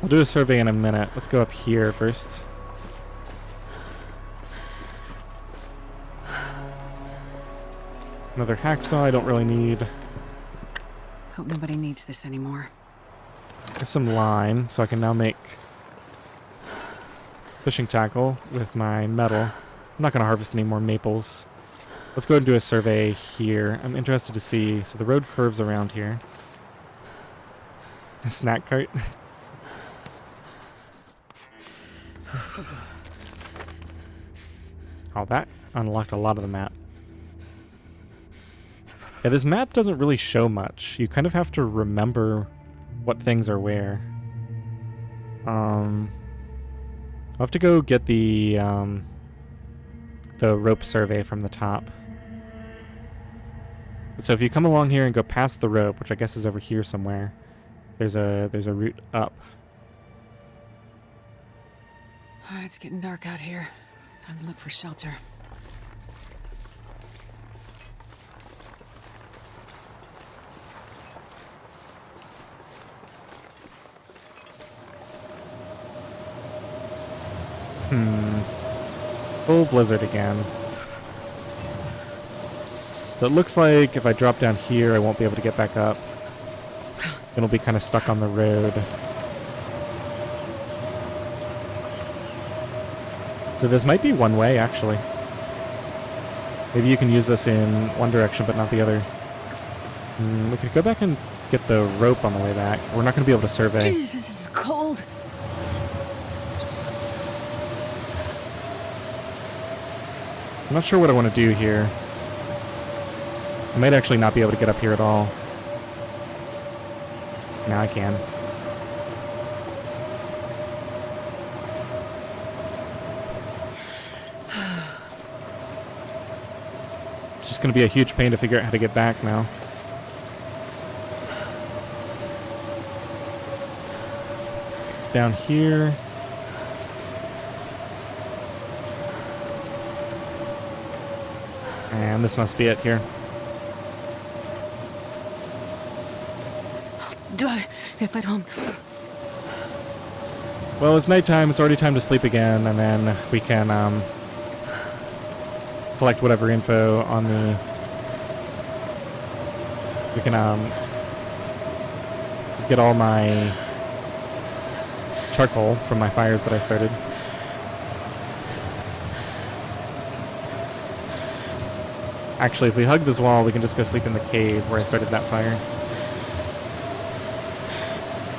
I'll do a survey in a minute. Let's go up here first. Another hacksaw I don't really need. Hope nobody needs this anymore. There's some lime, so I can now make fishing tackle with my metal. I'm not going to harvest any more maples. Let's go ahead and do a survey here. I'm interested to see. So the road curves around here. A snack cart. Oh, that unlocked a lot of the map. Yeah, this map doesn't really show much. You kind of have to remember what things are where. I'll have to go get the rope survey from the top. So if you come along here and go past the rope, which I guess is over here somewhere, there's a route up. Alright, it's getting dark out here. Time to look for shelter. Full blizzard again. So it looks like if I drop down here, I won't be able to get back up. It'll be kind of stuck on the road. So this might be one way, actually. Maybe you can use this in one direction, but not the other. We could go back and get the rope on the way back. We're not going to be able to survey. Jeez, this is cold. I'm not sure what I want to do here. I might actually not be able to get up here at all. Now I can. It's just going to be a huge pain to figure out how to get back now. It's down here. And this must be it here. If I don't... Well, it's nighttime. It's already time to sleep again, and then we can collect whatever info on the... We can get all my charcoal from my fires that I started. Actually, if we hug this wall, we can just go sleep in the cave where I started that fire.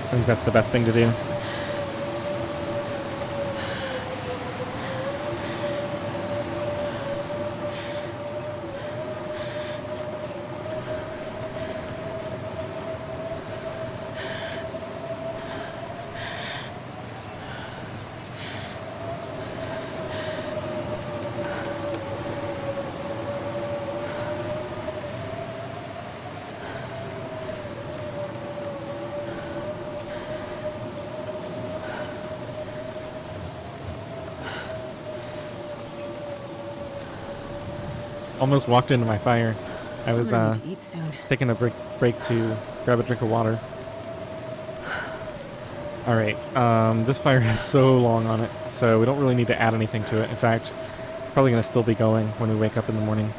I think that's the best thing to do. Almost walked into my fire. I was to eat soon. taking a break to grab a drink of water. Alright, this fire has so long on it, so we don't really need to add anything to it. In fact, it's probably going to still be going when we wake up in the morning.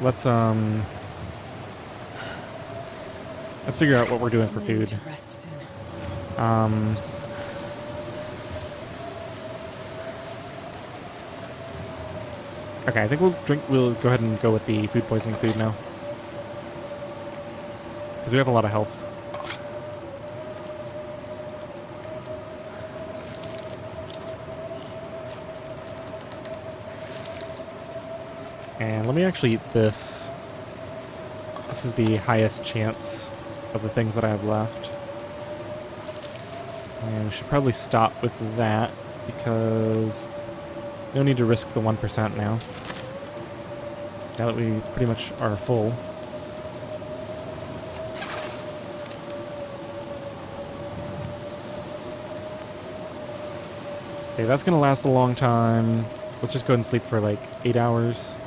Let's figure out what we're doing for food. To rest soon. Okay, I think we'll go ahead and go with the food poisoning food now. Because we have a lot of health. And let me actually eat this. This is the highest chance of the things that I have left. And we should probably stop with that because no need to risk the 1% now. Now that we pretty much are full. Okay, that's gonna last a long time. Let's just go ahead and sleep for like 8 hours.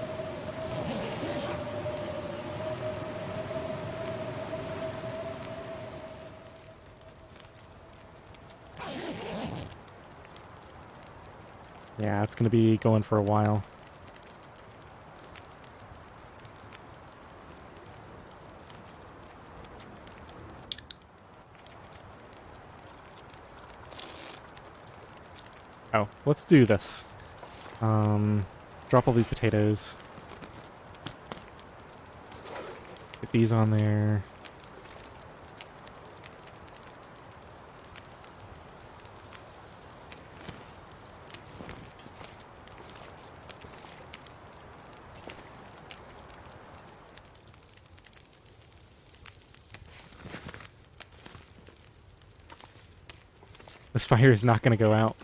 Yeah, it's gonna be going for a while. Oh, let's do this. Drop all these potatoes. Get these on there. This fire is not going to go out.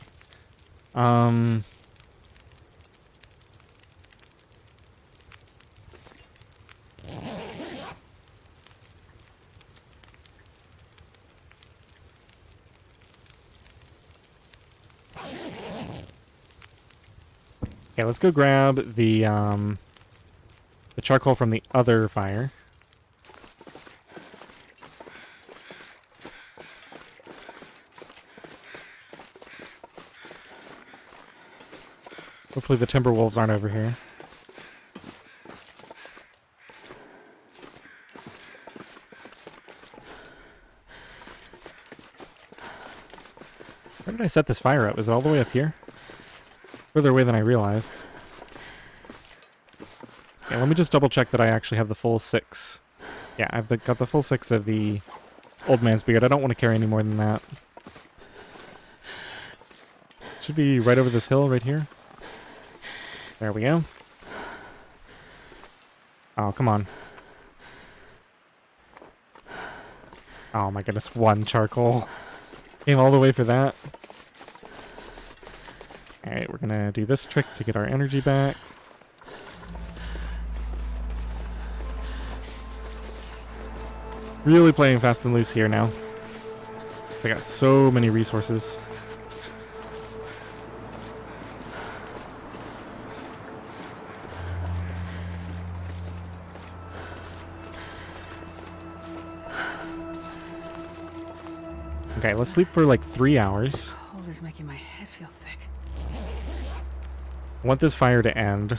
Okay, let's go grab the charcoal from the other fire. Hopefully the timber wolves aren't over here. Where did I set this fire up? Is it all the way up here? Further away than I realized. Okay, let me just double check that I actually have the full 6. Yeah, I've got the full 6 of the old man's beard. I don't want to carry any more than that. Should be right over this hill right here. There we go. Oh, come on. Oh my goodness, 1 charcoal. Came all the way for that. Alright, we're gonna do this trick to get our energy back. Really playing fast and loose here now. I got so many resources. Okay, let's sleep for like 3 hours. Cold is making my head feel thick. I want this fire to end.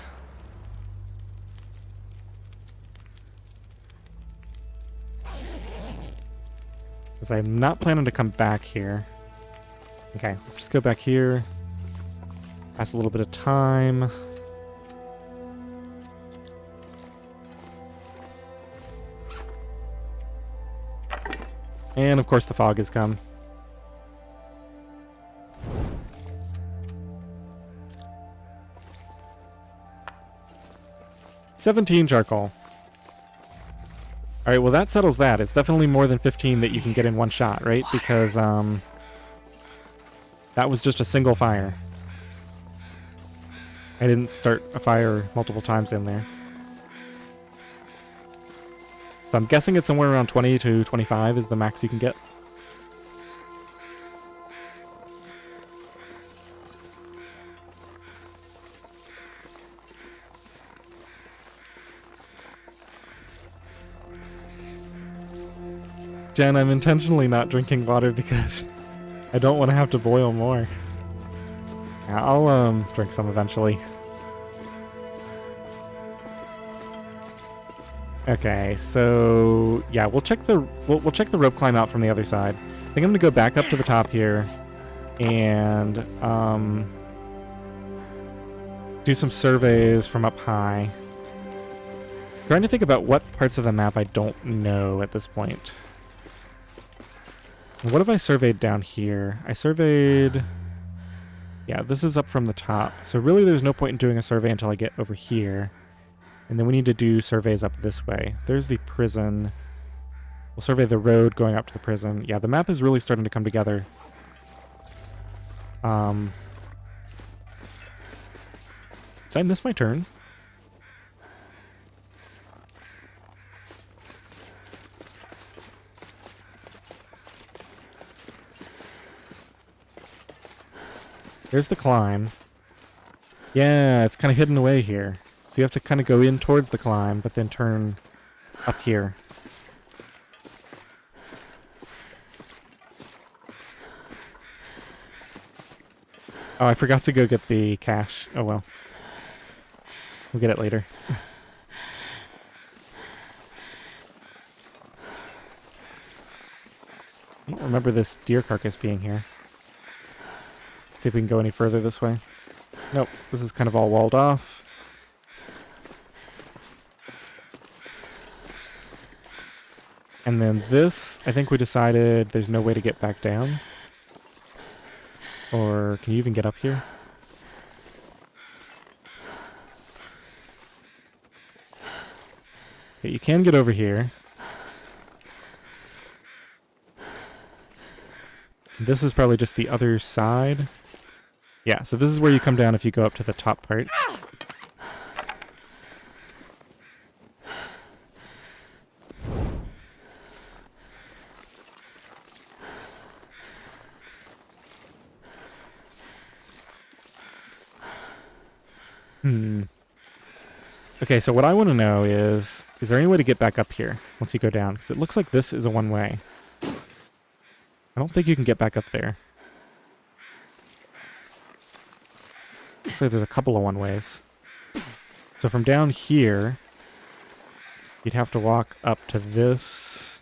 Because I'm not planning to come back here. Okay, let's just go back here. Pass a little bit of time. And of course the fog has come. $17 charcoal. Alright, well that settles that. It's definitely more than 15 that you can get in one shot, right? Because, that was just a single fire. I didn't start a fire multiple times in there. So I'm guessing it's somewhere around 20 to 25 is the max you can get. Jen, I'm intentionally not drinking water because I don't want to have to boil more. Yeah, I'll drink some eventually. Okay, so yeah, we'll check the rope climb out from the other side. I think I'm gonna go back up to the top here and do some surveys from up high. Trying to think about what parts of the map I don't know at this point. What have I surveyed down here? I surveyed... Yeah, this is up from the top. So really there's no point in doing a survey until I get over here. And then we need to do surveys up this way. There's the prison. We'll survey the road going up to the prison. Yeah, the map is really starting to come together. Did I miss my turn? There's the climb. Yeah, it's kind of hidden away here. So you have to kind of go in towards the climb, but then turn up here. Oh, I forgot to go get the cash. Oh well. We'll get it later. I don't remember this deer carcass being here. See if we can go any further this way. Nope, this is kind of all walled off. And then this, I think we decided there's no way to get back down. Or can you even get up here? Okay, you can get over here. This is probably just the other side. Yeah, so this is where you come down if you go up to the top part. Okay, so what I want to know is there any way to get back up here once you go down? Because it looks like this is a one-way. I don't think you can get back up there. Looks like there's a couple of one-ways. So from down here, you'd have to walk up to this.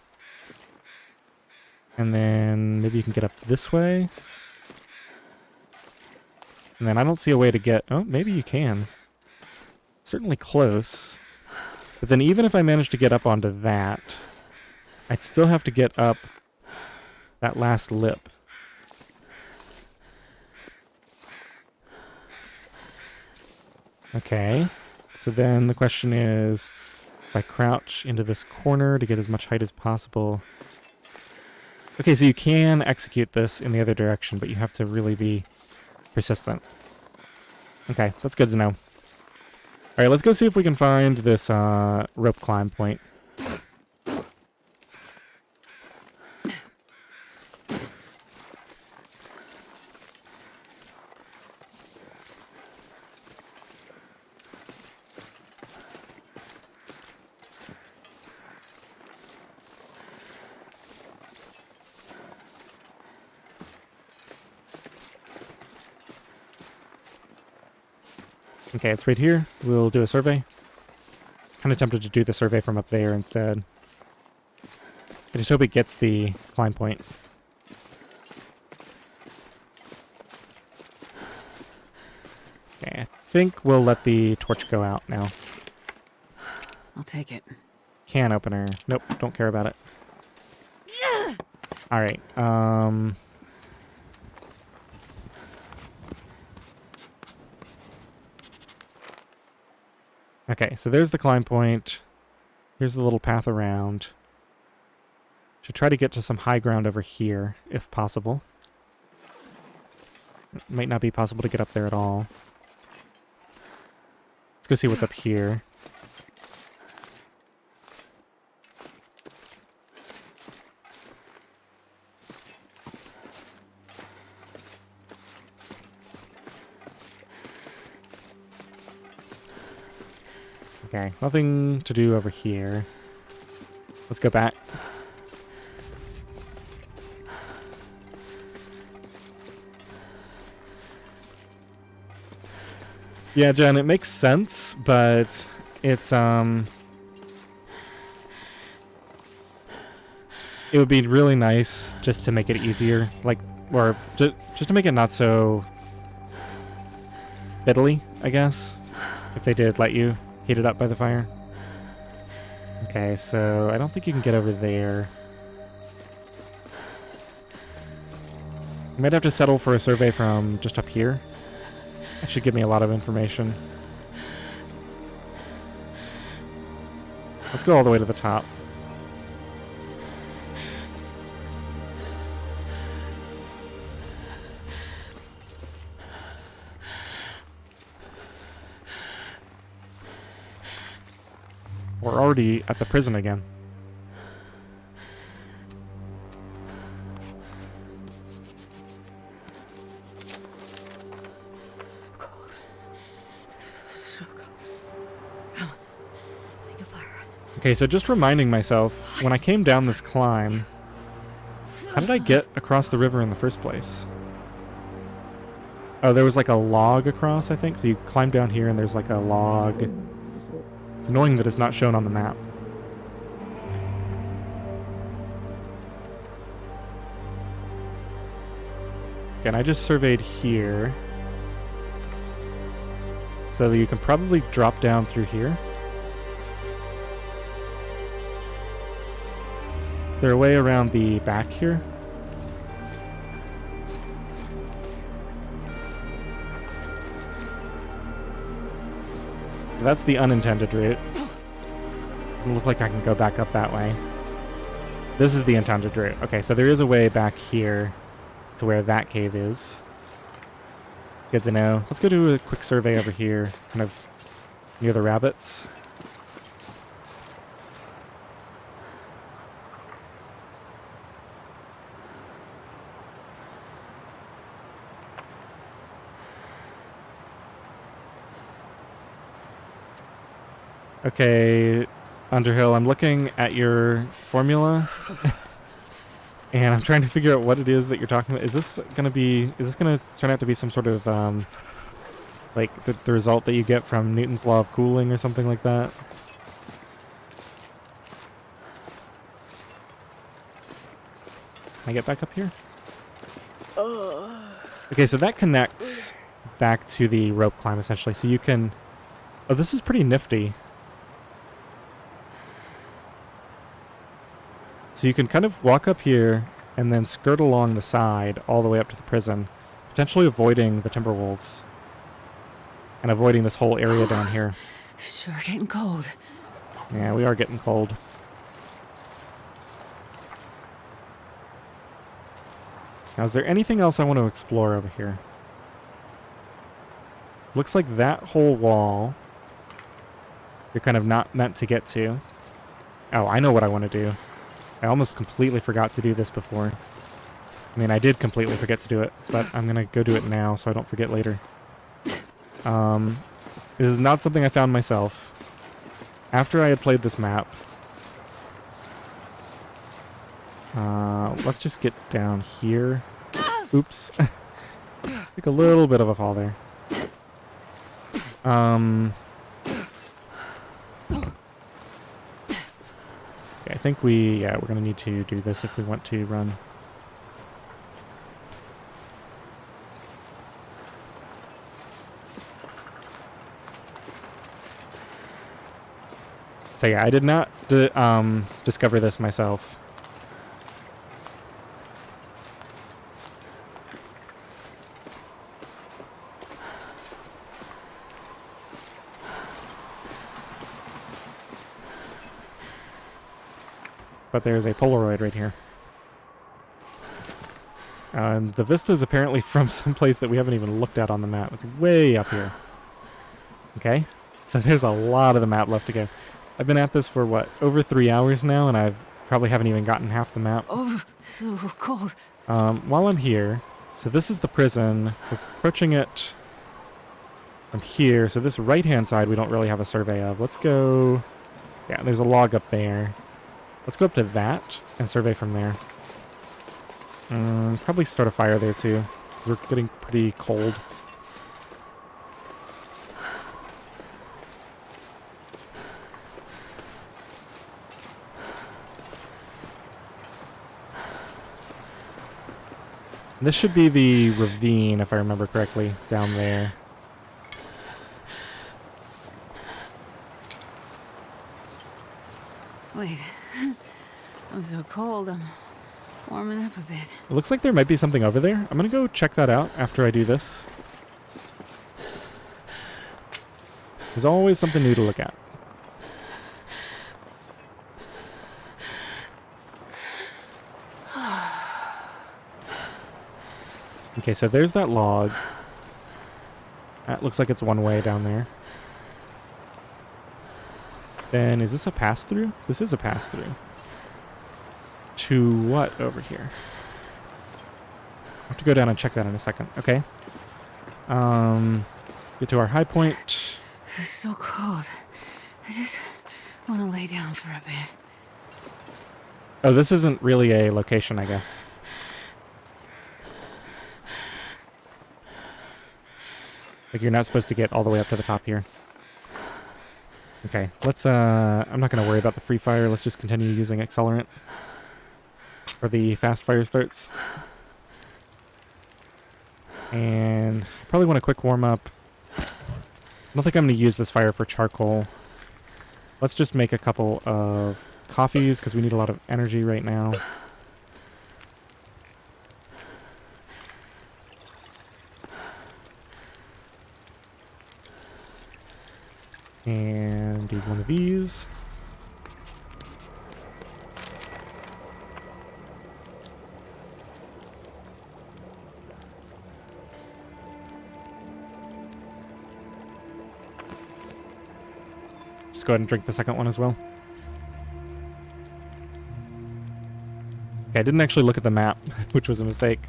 And then maybe you can get up this way. And then I don't see a way to get... Oh, maybe you can. Certainly close. But then even if I manage to get up onto that, I'd still have to get up that last lip. Okay. So then the question is, if I crouch into this corner to get as much height as possible... Okay, so you can execute this in the other direction, but you have to really be persistent. Okay, that's good to know. Alright, let's go see if we can find this rope climb point. Okay, it's right here. We'll do a survey. Kind of tempted to do the survey from up there instead. I just hope it gets the climb point. Okay, I think we'll let the torch go out now. I'll take it. Can opener. Nope, don't care about it. Alright, okay, so there's the climb point. Here's the little path around. Should try to get to some high ground over here, if possible. It might not be possible to get up there at all. Let's go see what's up here. Okay, nothing to do over here. Let's go back. Yeah, Jen, it makes sense, but it's, it would be really nice just to make it easier, like, or just to make it not so fiddly, I guess, if they did let you heat it up by the fire. Okay, so I don't think you can get over there. You might have to settle for a survey from just up here. That should give me a lot of information. Let's go all the way to the top. We're already at the prison again. Cold. So cold. Come on. Think of fire. Okay, so just reminding myself, when I came down this climb, how did I get across the river in the first place? Oh, there was like a log across, I think. So you climb down here and there's like a log. It's annoying that it's not shown on the map. Okay, and I just surveyed here. So you can probably drop down through here. Is there a way around the back here? That's the unintended route. Doesn't look like I can go back up that way. This is the intended route. Okay, so there is a way back here to where that cave is. Good to know. Let's go do a quick survey over here, kind of near the rabbits. Okay, Underhill, I'm looking at your formula, and I'm trying to figure out what it is that you're talking about. Is this gonna turn out to be some sort of, like, the result that you get from Newton's law of cooling or something like that? Can I get back up here? Okay, so that connects back to the rope climb, essentially. So you can... Oh, this is pretty nifty. So you can kind of walk up here and then skirt along the side all the way up to the prison, potentially avoiding the Timberwolves and avoiding this whole area down here. Sure getting cold. Yeah, we are getting cold. Now, is there anything else I want to explore over here? Looks like that whole wall you're kind of not meant to get to. Oh, I know what I want to do. I almost completely forgot to do this before. I mean, I did completely forget to do it, but I'm going to go do it now so I don't forget later. This is not something I found myself. After I had played this map, let's just get down here. Oops. Took a little bit of a fall there. Okay, I think we're going to need to do this if we want to run. So yeah, I did not discover this myself. But there's a Polaroid right here. And the vista is apparently from some place that we haven't even looked at on the map. It's way up here. Okay, so there's a lot of the map left to go. I've been at this for, what, over 3 hours now, and I probably haven't even gotten half the map. Oh, so cold. While I'm here, so this is the prison. We're approaching it from here. So this right-hand side we don't really have a survey of. Let's go... Yeah, there's a log up there. Let's go up to that and survey from there. Probably start a fire there too, because we're getting pretty cold. This should be the ravine, if I remember correctly, down there. Wait. I'm so cold. I'm warming up a bit. It looks like there might be something over there. I'm going to go check that out after I do this. There's always something new to look at. Okay, so there's that log. That looks like it's one way down there. Then, is this a pass-through? This is a pass-through. To what over here? I have to go down and check that in a second. Okay. Get to our high point. It's so cold. I just want to lay down for a bit. Oh, this isn't really a location, I guess. Like, you're not supposed to get all the way up to the top here. Okay, let's, I'm not going to worry about the free fire. Let's just continue using accelerant for the fast fire starts. And probably want a quick warm up. I don't think I'm going to use this fire for charcoal. Let's just make a couple of coffees because we need a lot of energy right now. And do one of these. Just go ahead and drink the second one as well. Okay, I didn't actually look at the map, which was a mistake.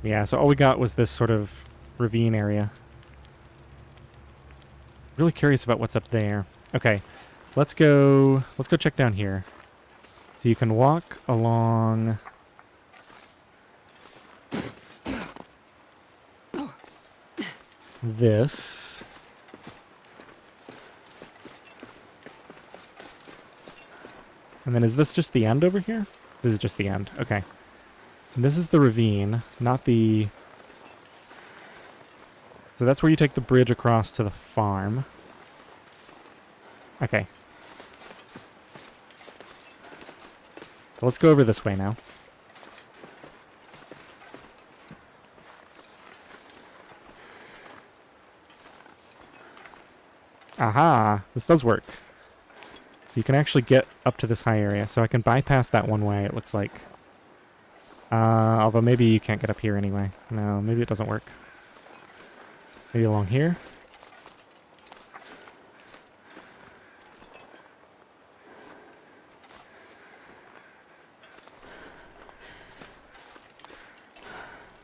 Yeah, so all we got was this sort of ravine area. Really curious about what's up there. Okay, let's go check down here. So you can walk along this. And then is this just the end over here? This is just the end. Okay. And this is the ravine, not the... So that's where you take the bridge across to the farm. Okay. Let's go over this way now. Aha! This does work. So you can actually get up to this high area. So I can bypass that one way, it looks like. Although maybe you can't get up here anyway. No, maybe it doesn't work. Maybe along here?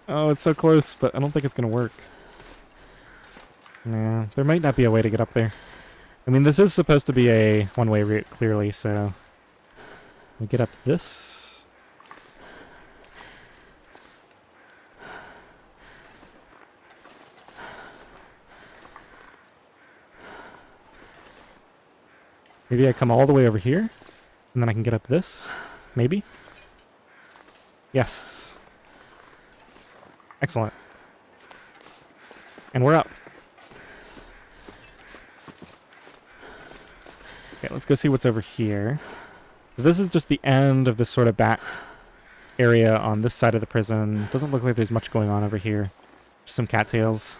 Oh, it's so close, but I don't think it's going to work. Nah, there might not be a way to get up there. I mean, this is supposed to be a one-way route, clearly, so... We get up this... Maybe I come all the way over here, and then I can get up this? Maybe? Yes. Excellent. And we're up. Okay, let's go see what's over here. This is just the end of this sort of back area on this side of the prison. Doesn't look like there's much going on over here. Just some cattails.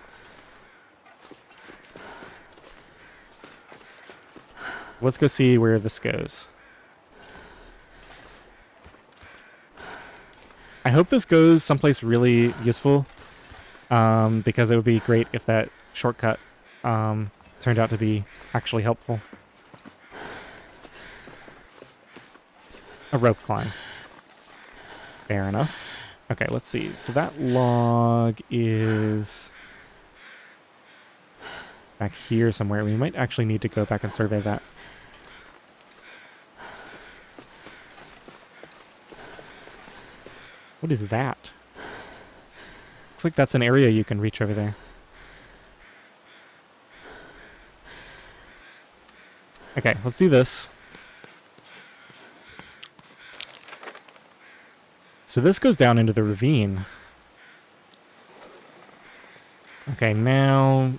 Let's go see where this goes. I hope this goes someplace really useful, because it would be great if that shortcut turned out to be actually helpful. A rope climb. Fair enough. Okay, let's see. So that log is back here somewhere. We might actually need to go back and survey that. What is that? Looks like that's an area you can reach over there. Okay, let's do this. So this goes down into the ravine. Okay, now...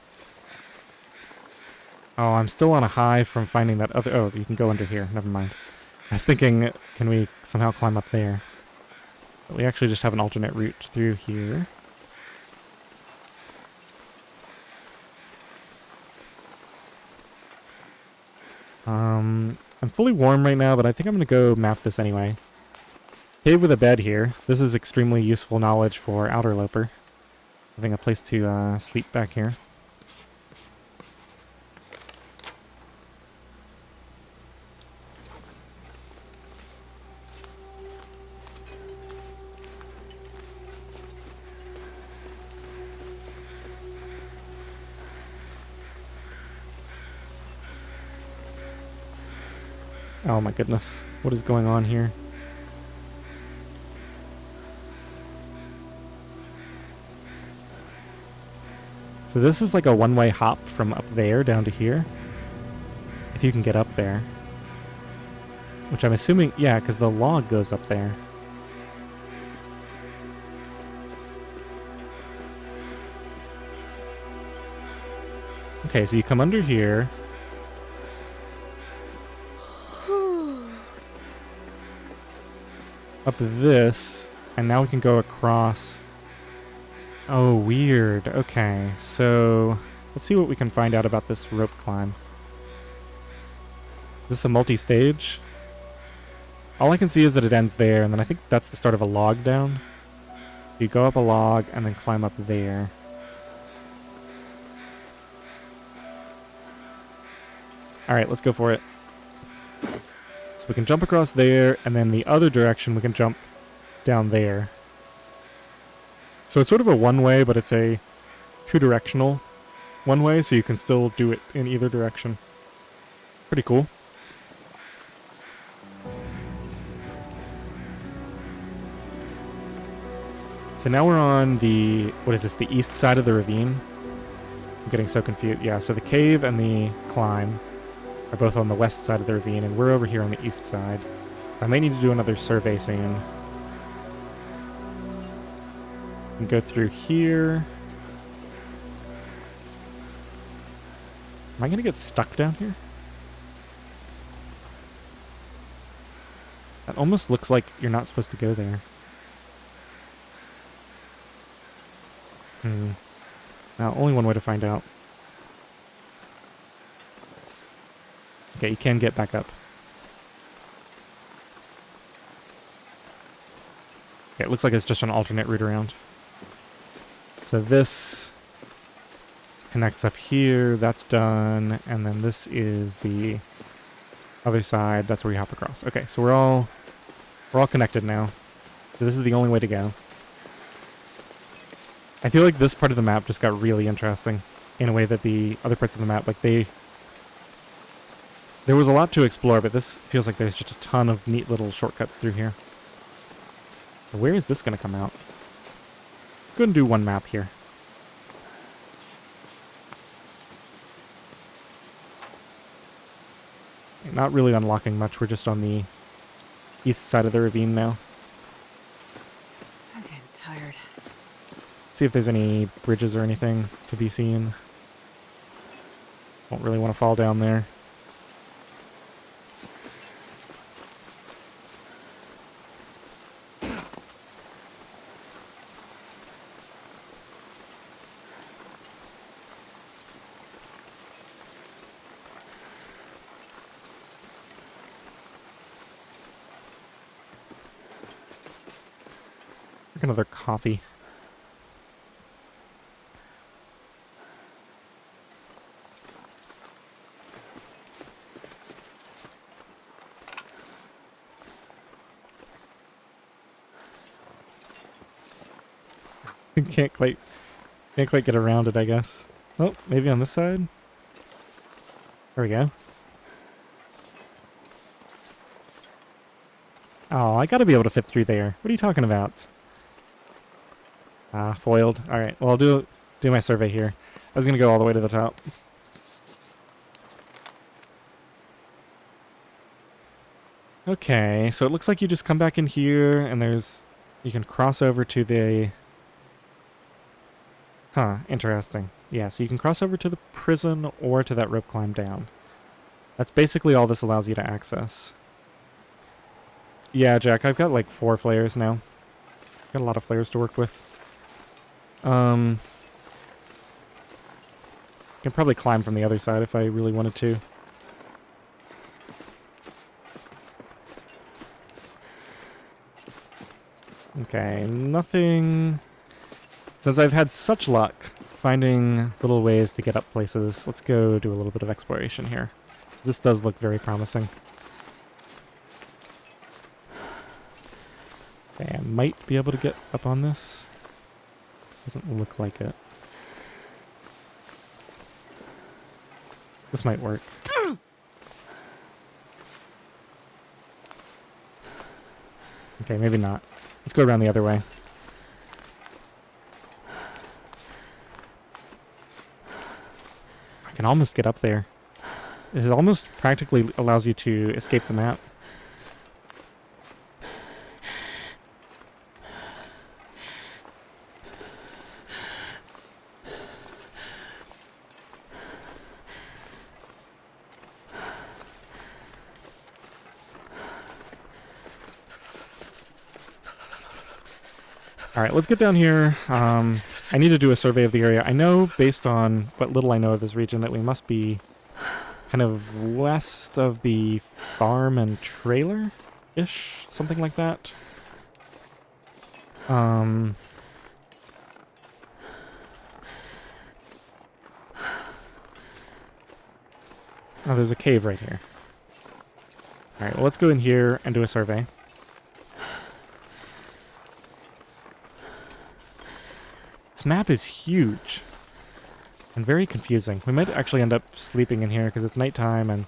Oh, I'm still on a high from finding that other... Oh, you can go under here. Never mind. I was thinking, can we somehow climb up there? But we actually just have an alternate route through here. I'm fully warm right now, but I think I'm going to go map this anyway. Cave with a bed here. This is extremely useful knowledge for outer loper. Having a place to sleep back here. Oh my goodness. What is going on here? So this is like a one-way hop from up there down to here. If you can get up there. Which I'm assuming, yeah, because the log goes up there. Okay, so you come under here. Up this, and now we can go across. Oh, weird. Okay, so let's see what we can find out about this rope climb. Is this a multi-stage? All I can see is that it ends there, and then I think that's the start of a log down. You go up a log and then climb up there. Alright, let's go for it. So we can jump across there, and then the other direction we can jump down there. So it's sort of a one-way, but it's a two-directional one way, so you can still do it in either direction. Pretty cool. So now we're on the, what is this, the east side of the ravine? I'm getting so confused. Yeah, so the cave and the climb are both on the west side of the ravine, and we're over here on the east side. I may need to do another survey soon. And go through here. Am I going to get stuck down here? That almost looks like you're not supposed to go there. Now, only one way to find out. Okay, you can get back up. Okay, it looks like it's just an alternate route around. So this connects up here, that's done, and then this is the other side, that's where you hop across. Okay, so we're all connected now. So this is the only way to go. I feel like this part of the map just got really interesting in a way that the other parts of the map, like there was a lot to explore, but this feels like there's just a ton of neat little shortcuts through here. So where is this going to come out? Go ahead and do one map here. Not really unlocking much, we're just on the east side of the ravine now. I'm getting tired. See if there's any bridges or anything to be seen. Don't really want to fall down there. Drink another coffee. Can't quite get around it, I guess. Oh, maybe on this side? There we go. Oh, I gotta be able to fit through there. What are you talking about? Ah, foiled. Alright, well I'll do my survey here. I was gonna go all the way to the top. Okay, so it looks like you just come back in here and you can cross over to the... Huh, interesting. Yeah, so you can cross over to the prison or to that rope climb down. That's basically all this allows you to access. Yeah, Jack, I've got like 4 flares now. Got a lot of flares to work with. Can probably climb from the other side if I really wanted to. Okay, nothing... Since I've had such luck finding little ways to get up places, let's go do a little bit of exploration here. This does look very promising. Okay, I might be able to get up on this. Doesn't look like it. This might work. Okay, maybe not. Let's go around the other way. I can almost get up there. This almost practically allows you to escape the map. Alright, let's get down here. I need to do a survey of the area. I know, based on what little I know of this region, that we must be kind of west of the farm and trailer-ish, something like that. Oh, there's a cave right here. Alright, well, let's go in here and do a survey. This map is huge. and very confusing. We might actually end up sleeping in here because it's nighttime, and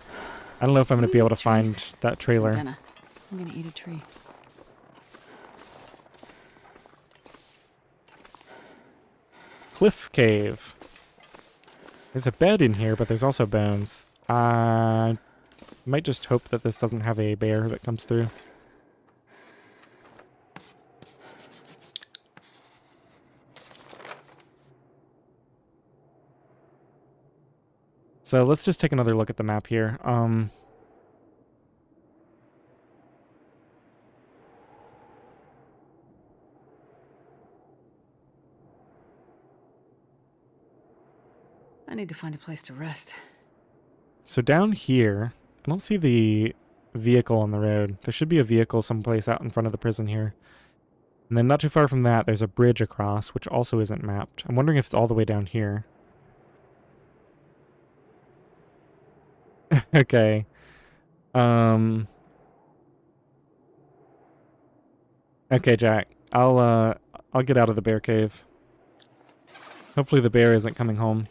I don't know if I'm going to be able to find that trailer. I'm gonna eat a tree. Cliff cave. There's a bed in here, but there's also bones. I might just hope that this doesn't have a bear that comes through. So let's just take another look at the map here. I need to find a place to rest. So down here, I don't see the vehicle on the road. There should be a vehicle someplace out in front of the prison here. And then not too far from that, there's a bridge across, which also isn't mapped. I'm wondering if it's all the way down here. Okay. Okay, Jack. I'll get out of the bear cave. Hopefully the bear isn't coming home.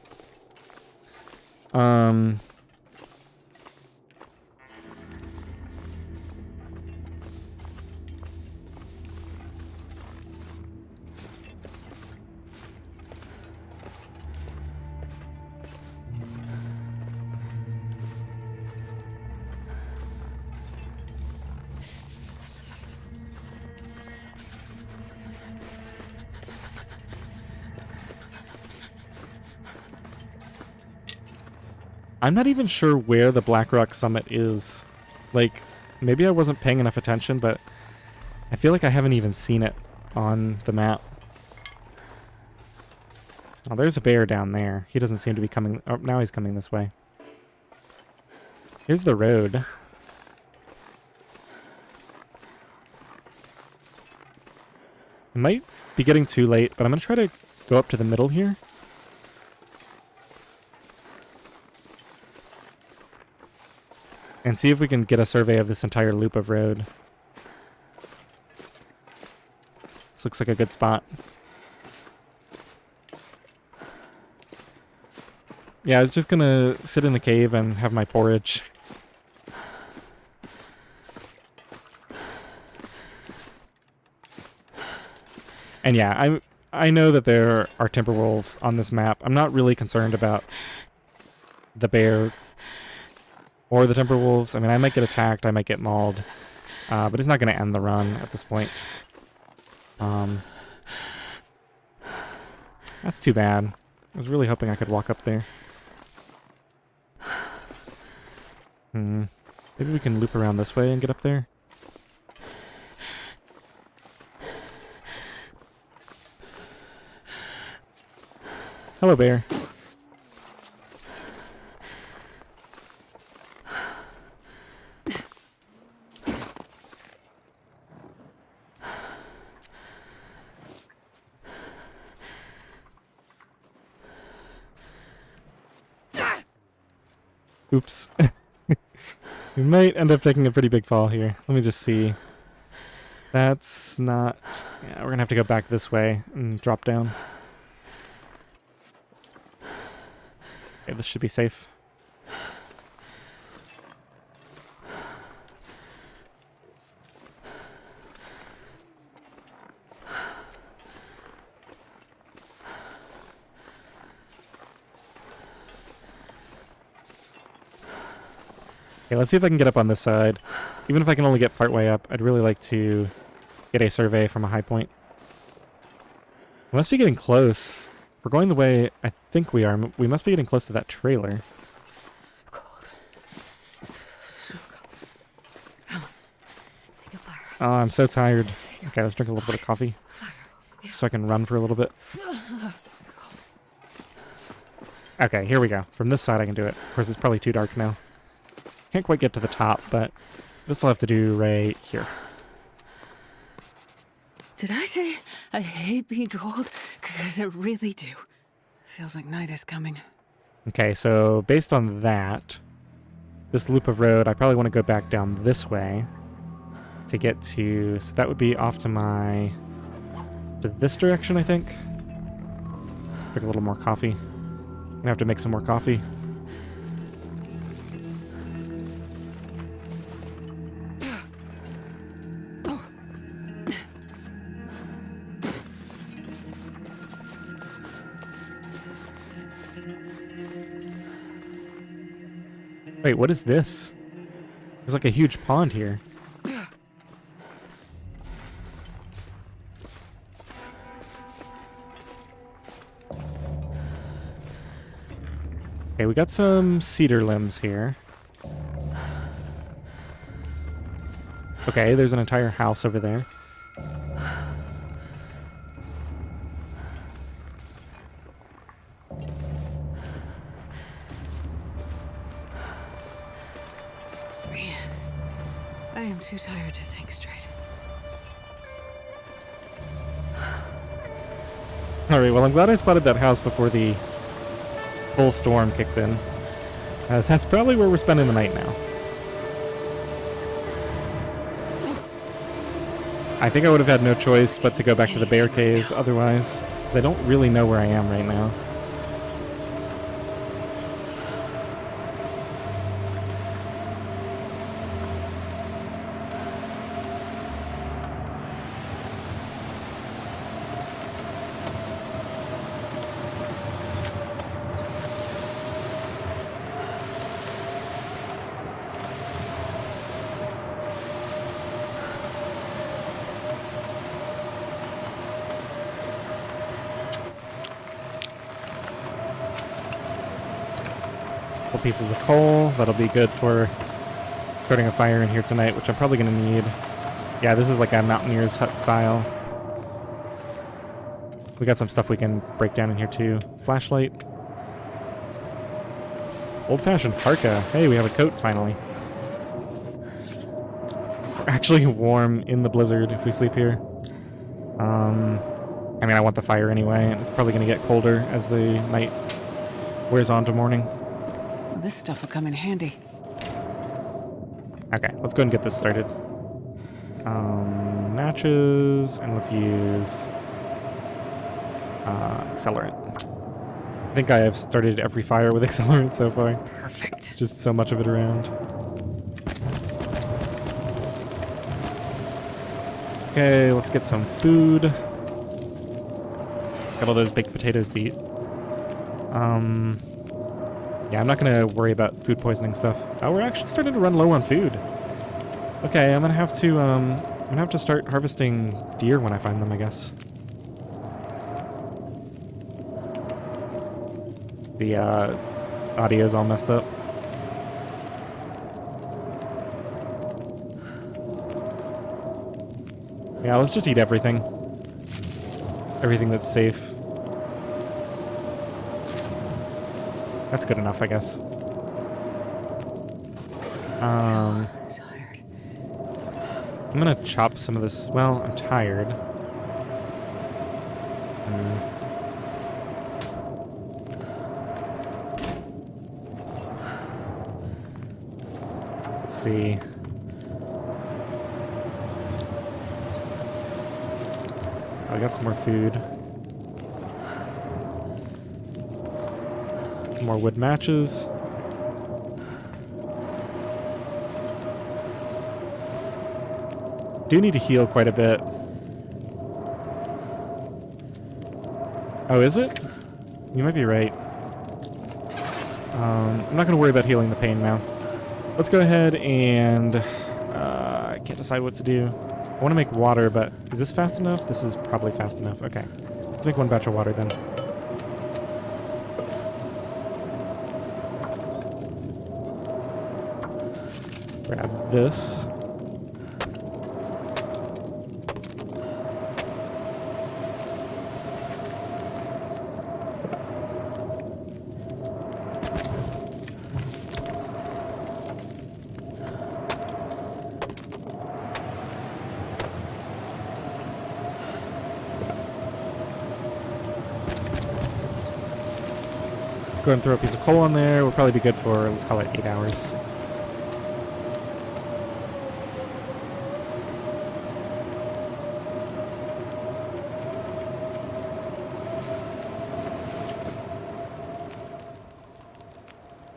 I'm not even sure where the Blackrock summit is. Like, maybe I wasn't paying enough attention, but I feel like I haven't even seen it on the map. Oh, there's a bear down there. He doesn't seem to be coming. Oh, now he's coming this way. Here's the road. It might be getting too late, but I'm going to try to go up to the middle here. And see if we can get a survey of this entire loop of road. This looks like a good spot. Yeah, I was just gonna sit in the cave and have my porridge. And yeah, I know that there are timber wolves on this map. I'm not really concerned about the bear or the timber wolves. I mean, I might get attacked, I might get mauled, but it's not going to end the run at this point. That's too bad. I was really hoping I could walk up there. Maybe we can loop around this way and get up there. Hello, bear. Oops. We might end up taking a pretty big fall here. Let me just see. That's not... Yeah, we're gonna have to go back this way and drop down. Okay, this should be safe. Okay, let's see if I can get up on this side. Even if I can only get part way up, I'd really like to get a survey from a high point. We must be getting close. If we're going the way I think we are, we must be getting close to that trailer. Cold. So cold. Come on. Think of fire. Oh, I'm so tired. Okay, let's drink a little bit of coffee. Fire. Yeah. So I can run for a little bit. Okay, here we go. From this side I can do it. Of course, it's probably too dark now. Can't quite get to the top, but this will have to do right here. Did I say I hate being cold? Because I really do. Feels like night is coming. Okay, so based on that, this loop of road, I probably want to go back down this way to get to... So that would be off to my... to this direction, I think. Drink a little more coffee. gonna have to make some more coffee. Wait, what is this? There's like a huge pond here. Okay, we got some cedar limbs here. Okay, there's an entire house over there. Man, I am too tired to think straight. Alright, well I'm glad I spotted that house before the full storm kicked in. That's probably where we're spending the night now. I think I would have had no choice but to go back to the bear cave otherwise, because I don't really know where I am right now. Couple pieces of coal, that'll be good for starting a fire in here tonight, which I'm probably going to need. Yeah, this is like a mountaineer's hut style. We got some stuff we can break down in here too. Flashlight. Old-fashioned parka. Hey, we have a coat finally. We're actually warm in the blizzard if we sleep here. I mean, I want the fire anyway, and it's probably going to get colder as the night wears on to morning. Well, this stuff will come in handy. Okay, let's go ahead and get this started. Matches, and let's use accelerant. I think I have started every fire with accelerant so far. Perfect. There's just so much of it around. Okay, let's get some food. Got all those baked potatoes to eat. Yeah, I'm not gonna worry about food poisoning stuff. Oh, we're actually starting to run low on food. Okay, I'm gonna have to start harvesting deer when I find them, I guess. The audio's all messed up. Yeah, let's just eat everything. Everything that's safe. That's good enough, I guess. So tired. I'm gonna chop some of this. Well, I'm tired. Let's see. I got some more food. More wood matches. Do need to heal quite a bit. Oh, is it? You might be right. I'm not going to worry about healing the pain now. Let's go ahead and... I can't decide what to do. I want to make water, but is this fast enough? This is probably fast enough. Okay. Let's make one batch of water then. Grab this. Go ahead and throw a piece of coal on there. We'll probably be good for, let's call it 8 hours.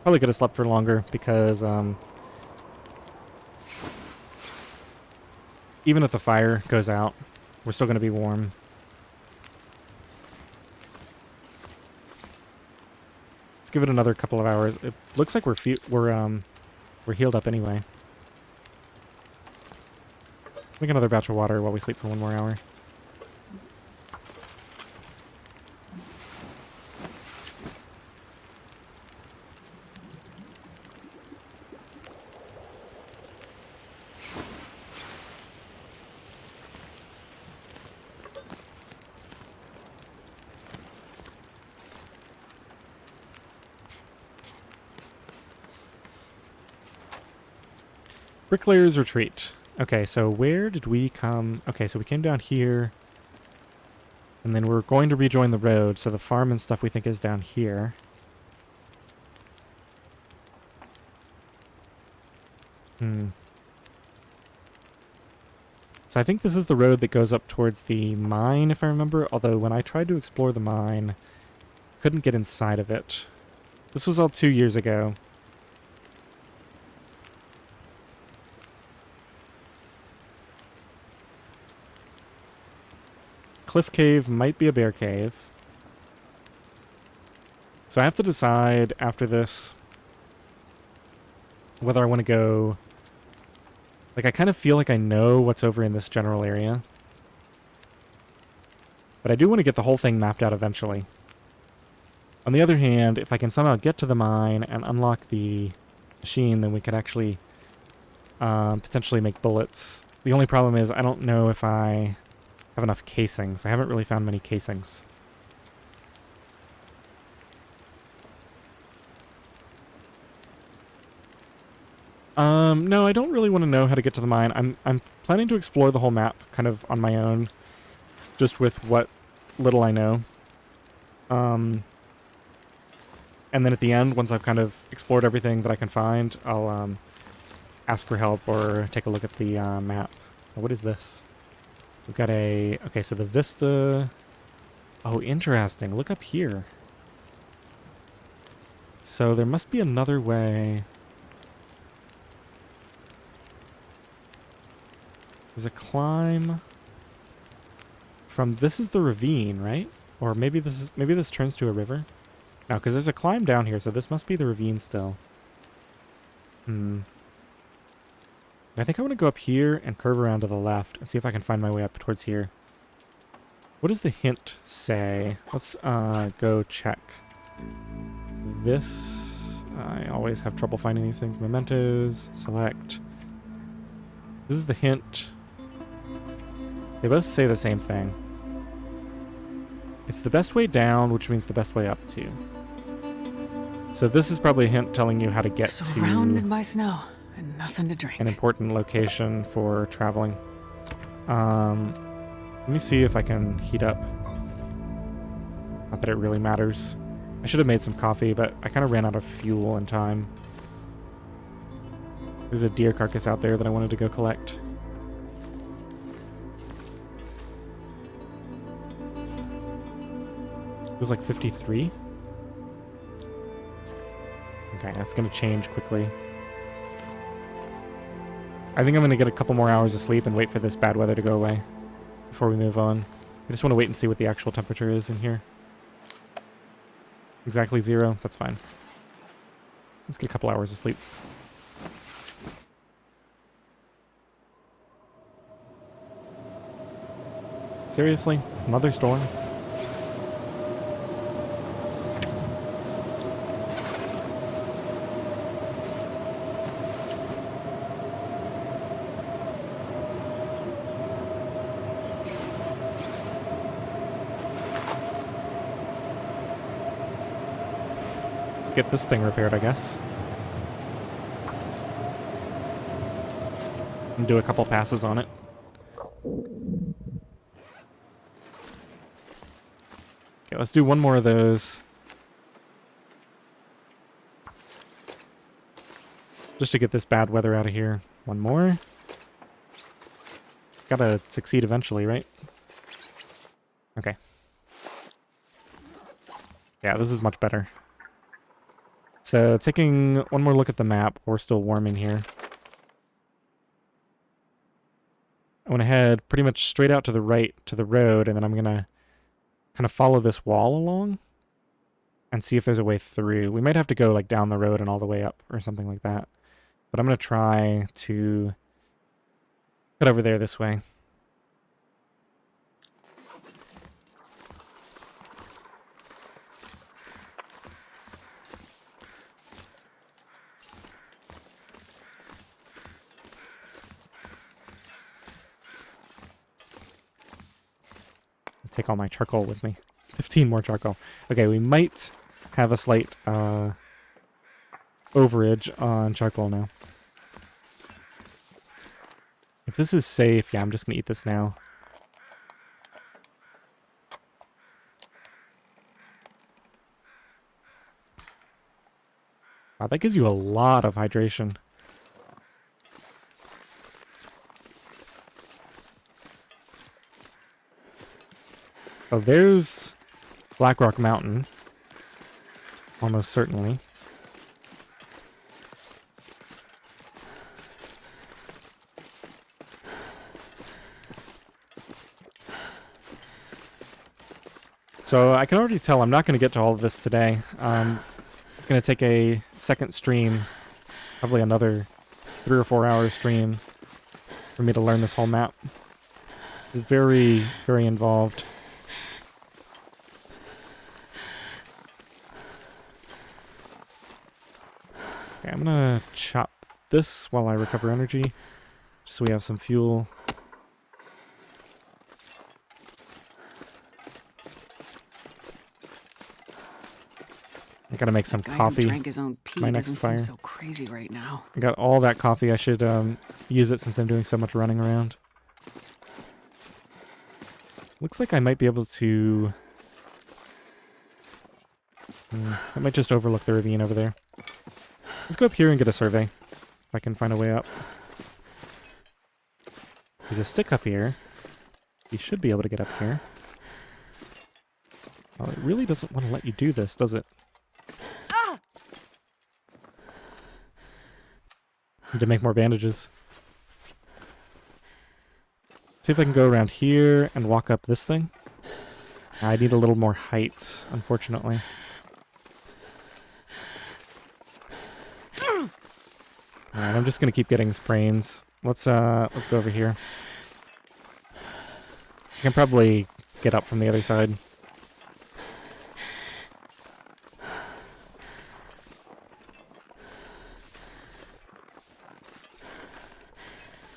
Probably could have slept for longer because even if the fire goes out, we're still going to be warm. Let's give it another couple of hours. It looks like we're healed up anyway. Make another batch of water while we sleep for 1 more hour. Bricklayer's Retreat. Okay, so where did we come? Okay, so we came down here. And then we're going to rejoin the road, so the farm and stuff we think is down here. So I think this is the road that goes up towards the mine, if I remember. Although when I tried to explore the mine, couldn't get inside of it. This was all 2 years ago. Cliff Cave might be a bear cave. So I have to decide after this whether I want to go... Like, I kind of feel like I know what's over in this general area. But I do want to get the whole thing mapped out eventually. On the other hand, if I can somehow get to the mine and unlock the machine, then we could actually potentially make bullets. The only problem is I don't know if I have enough casings. I haven't really found many casings. No, I don't really want to know how to get to the mine. I'm planning to explore the whole map kind of on my own, just with what little I know. And then at the end, once I've kind of explored everything that I can find, I'll ask for help or take a look at the map. Oh, what is this? We've got a... Okay, so the vista... Oh, interesting. Look up here. So there must be another way... There's a climb... From... This is the ravine, right? Or maybe this turns to a river? No, because there's a climb down here, so this must be the ravine still. I think I want to go up here and curve around to the left and see if I can find my way up towards here. What does the hint say? Let's go check. This... I always have trouble finding these things. Mementos, select. This is the hint. They both say the same thing. It's the best way down, which means the best way up too. So this is probably a hint telling you how to get Surrounded by snow and nothing to drink. An important location for traveling. Let me see if I can heat up. Not that it really matters. I should have made some coffee, but I kind of ran out of fuel and time. There's a deer carcass out there that I wanted to go collect. It was like 53. Okay, that's going to change quickly. I think I'm going to get a couple more hours of sleep and wait for this bad weather to go away before we move on. I just want to wait and see what the actual temperature is in here. Exactly 0. That's fine. Let's get a couple hours of sleep. Seriously? Another storm? Get this thing repaired, I guess. And do a couple passes on it. Okay, let's do one more of those. Just to get this bad weather out of here. One more. Gotta succeed eventually, right? Okay. Yeah, this is much better. So taking one more look at the map. We're still warming here. I want to head pretty much straight out to the right to the road, and then I'm going to kind of follow this wall along and see if there's a way through. We might have to go like down the road and all the way up or something like that. But I'm going to try to head over there this way. Take all my charcoal with me. 15 more charcoal. Okay, we might have a slight overage on charcoal now. If this is safe, yeah, I'm just going to eat this now. Wow, that gives you a lot of hydration. Oh, there's Blackrock Mountain. Almost certainly. So I can already tell I'm not going to get to all of this today. It's going to take a second stream, probably another 3 or 4 hour stream, for me to learn this whole map. It's very, very involved. Okay, I'm going to chop this while I recover energy, just so we have some fuel. I gotta make some coffee. Drank his own pee My next doesn't fire. seem so crazy right now. I got all that coffee. I should use it since I'm doing so much running around. Looks like I might be able to... I might just overlook the ravine over there. Let's go up here and get a survey, if I can find a way up. There's a stick up here. You should be able to get up here. Well, it really doesn't want to let you do this, does it? Need to make more bandages. See if I can go around here and walk up this thing. I need a little more height, unfortunately. Alright, I'm just gonna keep getting sprains. Let's go over here. I can probably get up from the other side.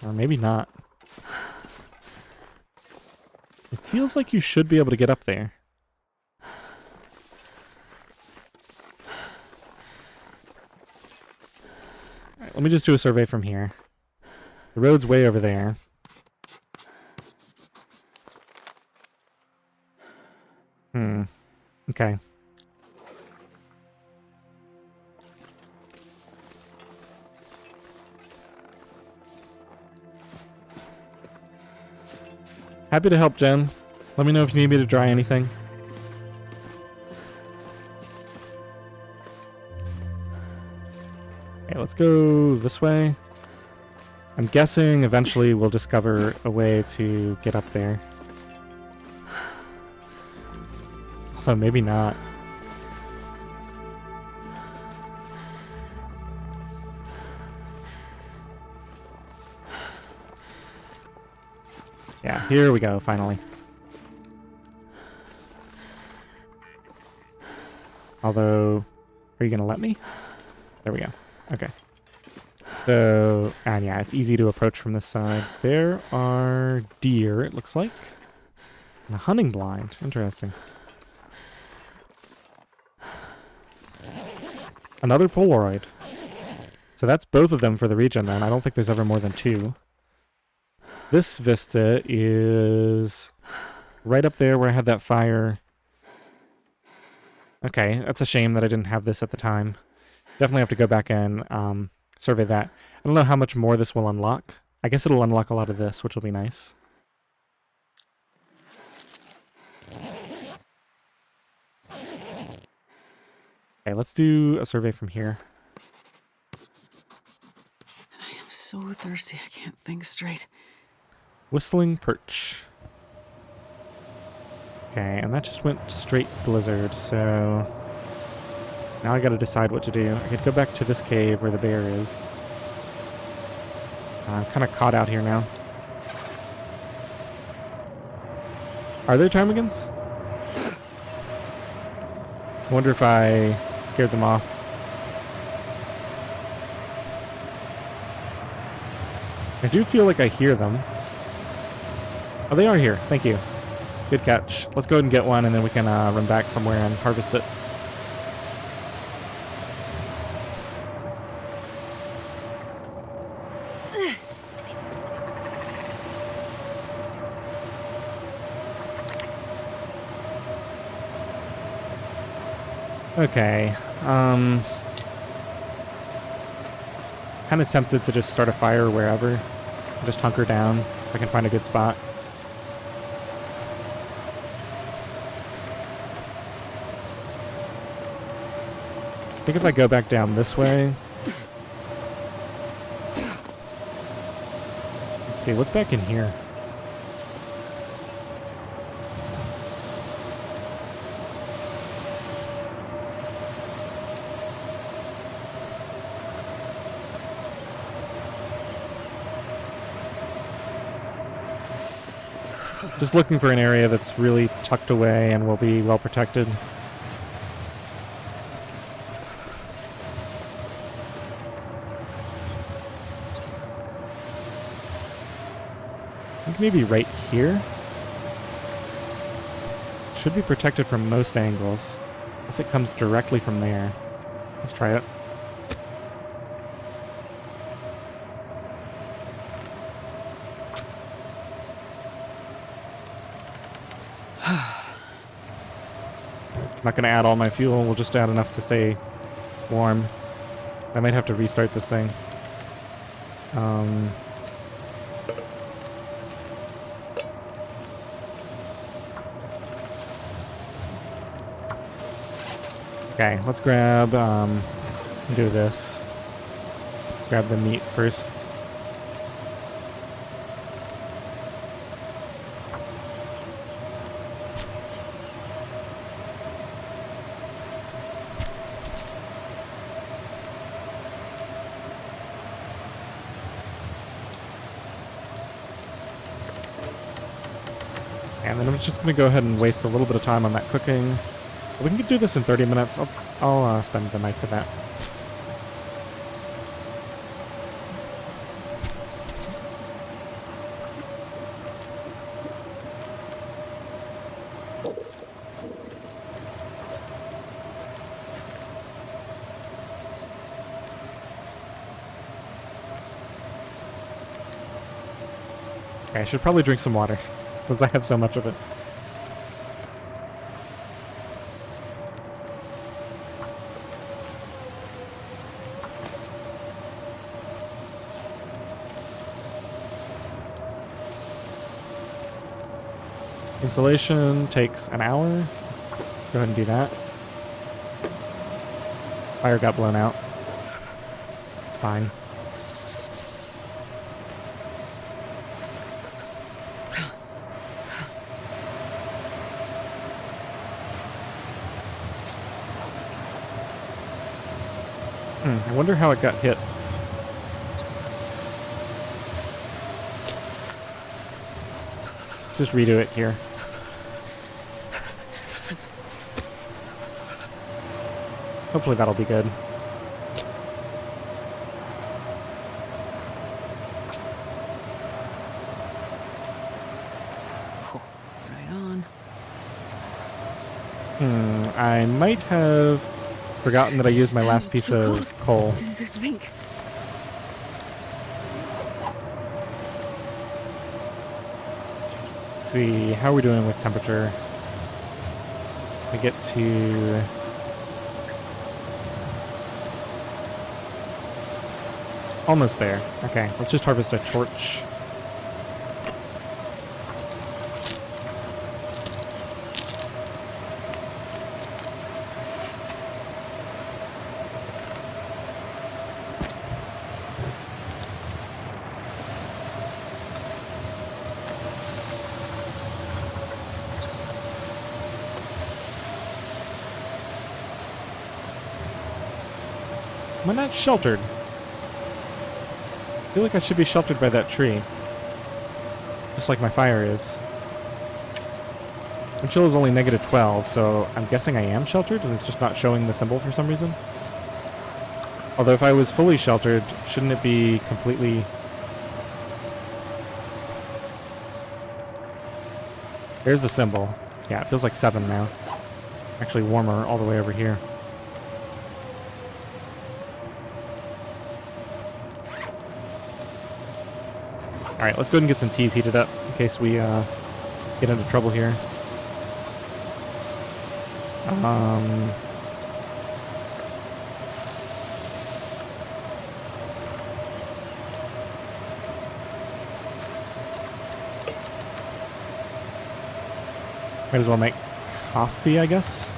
Or maybe not. It feels like you should be able to get up there. Alright, let me just do a survey from here. The road's way over there. Okay. Happy to help, Jen. Let me know if you need me to dry anything. Okay, let's go this way. I'm guessing eventually we'll discover a way to get up there. Although maybe not. Yeah, here we go, finally. Although, are you going to let me? There we go. Okay. So, and yeah, it's easy to approach from this side. There are deer, it looks like. And a hunting blind. Interesting. Another Polaroid. So that's both of them for the region then. I don't think there's ever more than 2. This vista is right up there where I had that fire. Okay, that's a shame that I didn't have this at the time. Definitely have to go back and survey that. I don't know how much more this will unlock. I guess it'll unlock a lot of this, which will be nice. Okay, let's do a survey from here. I am so thirsty, I can't think straight. Whistling Perch. Okay, and that just went straight blizzard, so now I gotta decide what to do. I could go back to this cave where the bear is. I'm kind of caught out here now. Are there ptarmigans? I wonder if I scared them off. I do feel like I hear them. Oh, they are here. Thank you. Good catch. Let's go ahead and get one, and then we can run back somewhere and harvest it. Okay. Kind of tempted to just start a fire wherever. Just hunker down if I can find a good spot. I think if I go back down this way... Let's see, what's back in here? Just looking for an area that's really tucked away and will be well protected. I think maybe right here. Should be protected from most angles. Unless it comes directly from there. Let's try it. I'm not going to add all my fuel, we'll just add enough to stay warm. I might have to restart this thing. Okay, let's grab, do this. Grab the meat first. And then I'm just going to go ahead and waste a little bit of time on that cooking. We can do this in 30 minutes. I'll spend the night for that. Okay, I should probably drink some water, since I have so much of it. Installation takes an hour. Let's go ahead and do that. Fire got blown out. It's fine. I wonder how it got hit. Let's just redo it here. Hopefully that'll be good. Right on. I might have forgotten that I used my last piece of coal. Think. Let's see, how are we doing with temperature? We get to... Almost there. Okay, let's just harvest a torch. Am I not sheltered? I feel like I should be sheltered by that tree. Just like my fire is. And chill is only -12, so I'm guessing I am sheltered, and it's just not showing the symbol for some reason. Although if I was fully sheltered, shouldn't it be completely... There's the symbol. Yeah, it feels like 7 now. Actually warmer all the way over here. Alright, let's go ahead and get some teas heated up in case we get into trouble here. Might as well make coffee, I guess.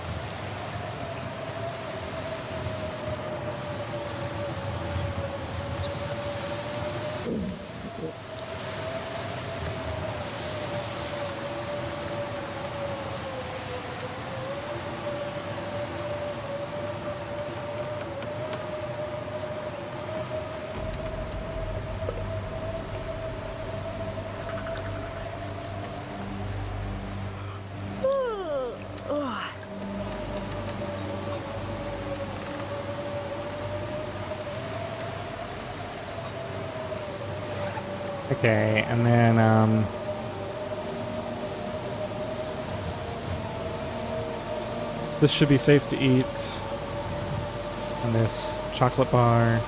Okay, and then, this should be safe to eat. And this chocolate bar.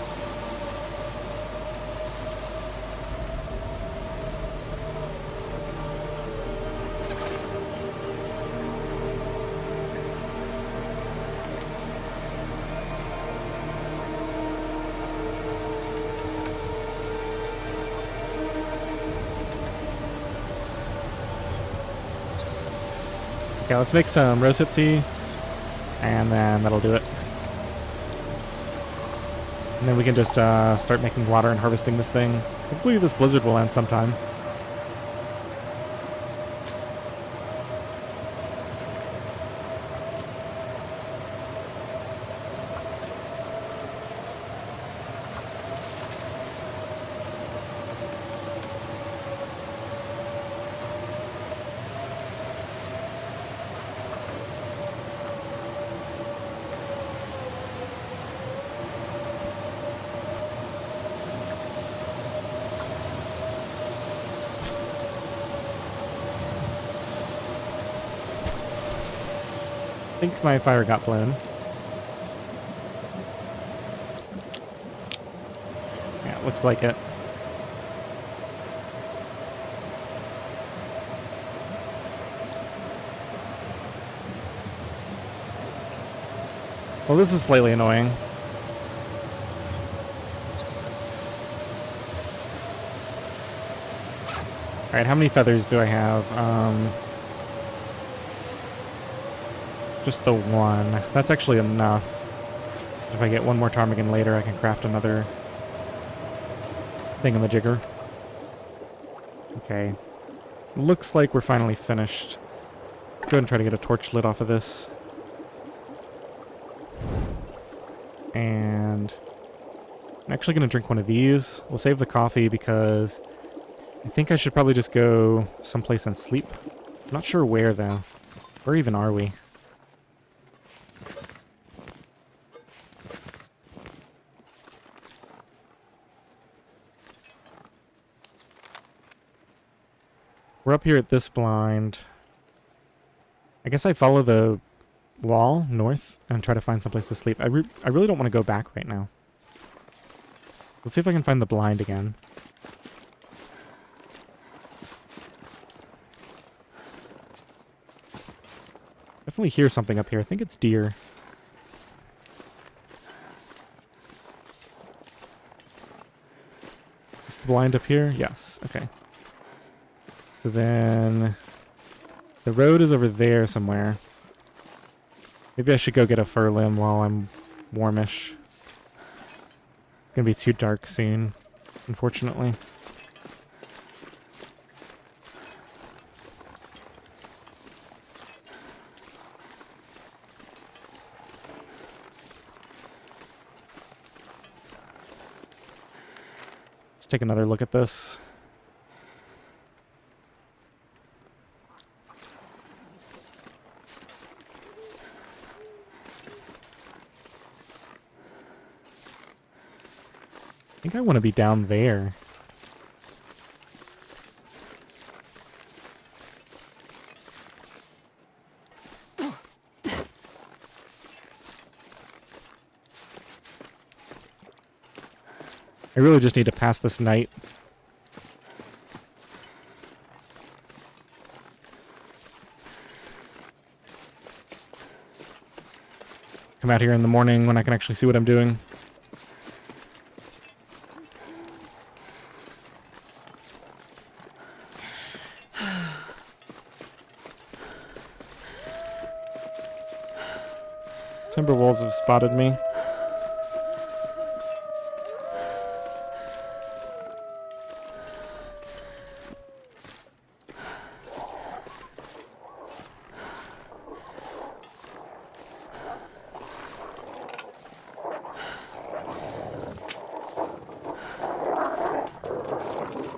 Okay, let's make some rosehip tea, and then that'll do it. And then we can just start making water and harvesting this thing. Hopefully this blizzard will end sometime. I think my fire got blown. Yeah, it looks like it. Well, this is slightly annoying. Alright, how many feathers do I have? Just the one. That's actually enough. If I get one more ptarmigan later, I can craft another thingamajigger. Okay. Looks like we're finally finished. Let's go ahead and try to get a torch lit off of this. And I'm actually going to drink one of these. We'll save the coffee because I think I should probably just go someplace and sleep. I'm not sure where, though. Where even are we? We're up here at this blind. I guess I follow the wall north and try to find someplace to sleep. I really don't want to go back right now. Let's see if I can find the blind again. Definitely hear something up here. I think it's deer. Is the blind up here? Yes. Okay. So then the road is over there somewhere. Maybe I should go get a fur limb while I'm warmish. It's gonna be too dark soon, unfortunately. take another look at this. I think I want to be down there. I really just need to pass this night. Come out here in the morning when I can actually see what I'm doing. Timber wolves have spotted me.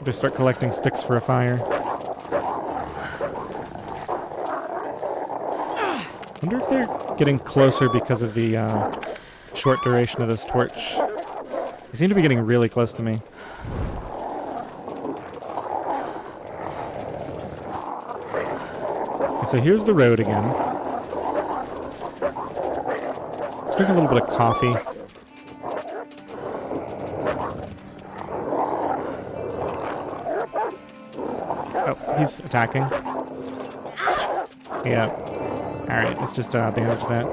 They start collecting sticks for a fire. Wonder if they're getting closer because of the short duration of this torch. They seem to be getting really close to me. So here's the road again. Let's drink a little bit of coffee. Oh, he's attacking. Yeah. Alright, let's just bandage that.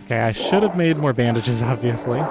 Okay, I should have made more bandages, obviously.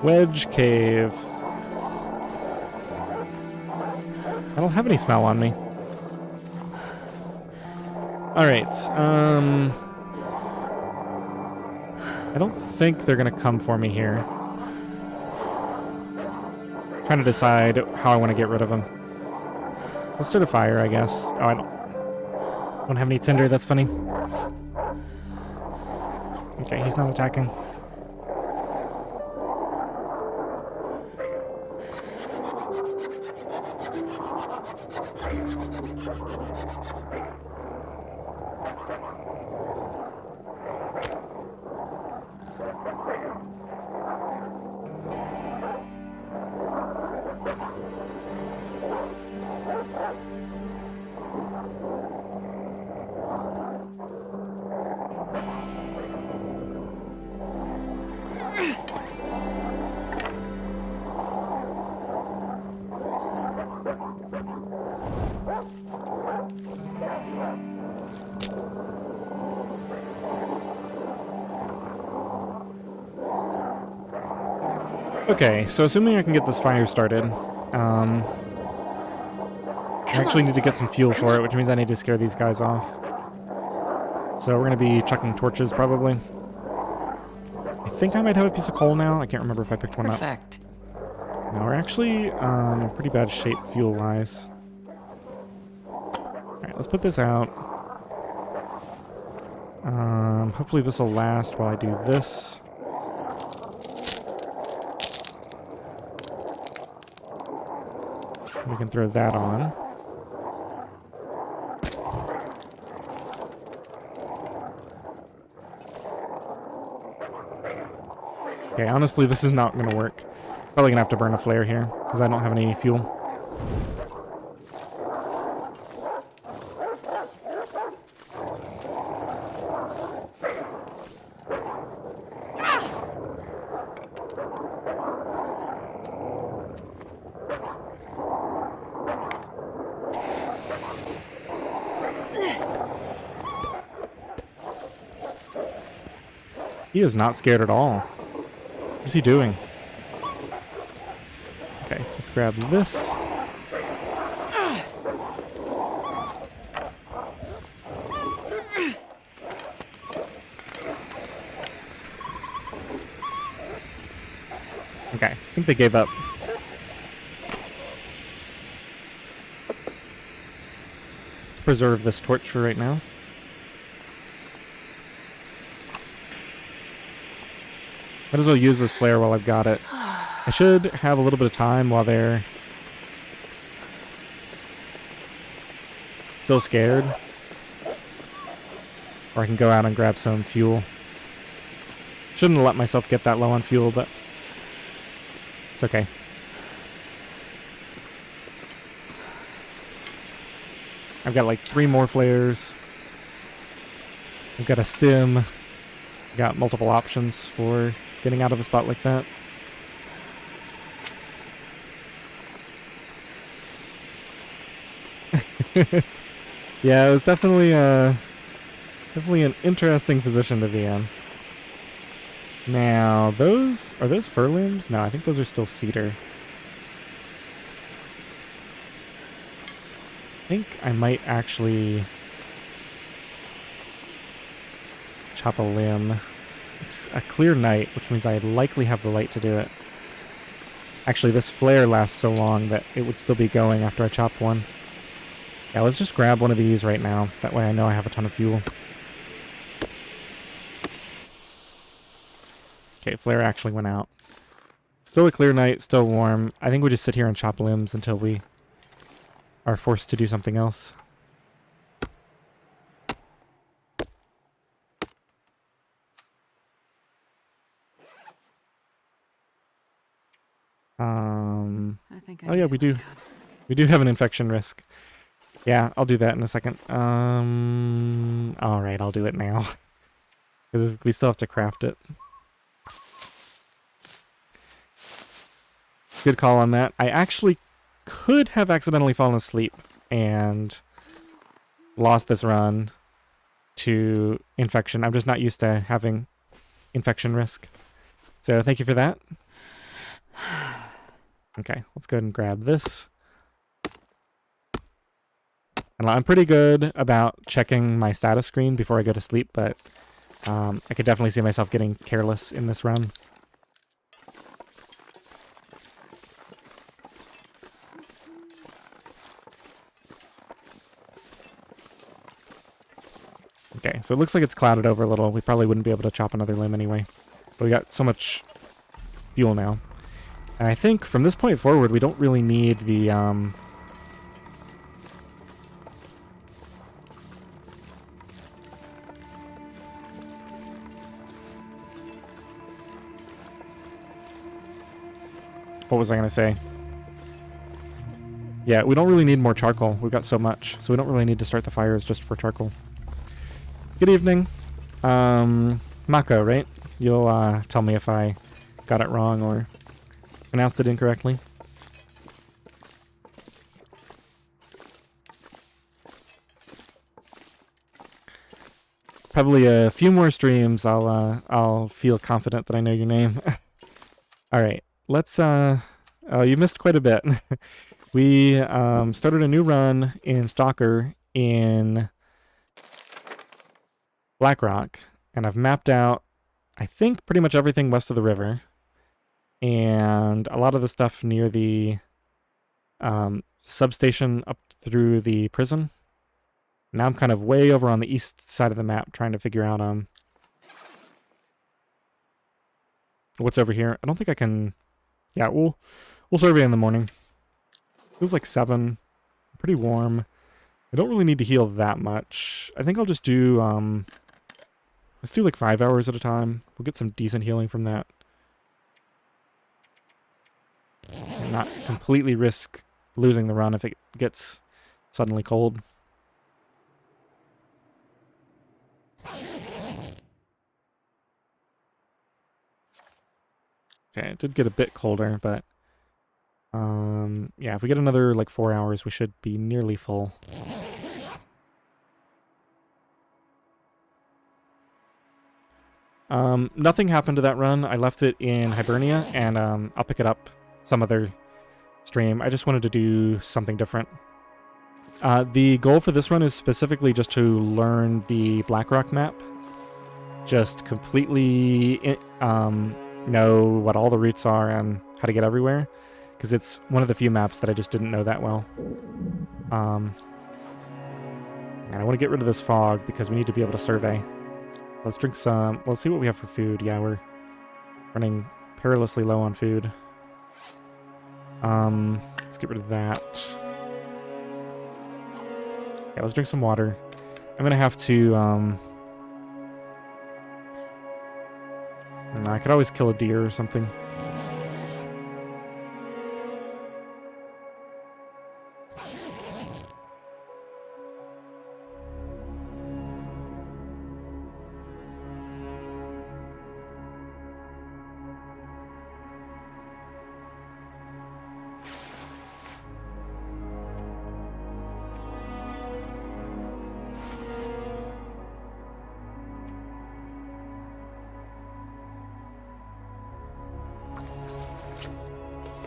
Wedge Cave. I don't have any smell on me. Alright, I don't think they're gonna come for me here. Trying to decide how I want to get rid of them. Let's start a fire, I guess. Oh, I don't have any tinder, that's funny. Okay, he's not attacking. Okay, so assuming I can get this fire started, I actually need to get some fuel for it, which means I need to scare these guys off. So we're going to be chucking torches, probably. I think I might have a piece of coal now. I can't remember if I picked one up. Perfect. No, we're actually in pretty bad shape fuel-wise. Alright, let's put this out. Hopefully this will last while I do this. We can throw that on. Okay, honestly, this is not going to work. Probably going to have to burn a flare here, because I don't have any fuel. He is not scared at all. What's he doing? Okay, let's grab this. Okay, I think they gave up. Let's preserve this torch for right now. Might as well use this flare while I've got it. I should have a little bit of time while they're still scared. Or I can go out and grab some fuel. Shouldn't have let myself get that low on fuel, but it's okay. I've got like 3 more flares. I've got a stim. Got multiple options for getting out of a spot like that. Yeah, it was definitely an interesting position to be in. Now, are those fir limbs? No, I think those are still cedar. I think I might actually chop a limb. It's a clear night, which means I likely have the light to do it. Actually, this flare lasts so long that it would still be going after I chop one. Yeah, let's just grab one of these right now. That way I know I have a ton of fuel. Okay, flare actually went out. Still a clear night, still warm. I think we just sit here and chop limbs until we are forced to do something else. I think I Oh yeah, we do. We do have an infection risk. Yeah, I'll do that in a second. Alright, I'll do it now. Because we still have to craft it. Good call on that. I actually could have accidentally fallen asleep and lost this run to infection. I'm just not used to having infection risk. So thank you for that. Okay, let's go ahead and grab this. And I'm pretty good about checking my status screen before I go to sleep, but I could definitely see myself getting careless in this run. Okay, so it looks like it's clouded over a little. We probably wouldn't be able to chop another limb anyway. But we got so much fuel now. And I think from this point forward, we don't really need the what was I going to say? Yeah, we don't really need more charcoal. We've got so much. So we don't really need to start the fires just for charcoal. Good evening. Mako, right? You'll tell me if I got it wrong or pronounced it incorrectly. Probably a few more streams I'll feel confident that I know your name. All right. Let's oh, you missed quite a bit. We started a new run in Stalker in Blackrock, and I've mapped out, I think, pretty much everything west of the river, and a lot of the stuff near the substation up through the prison. Now I'm kind of way over on the east side of the map trying to figure out what's over here. I don't think I can. Yeah, we'll survey in the morning. Feels like 7. Pretty warm. I don't really need to heal that much. I think I'll just do let's do like 5 hours at a time. We'll get some decent healing from that. And not completely risk losing the run if it gets suddenly cold. Okay, it did get a bit colder, but yeah, if we get another like 4 hours, we should be nearly full. Nothing happened to that run. I left it in Hibernia, and I'll pick it up some other stream. I just wanted to do something different. The goal for this run is specifically just to learn the Blackrock map. Just completely know what all the routes are and how to get everywhere, because it's one of the few maps that I just didn't know that well. And I want to get rid of this fog because we need to be able to survey. Let's drink some. Let's see what we have for food. Yeah, we're running perilously low on food. Let's get rid of that. Yeah, let's drink some water. I'm gonna have to, I could always kill a deer or something.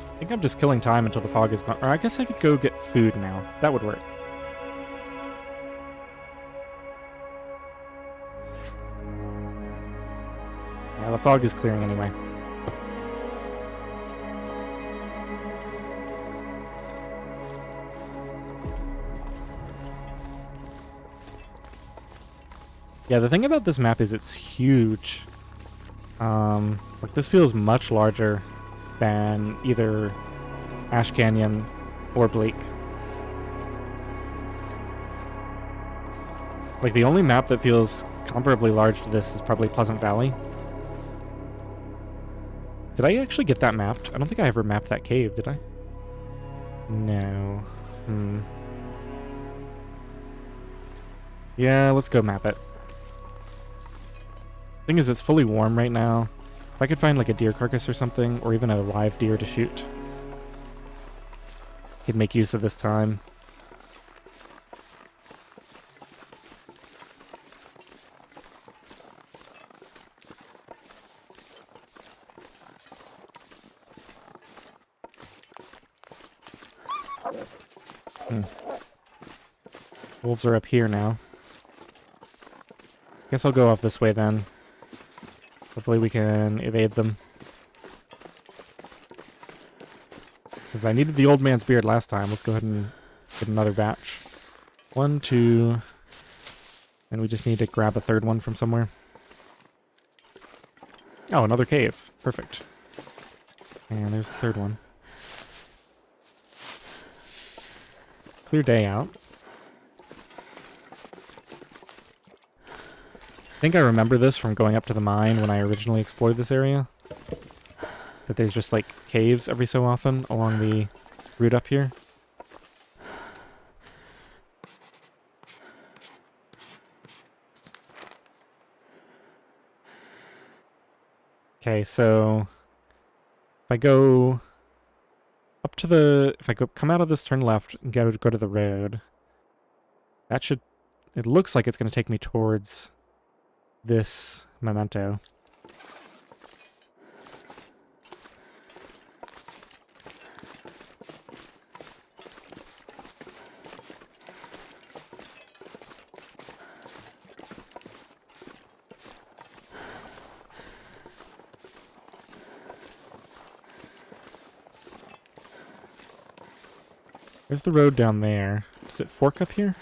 I think I'm just killing time until the fog is gone. Or I guess I could go get food now. That would work. Yeah, the fog is clearing anyway. Yeah, the thing about this map is it's huge. Like this feels much larger than either Ash Canyon or Blake. Like the only map that feels comparably large to this is probably Pleasant Valley. Did I actually get that mapped? I don't think I ever mapped that cave, did I? No. Yeah, let's go map it. Thing is, it's fully warm right now. If I could find like a deer carcass or something, or even a live deer to shoot, I could make use of this time. Wolves are up here now. Guess I'll go off this way then. Hopefully we can evade them. Since I needed the old man's beard last time, let's go ahead and get another batch. 1, 2... And we just need to grab a third one from somewhere. Oh, another cave. Perfect. And there's the third one. Clear day out. I think I remember this from going up to the mine when I originally explored this area. That there's just like caves every so often along the route up here. Okay, so if I go up to the, if I come out of this, turn left and go to the road, that should, it looks like it's going to take me towards this memento. There's the road down there. Does it fork up here?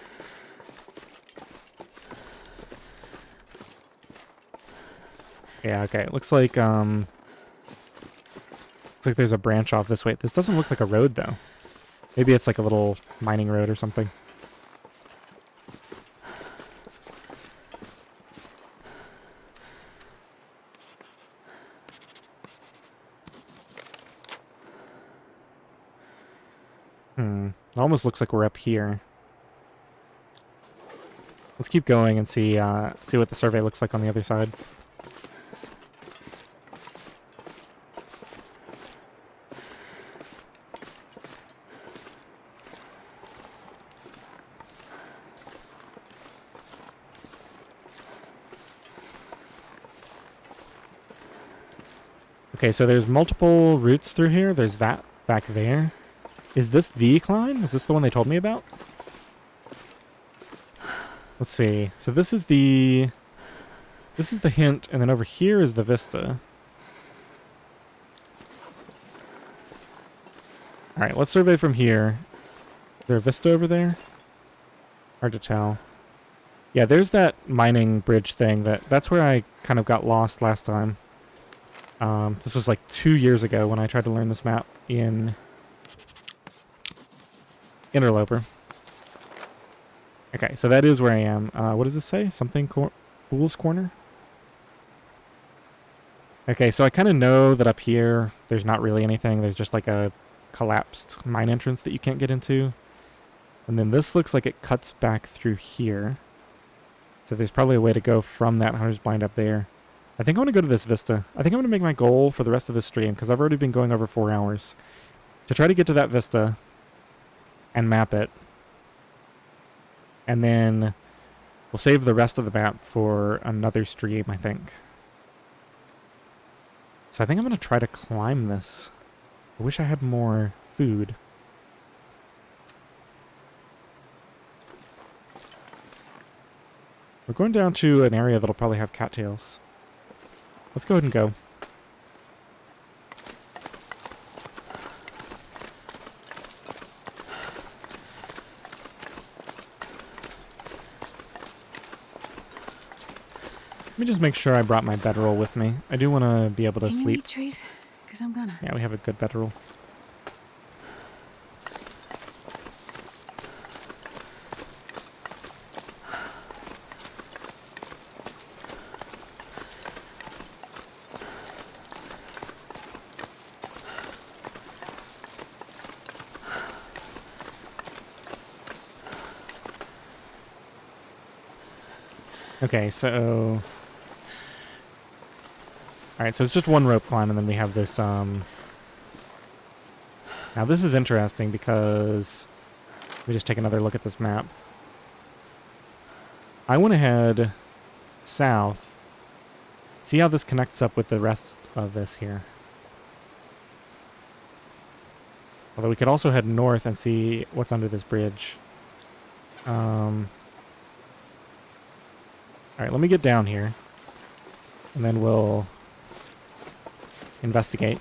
Yeah, okay. It looks like there's a branch off this way. This doesn't look like a road though. Maybe it's like a little mining road or something. It almost looks like we're up here. Let's keep going and see what the survey looks like on the other side. Okay, so there's multiple routes through here. There's that back there. Is this the climb? Is this the one they told me about? Let's see. So this is the hint, and then over here is the vista. Alright, let's survey from here. Is there a vista over there? Hard to tell. Yeah, there's that mining bridge thing. That's where I kind of got lost last time. This was like 2 years ago when I tried to learn this map in Interloper. Okay, so that is where I am. What does this say? Something Fool's Corner? Okay, so I kind of know that up here there's not really anything. There's just like a collapsed mine entrance that you can't get into. And then this looks like it cuts back through here. So there's probably a way to go from that Hunter's Blind up there. I think I want to go to this vista. I think I'm going to make my goal for the rest of this stream, because I've already been going over 4 hours, to try to get to that vista and map it. And then we'll save the rest of the map for another stream, I think. So I think I'm going to try to climb this. I wish I had more food. We're going down to an area that'll probably have cattails. Let's go ahead and go. Let me just make sure I brought my bedroll with me. I do want to be able to sleep. Eat trees? 'Cause I'm gonna. Yeah, we have a good bedroll. Okay, so... Alright, so it's just one rope climb, and then we have this, Now this is interesting, because... Let me just take another look at this map. I want to head south. See how this connects up with the rest of this here. Although we could also head north and see what's under this bridge. Alright, let me get down here. And then we'll investigate.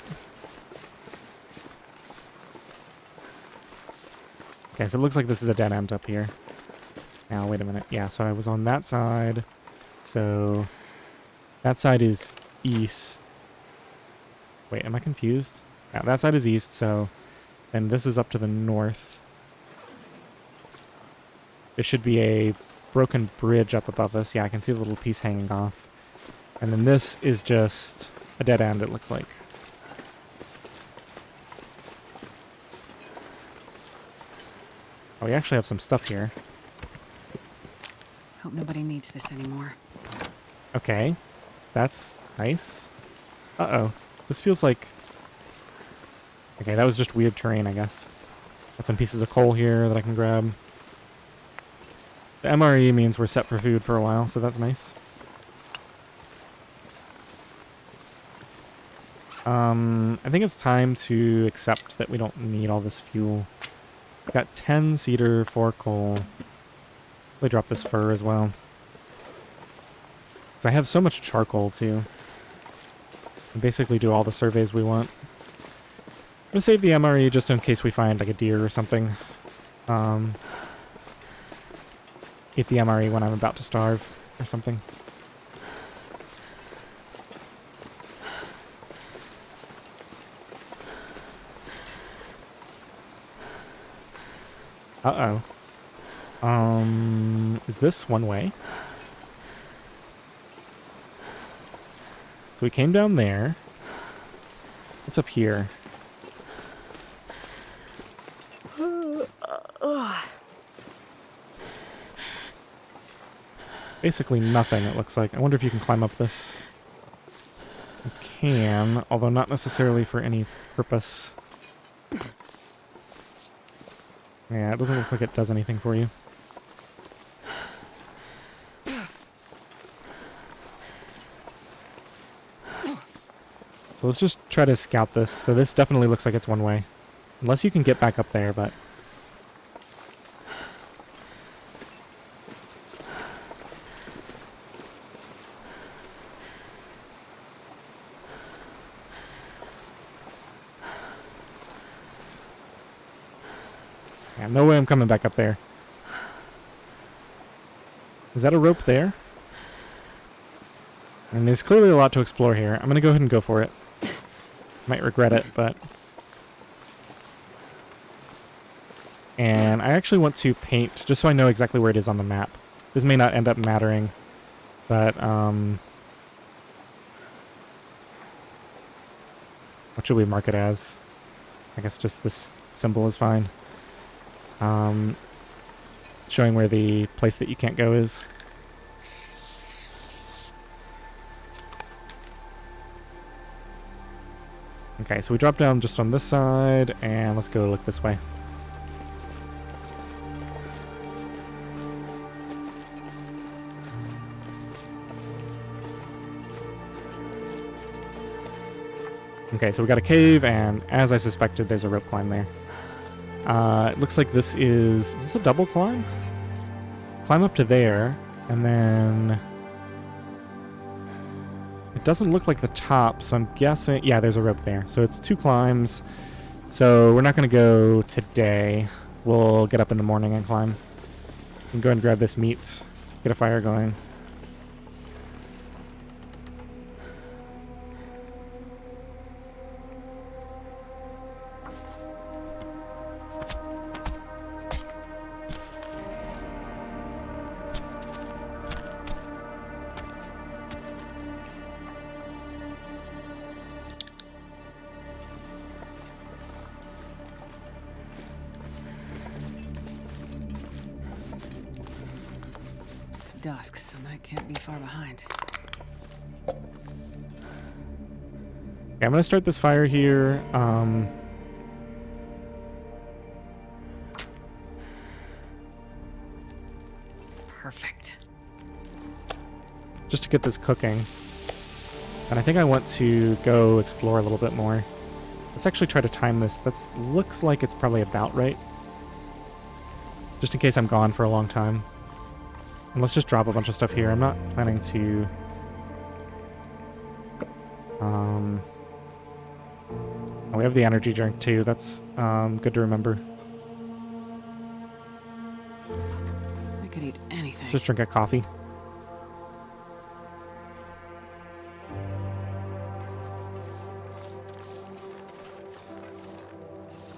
Okay, so it looks like this is a dead end up here. Now, wait a minute. Yeah, so I was on that side. So that side is east. Wait, am I confused? Yeah, that side is east, so then this is up to the north. There should be a broken bridge up above us. Yeah, I can see the little piece hanging off. And then this is just a dead end, it looks like. Oh, we actually have some stuff here. Hope nobody needs this anymore. Okay. That's nice. Uh-oh. This feels like... Okay, that was just weird terrain, I guess. Got some pieces of coal here that I can grab. The MRE means we're set for food for a while, so that's nice. I think it's time to accept that we don't need all this fuel. We've got 10 cedar, 4 coal. Probably drop this fur as well. 'Cause I have so much charcoal, too. And basically do all the surveys we want. I'm gonna save the MRE just in case we find, like, a deer or something. Eat the MRE when I'm about to starve or something. Uh-oh. Is this one way? So we came down there. What's up here? Basically nothing, it looks like. I wonder if you can climb up this. You can, although not necessarily for any purpose. Yeah, it doesn't look like it does anything for you. So So let's just try to scout this. So this definitely looks like it's one way. Unless you can get back up there, but... yeah, no way I'm coming back up there. Is that a rope there? And there's clearly a lot to explore here. I'm going to go ahead and go for it. Might regret it, but... and I actually want to paint, just so I know exactly where it is on the map. This may not end up mattering, but, what should we mark it as? I guess just this symbol is fine. Showing where the place that you can't go is. Okay, so we drop down just on this side, and let's go look this way. Okay, so we got a cave, and as I suspected, there's a rope climb there. It looks like this is this a double climb? Climb up to there, and then... it doesn't look like the top, so I'm guessing... yeah, there's a rope there. So it's 2 climbs. So we're not going to go today. We'll get up in the morning and climb. And go and grab this meat. Get a fire going. Dusk, so that can't be far behind. Okay, I'm gonna start this fire here. Perfect. Just to get this cooking. And I think I want to go explore a little bit more. Let's actually try to time this. That looks like it's probably about right. Just in case I'm gone for a long time. And let's just drop a bunch of stuff here. I'm not planning to... oh, we have the energy drink too. That's good to remember. I could eat anything. Just drink a coffee.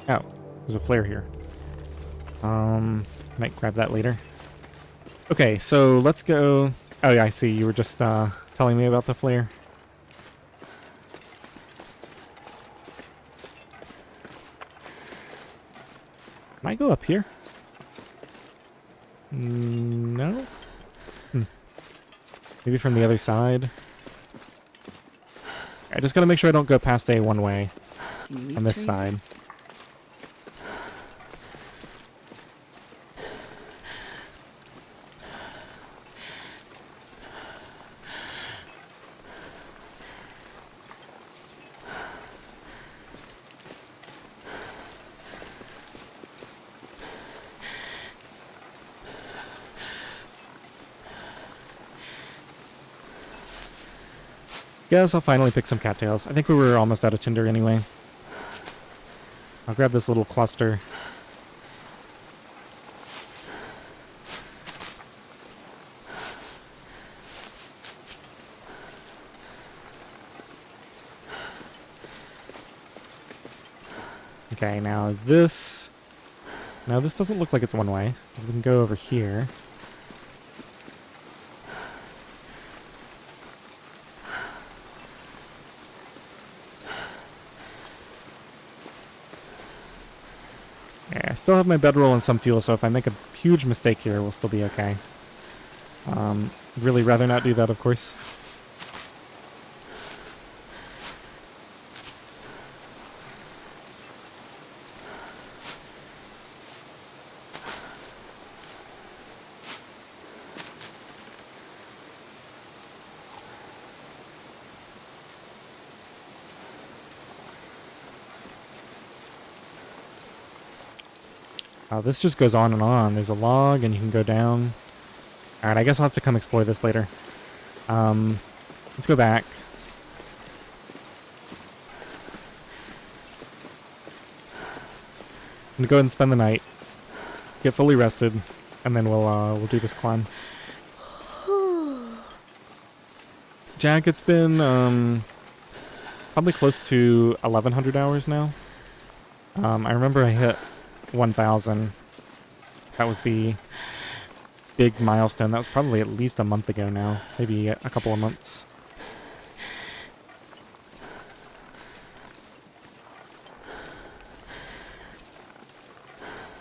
Oh, there's a flare here. Might grab that later. Okay, so let's go... oh yeah, I see. You were just telling me about the flare. Can I go up here? No? Maybe from the other side? I just gotta make sure I don't go past A one way on this side. Guess I'll finally pick some cattails. I think we were almost out of tinder anyway. I'll grab this little cluster. Okay, now this... now this doesn't look like it's one way. We can go over here. Yeah, I still have my bedroll and some fuel, so if I make a huge mistake here, we'll still be okay. Really rather not do that, of course. This just goes on and on. There's a log, and you can go down. Alright, I guess I'll have to come explore this later. Let's go back. I'm gonna go ahead and spend the night, get fully rested, and then we'll do this climb. Jack, it's been probably close to 1,100 hours now. I remember I hit 1,000. That was the big milestone. That was probably at least a month ago now, maybe a couple of months.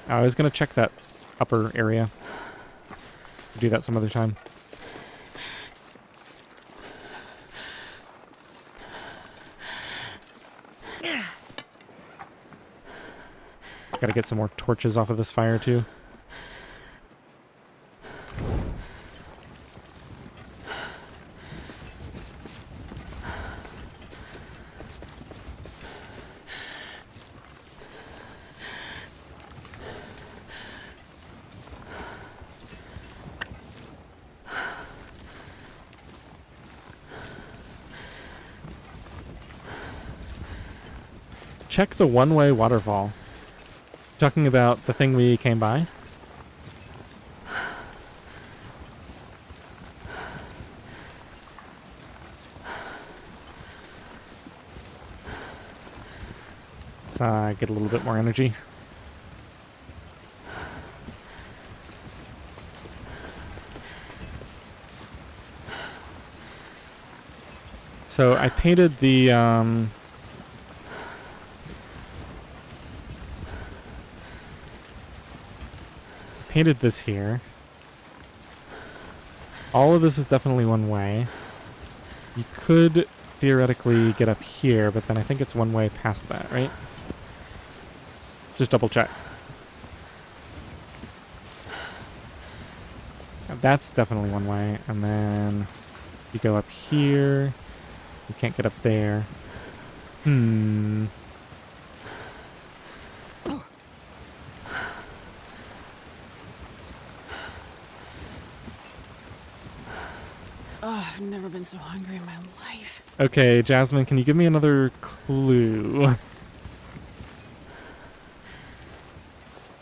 I was gonna check that upper area. Do that some other time. Gotta get some more torches off of this fire too. Check the one-way waterfall. Talking about the thing we came by? Let's get a little bit more energy. So I painted the painted this here. All of this is definitely one way. You could theoretically get up here, but then I think it's one way past that, right? Let's just double check. Now that's definitely one way, and then you go up here. You can't get up there. Oh, I've never been so hungry in my life. Okay, Jasmine, can you give me another clue?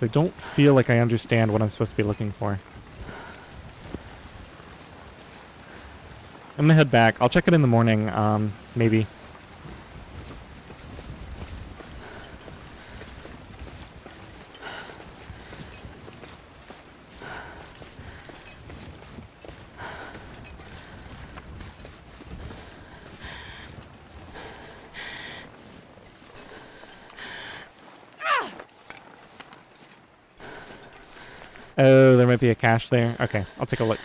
I don't feel like I understand what I'm supposed to be looking for. I'm gonna head back. I'll check it in the morning, maybe. Oh, there might be a cache there. Okay, I'll take a look.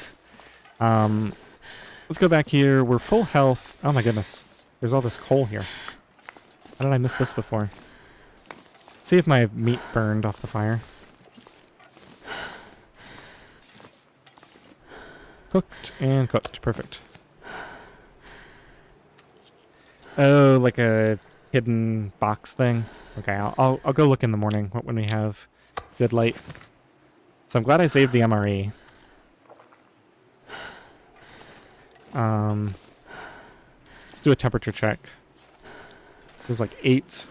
Let's go back here. We're full health. Oh my goodness. There's all this coal here. How did I miss this before? Let's see if my meat burned off the fire. Cooked and cooked. Perfect. Oh, like a hidden box thing. Okay, I'll go look in the morning when we have good light. So I'm glad I saved the MRE. Let's do a temperature check. It was like 8.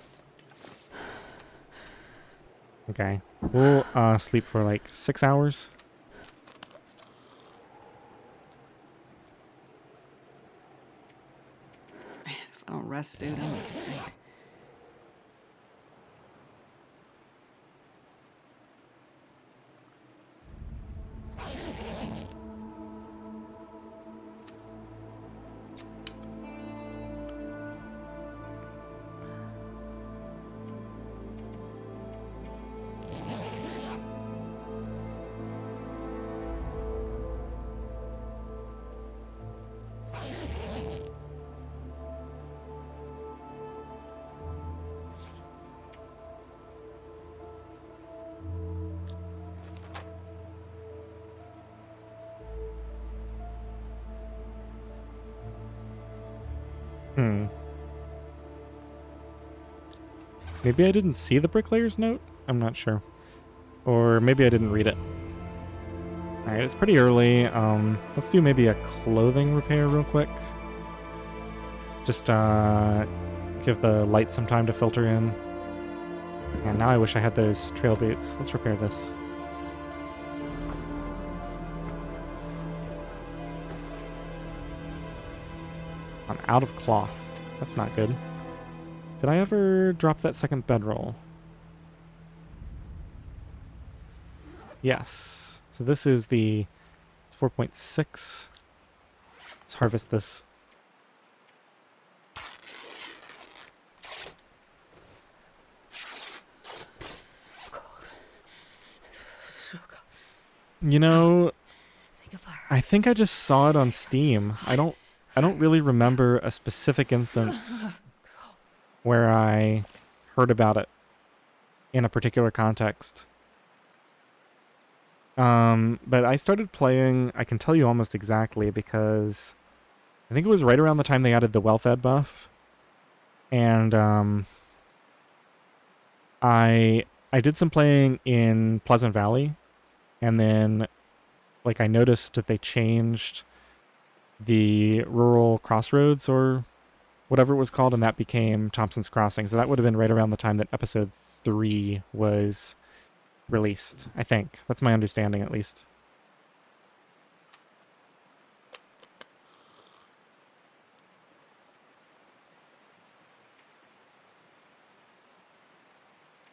Okay. We'll sleep for like 6 hours. Man, if I don't rest soon, I'm gonna faint. Maybe I didn't see the bricklayer's note? I'm not sure. Or maybe I didn't read it. Alright, it's pretty early. Let's do maybe a clothing repair real quick. Just give the light some time to filter in. And now I wish I had those trail boots. Let's repair this. I'm out of cloth. That's not good. Did I ever drop that second bedroll? Yes. So this is the 4.6. Let's harvest this. You know, I think I just saw it on Steam. I don't really remember a specific instance where I heard about it in a particular context. But I started playing, I can tell you almost exactly, because I think it was right around the time they added the well-fed buff. And I did some playing in Pleasant Valley, and then like I noticed that they changed the rural crossroads or whatever it was called, and that became Thompson's Crossing. So that would have been right around the time that episode 3 was released, I think. That's my understanding, at least.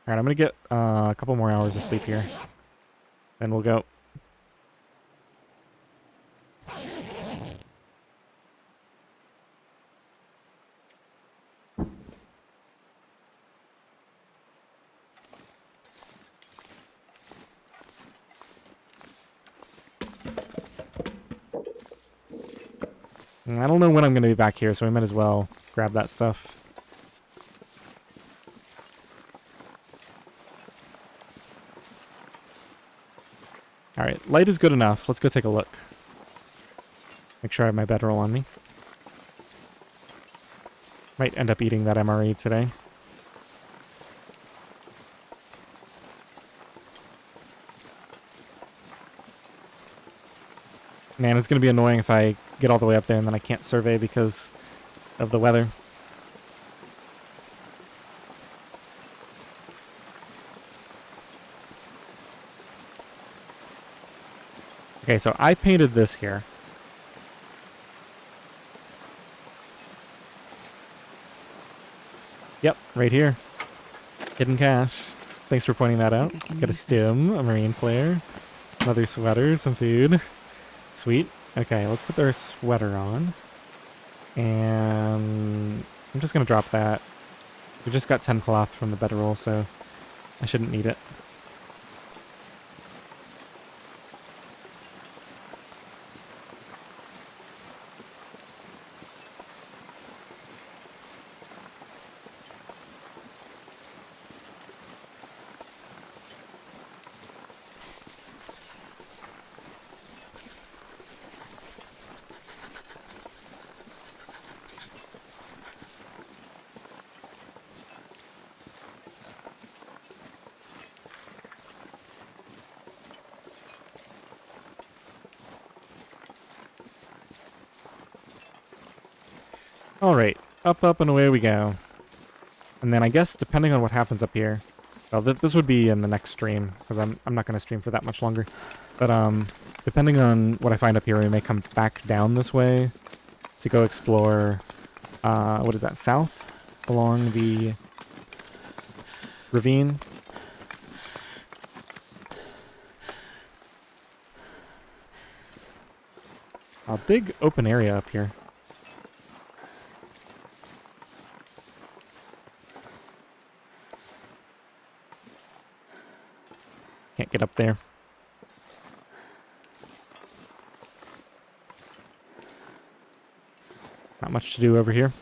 Alright, I'm gonna get a couple more hours of sleep here. Then we'll go. I don't know when I'm going to be back here, so we might as well grab that stuff. Alright, light is good enough. Let's go take a look. Make sure I have my bedroll on me. Might end up eating that MRE today. Man, it's going to be annoying if I get all the way up there and then I can't survey because of the weather. Okay, so I painted this here. Yep, right here. Hidden cache. Thanks for pointing that out. Got a stim, a marine flare, another sweater, some food. Sweet. Okay, let's put our sweater on. And I'm just going to drop that. We just got 10 cloth from the bedroll, so I shouldn't need it. Alright, up, and away we go. And then I guess, depending on what happens up here... Well, this would be in the next stream, because I'm not going to stream for that much longer. But, depending on what I find up here, we may come back down this way to go explore, what is that, south? Along the ravine. A big open area up here. Can't get up there. Not much to do over here.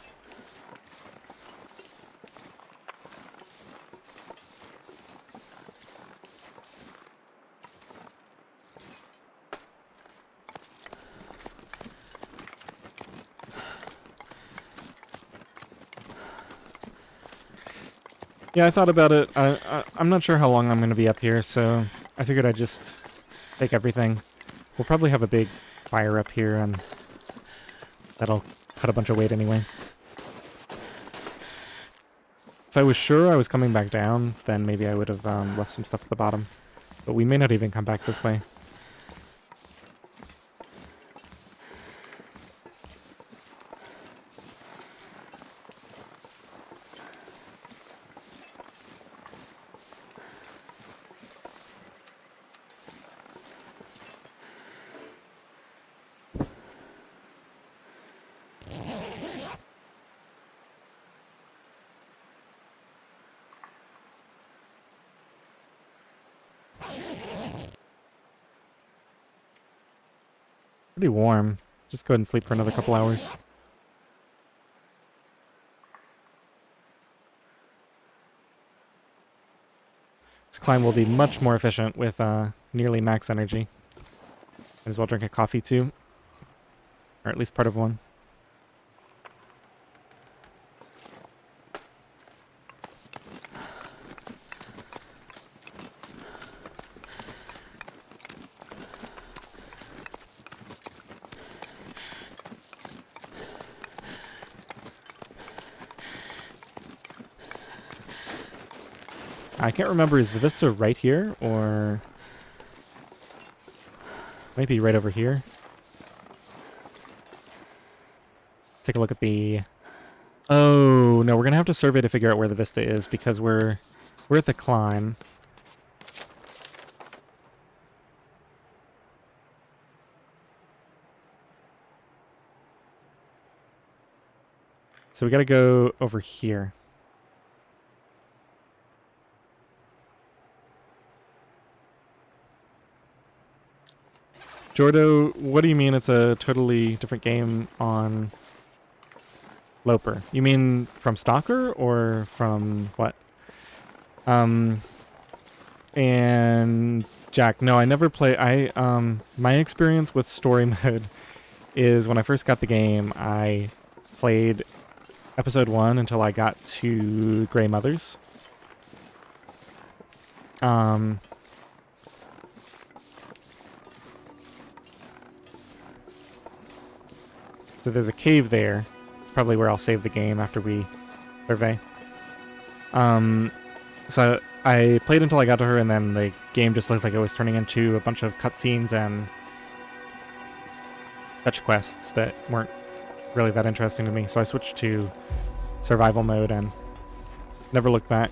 Yeah, I thought about it. I'm not sure how long I'm going to be up here, so I figured I'd just take everything. We'll probably have a big fire up here, and that'll cut a bunch of weight anyway. If I was sure I was coming back down, then maybe I would have left some stuff at the bottom. But we may not even come back this way. Pretty warm. Just go ahead and sleep for another couple hours. This climb will be much more efficient with nearly max energy. Might as well drink a coffee too. Or at least part of one. I can't remember, is the vista right here, or might be right over here? Let's take a look at the... Oh, no, we're going to have to survey to figure out where the vista is, because we're at the climb. So we got to go over here. Jordo, what do you mean it's a totally different game on Loper? You mean from Stalker or from what? And Jack, no, I never play. My experience with story mode is when I first got the game, I played episode 1 until I got to Grey Mothers. So there's a cave there. It's probably where I'll save the game after we survey. So I played until I got to her, and then the game just looked like it was turning into a bunch of cutscenes and fetch quests that weren't really that interesting to me. So I switched to survival mode and never looked back.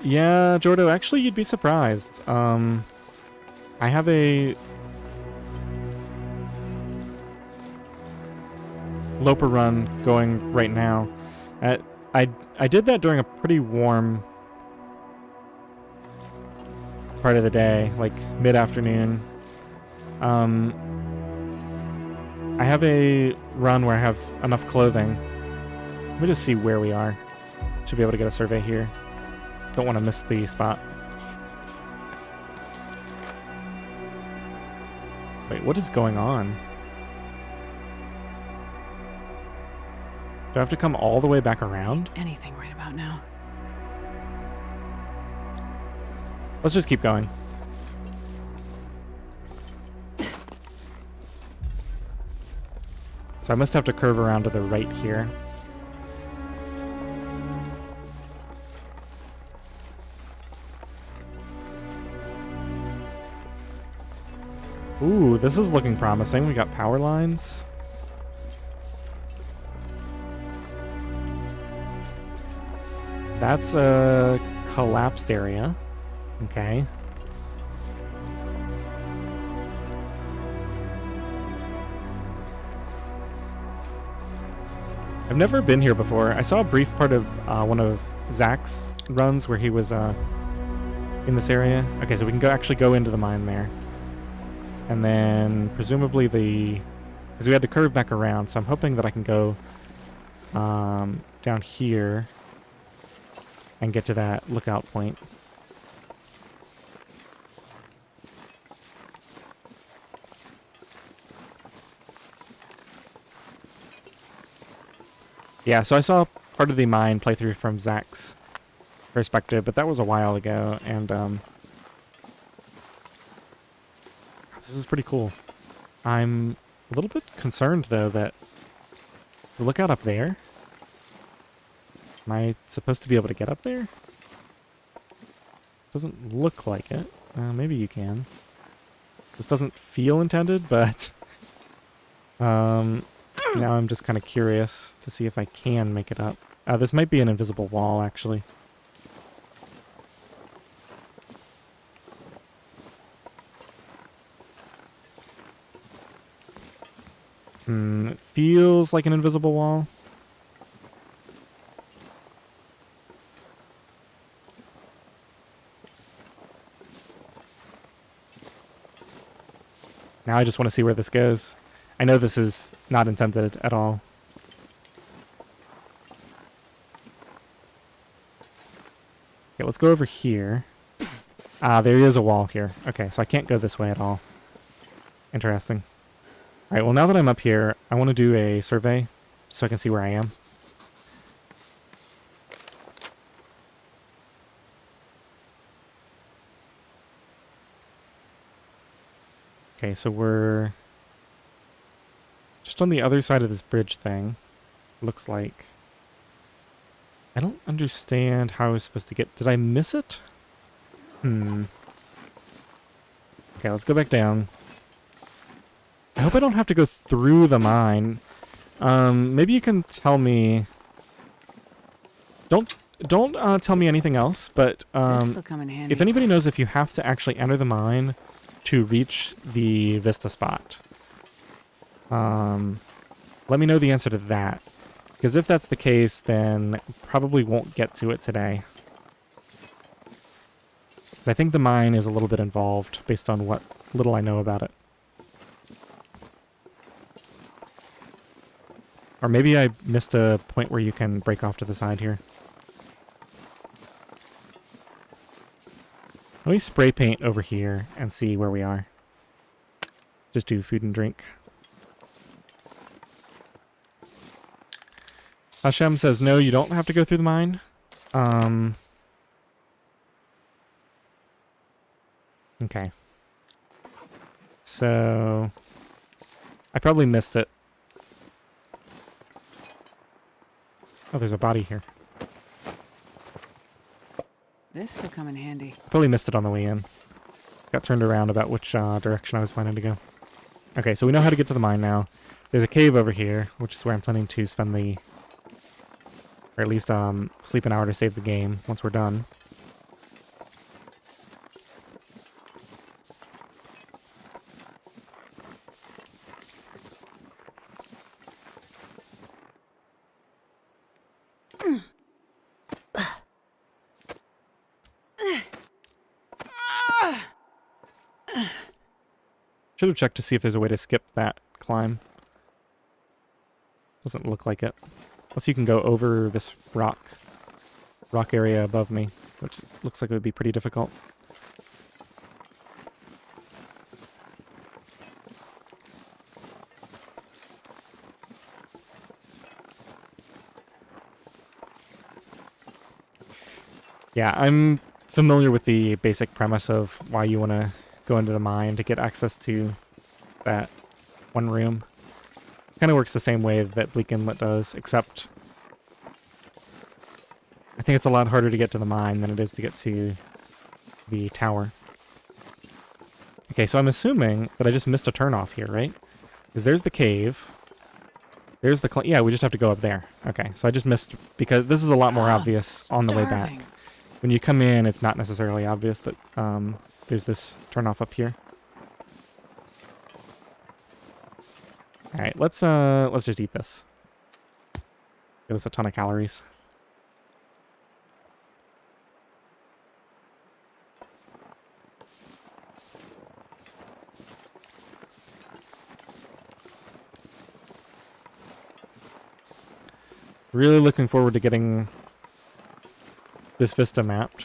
Yeah, Jordo, actually you'd be surprised. I have a Loper run going right now. I did that during a pretty warm part of the day, like mid-afternoon. I have a run where I have enough clothing. Let me just see where we are. Should be able to get a survey here. Don't want to miss the spot. Wait, what is going on? Do I have to come all the way back around? Anything right about now. Let's just keep going. So I must have to curve around to the right here. Ooh, this is looking promising. We got power lines. That's a collapsed area. Okay. I've never been here before. I saw a brief part of one of Zach's runs where he was in this area. Okay, so we can actually go into the mine there. And then presumably because we had to curve back around, so I'm hoping that I can go down here and get to that lookout point. Yeah, so I saw part of the mine playthrough from Zach's perspective, but that was a while ago, and this is pretty cool. I'm a little bit concerned, though, that... Is the lookout up there? Am I supposed to be able to get up there? Doesn't look like it. Maybe you can. This doesn't feel intended, but... now I'm just kind of curious to see if I can make it up. This might be an invisible wall, actually. It feels like an invisible wall. Now I just want to see where this goes. I know this is not intended at all. Okay, let's go over here. There is a wall here. Okay, so I can't go this way at all. Interesting. Alright, well now that I'm up here, I want to do a survey so I can see where I am. Okay, so we're just on the other side of this bridge thing. Looks like. I don't understand how I was supposed to get... Did I miss it? Okay, let's go back down. I hope I don't have to go through the mine. Maybe you can tell me... Don't tell me anything else, but This'll come in handy. if anybody knows if you have to actually enter the mine to reach the Vista spot, let me know the answer to that. Because if that's the case, then probably won't get to it today. Because I think the mine is a little bit involved based on what little I know about it. Or maybe I missed a point where you can break off to the side here. Let me spray paint over here and see where we are. Just do food and drink. Hashem says, no, you don't have to go through the mine. Okay. So... I probably missed it. Oh, there's a body here. This'll come in handy. Probably missed it on the way in. Got turned around about which direction I was planning to go. Okay, so we know how to get to the mine now. There's a cave over here, which is where I'm planning to spend the... Or at least sleep an hour to save the game once we're done. Should have checked to see if there's a way to skip that climb. Doesn't look like it. Unless you can go over this rock area above me, which looks like it would be pretty difficult. Yeah, I'm familiar with the basic premise of why you want to go into the mine to get access to that one room. Kind of works the same way that Bleak Inlet does, except I think it's a lot harder to get to the mine than it is to get to the tower. Okay, so I'm assuming that I just missed a turnoff here, right? Because there's the cave. There's the... yeah, we just have to go up there. Okay, so I just missed... Because this is a lot more obvious on the way back. When you come in, it's not necessarily obvious that there's this turnoff up here. All right, let's just eat this. Give us a ton of calories. Really looking forward to getting this Vista mapped.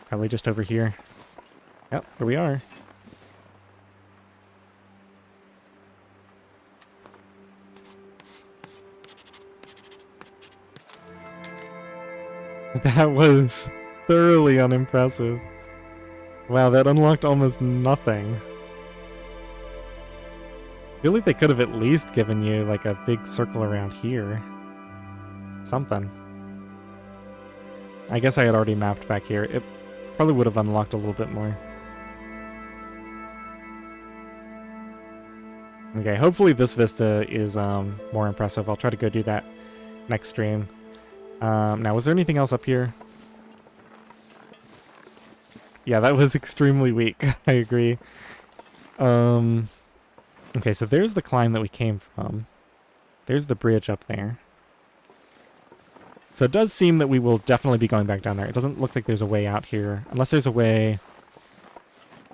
Probably just over here. Yep, here we are. That was thoroughly unimpressive. Wow, that unlocked almost nothing. I feel like they could have at least given you like a big circle around here. Something. I guess I had already mapped back here. It probably would have unlocked a little bit more. Okay, hopefully this vista is more impressive. I'll try to go do that next stream. Now, was there anything else up here? Yeah, that was extremely weak. I agree. Okay, so there's the climb that we came from. There's the bridge up there. So it does seem that we will definitely be going back down there. It doesn't look like there's a way out here. Unless there's a way...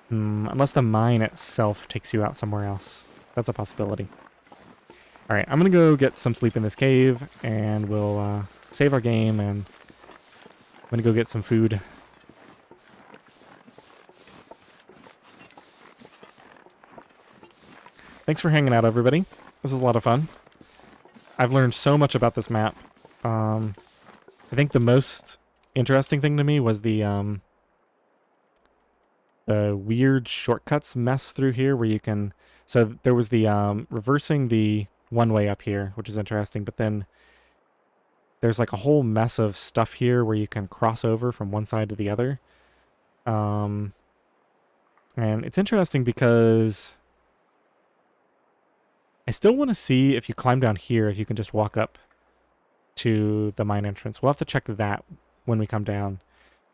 unless the mine itself takes you out somewhere else. That's a possibility. Alright, I'm going to go get some sleep in this cave, and we'll save our game, and I'm going to go get some food. Thanks for hanging out, everybody. This is a lot of fun. I've learned so much about this map. I think the most interesting thing to me was the weird shortcuts mess through here where you can... So there was the reversing the one way up here, which is interesting, but then there's like a whole mess of stuff here where you can cross over from one side to the other. And it's interesting because I still want to see if you climb down here, if you can just walk up to the mine entrance. We'll have to check that when we come down.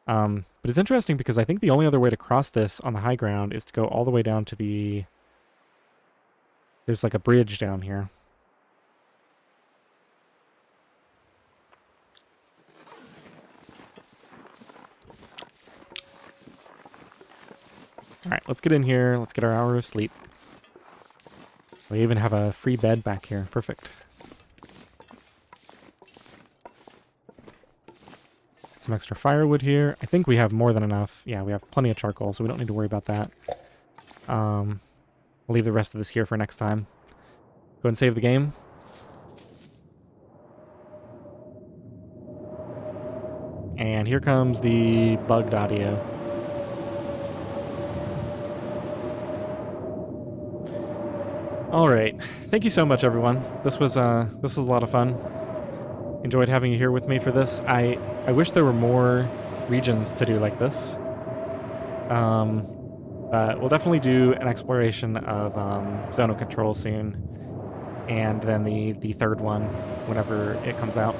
But it's interesting because I think the only other way to cross this on the high ground is to go all the way down to the... There's like a bridge down here. Alright, let's get in here. Let's get our hour of sleep. We even have a free bed back here. Perfect. Some extra firewood here. I think we have more than enough. Yeah, we have plenty of charcoal, so we don't need to worry about that. We'll leave the rest of this here for next time. Go and save the game. And here comes the bugged audio. Alright. Thank you so much, everyone. This was a lot of fun. Enjoyed having you here with me for this. I wish there were more regions to do like this. But we'll definitely do an exploration of Zone of Control soon. And then the third one whenever it comes out.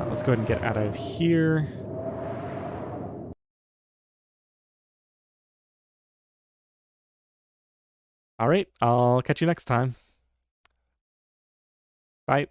Let's go ahead and get out of here. Alright, I'll catch you next time. Bye.